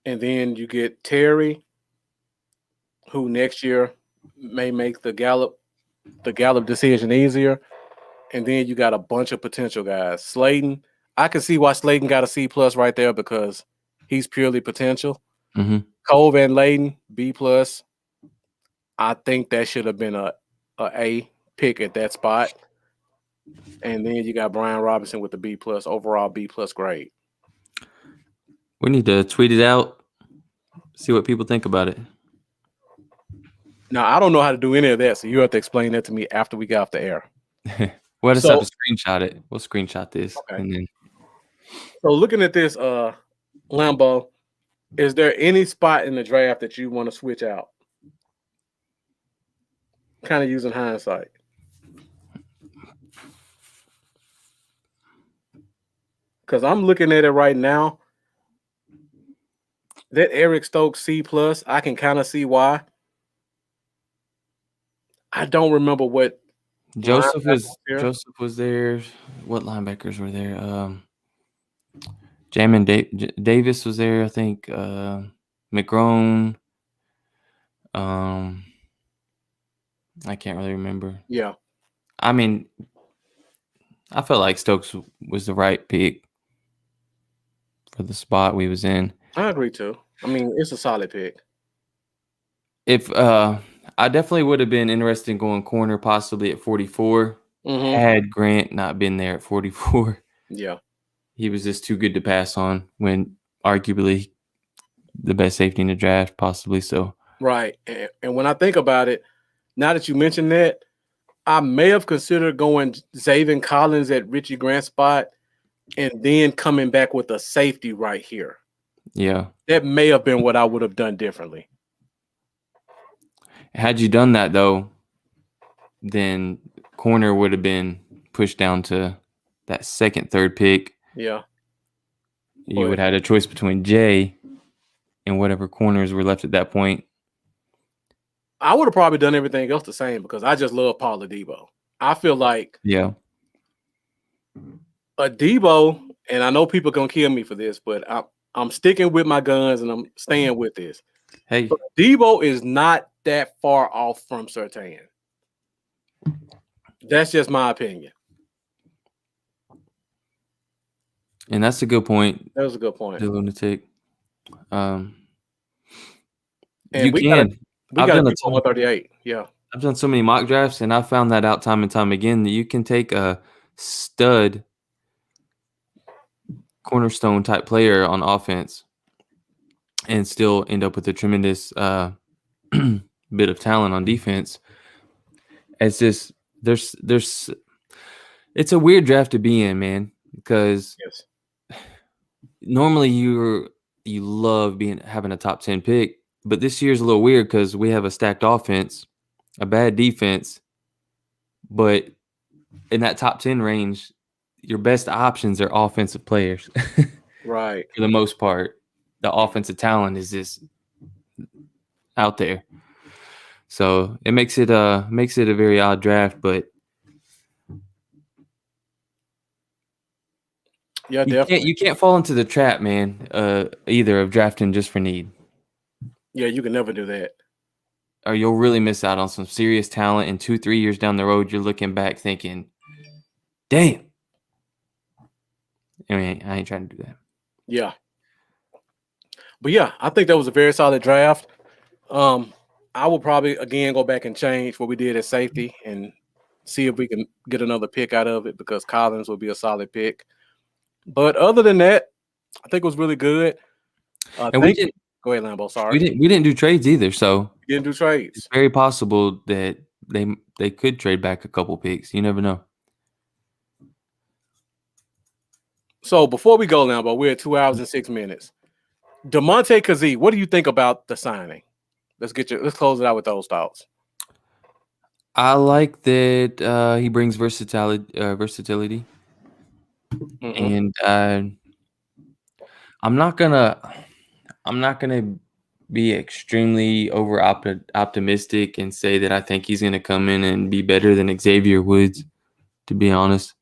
And then you get Terry, who next year may make the Gallup decision easier. And then you got a bunch of potential guys. Slayton, I can see why Slayton got a C+ right there because he's purely potential. Mm-hmm. Cole Van Layden, B+. I think that should have been a A pick at that spot. And then you got Brian Robinson with the B+, overall B+ grade. We need to tweet it out, see what people think about it. Now, I don't know how to do any of that, so you have to explain that to me after we get off the air. We'll just have to screenshot it. We'll screenshot this. Okay. And then So looking at this, Lambo, is there any spot in the draft that you want to switch out? Kind of using hindsight. Because I'm looking at it right now. That Eric Stokes C+, I can kind of see why. I don't remember what Joseph linebackers was there. What linebackers were there? Jamin Davis was there, I think. McGrone. I can't really remember. Yeah. I mean, I felt like Stokes was the right pick for the spot we was in. I agree too. I mean, it's a solid pick. If I definitely would have been interested in going corner possibly at 44 Mhm. had Grant not been there at 44. Yeah. He was just too good to pass on when arguably the best safety in the draft, possibly. So Right. And when I think about it, now that you mentioned that, I may have considered going Zaven Collins at Richie Grant's spot and then coming back with a safety right here. yeah. That may have been what I would have done differently. Had you done that though, then corner would have been pushed down to that second, third pick. Yeah. You would have had a choice between Jay and whatever corners were left at that point. I would have probably done everything else the same because I just love Paul Adebo. I feel like Yeah. Adebo, and I know people gonna kill me for this, but I'm sticking with my guns and I'm staying with this. Hey, But Adebo is not that far off from Surtain. That's just my opinion. and that's a good point, That was a good point. the lunatic. And You we can. We I've got done to a ton. 138. Yeah. I've done so many mock drafts, and I found that out time and time again that you can take a stud cornerstone type player on offense and still end up with a tremendous bit of talent on defense. It's just it's a weird draft to be in, man, because Yes. normally you're you love having a top 10 pick. But this year's a little weird because we have a stacked offense, a bad defense, but in that top 10 range, your best options are offensive players. Right. For the most part, the offensive talent is just out there. So it makes it a very odd draft, but Yeah, definitely. you can't fall into the trap, man, either of drafting just for need. Yeah, you can never do that. Or you'll really miss out on some serious talent. And 2-3 years down the road, you're looking back thinking, damn. I ain't trying to do that. Yeah. But yeah, I think that was a very solid draft. I will probably again go back and change what we did at safety and see if we can get another pick out of it because Collins will be a solid pick. But other than that, I think it was really good. And we didn't go ahead, Lambo. Sorry, we didn't do trades either, so we didn't do trades. It's very possible that they could trade back a couple picks. You never know. So before we go, Lambo, we're at 2 hours and 6 minutes. DeMonte Kazee, what do you think about the signing? Let's close it out with those thoughts. I like that he brings versatility, and I'm not gonna be extremely optimistic and say that I think he's gonna come in and be better than Xavier Woods. To be honest,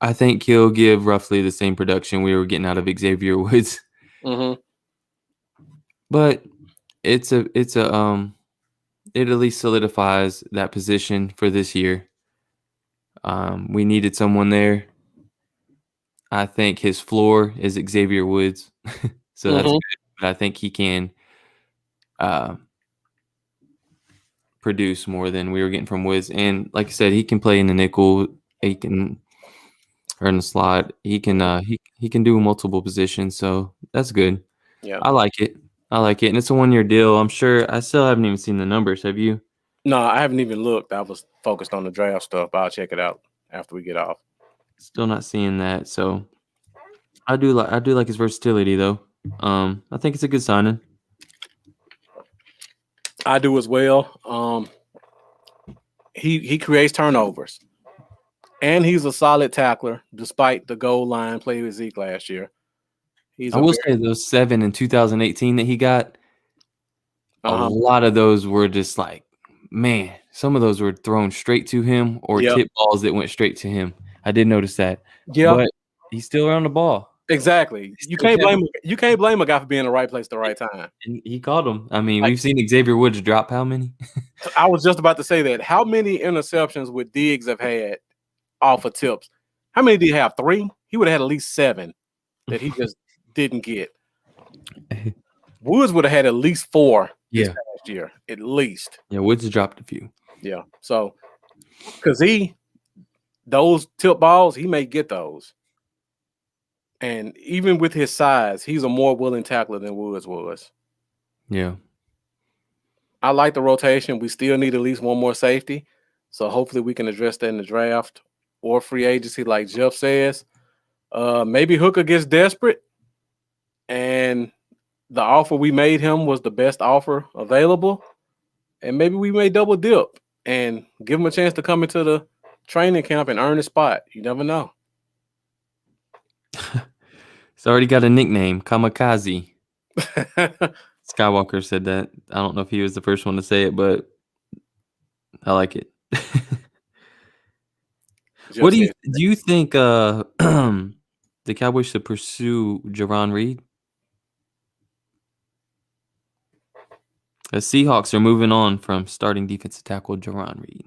I think he'll give roughly the same production we were getting out of Xavier Woods. But it at least solidifies that position for this year. We needed someone there. I think his floor is Xavier Woods, so that's good. But I think he can produce more than we were getting from Woods. And like I said, he can play in the nickel. He can in the slot. He can he can do multiple positions. So that's good. Yeah, I like it. And it's a 1-year deal. I'm sure. I still haven't even seen the numbers. Have you? No, I haven't even looked. I was focused on the draft stuff. But I'll check it out after we get off. Still not seeing that. So I do like his versatility though. I think it's a good signing. I do as well. He creates turnovers, and he's a solid tackler despite the goal line play with Zeke last year. I will say those 7 in 2018 that he got, a lot of those were just like, man, some of those were thrown straight to him or tip balls that went straight to him. I did notice that. Yeah, but he's still around the ball. Exactly. You can't blame a guy for being in the right place at the right time. And he caught him. I mean, we've seen Xavier Woods drop how many? I was just about to say that. How many interceptions would Diggs have had off of tips? How many did he have? 3? He would have had at least 7 that he just didn't get. Woods would have had at least 4 this past year, at least. Yeah, Woods dropped a few. Yeah. So, because those tip balls, he may get those. And even with his size, he's a more willing tackler than Woods was. Yeah. I like the rotation. We still need at least one more safety. So hopefully we can address that in the draft or free agency, like Jeff says. Maybe Hooker gets desperate and the offer we made him was the best offer available. And maybe we may double dip and give him a chance to come into the training camp and earn a spot. You never know. It's already got a nickname, Kamikaze. Skywalker said that. I don't know if he was the first one to say it, but I like it. What do you think the Cowboys should pursue Jaron Reed? The Seahawks are moving on from starting defensive tackle Jaron Reed.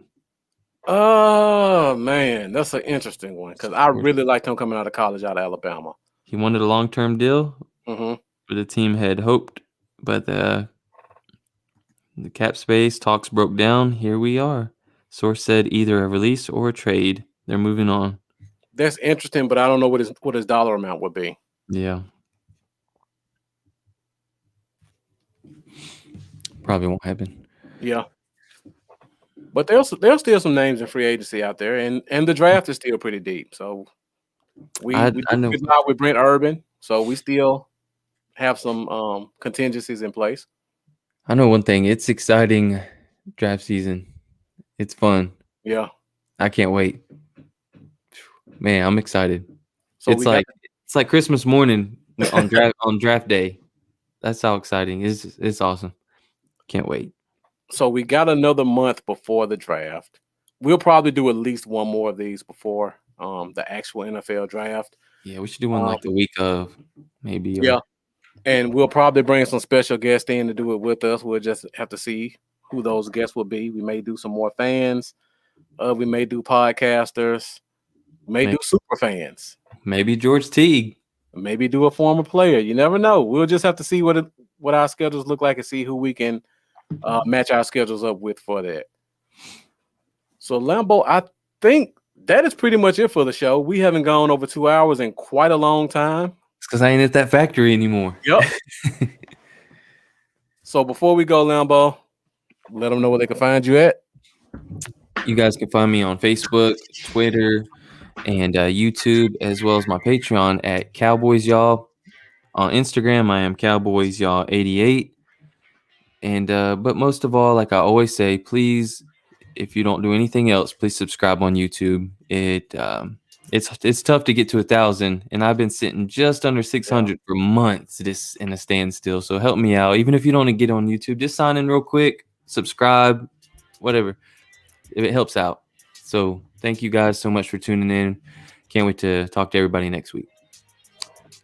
Oh, man, that's an interesting one because I really liked him coming out of college out of Alabama. He wanted a long-term deal, but the team had hoped, but the cap space talks broke down. Here we are. Source said either a release or a trade. They're moving on. That's interesting, but I don't know what his dollar amount would be. Yeah. Probably won't happen. Yeah. But there's still some names in free agency out there, and the draft is still pretty deep. So we did a good job with Brent Urban. So we still have some contingencies in place. I know one thing. It's exciting draft season. It's fun. Yeah. I can't wait. Man, I'm excited. So It's we got like Christmas morning on draft day. That's how exciting. It's awesome. Can't wait. so we got another month before the draft. We'll probably do at least one more of these before the actual NFL draft. Yeah, we should do one like the week of, maybe. Yeah. And we'll probably bring some special guests in to do it with us. We'll just have to see who those guests will be. We may do some more fans. We may do podcasters. May do super fans. Maybe George Teague. Maybe do a former player. You never know. We'll just have to see what our schedules look like and see who we can match our schedules up with for that. So Lambo, I think that is pretty much it for the show. We haven't gone over 2 hours in quite a long time. It's because I ain't at that factory anymore. Yep. So before we go, Lambo, let them know where they can find you at. You guys can find me on Facebook, Twitter, and YouTube, as well as my Patreon at Cowboys Y'all. On Instagram, I am Cowboys Y'all 88. And but most of all, like I always say, please, if you don't do anything else, please subscribe on YouTube. It's tough to get to 1,000, and I've been sitting just under 600 for months. This in a standstill. So help me out. Even if you don't get on YouTube, just sign in real quick, subscribe, whatever. If it helps out. So thank you guys so much for tuning in. Can't wait to talk to everybody next week.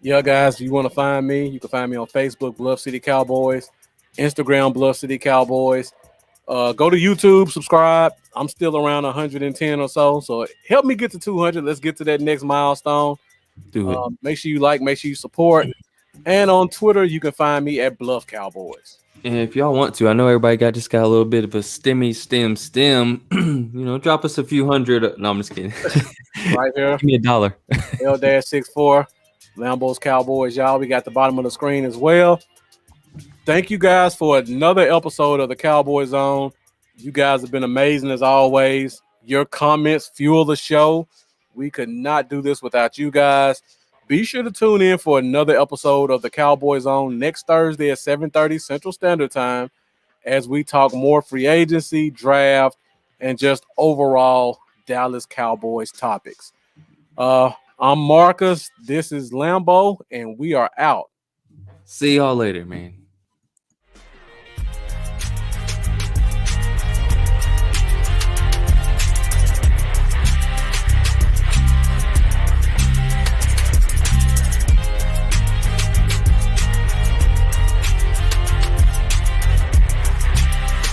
Yeah, guys, if you want to find me, you can find me on Facebook, Bluff City Cowboys, Instagram, Bluff City Cowboys. Go to YouTube, subscribe. I'm still around 110 or so help me get to 200. Let's get to that next milestone. Do it. Make sure you like, make sure you support. And on Twitter, you can find me at Bluff Cowboys. And if y'all want to, I know everybody just got a little bit of a stem. Drop us a few hundred. No, I'm just kidding. Right here. Give me $1. L-64, Lambo's Cowboys, y'all. We got the bottom of the screen as well. Thank you guys for another episode of the Cowboy Zone. You guys have been amazing as always. Your comments fuel the show. We could not do this without you guys. Be sure to tune in for another episode of the Cowboy Zone next Thursday at 7:30 Central Standard Time as we talk more free agency, draft, and just overall Dallas Cowboys topics. I'm Marcus. This is Lambo, and we are out. See y'all later, man.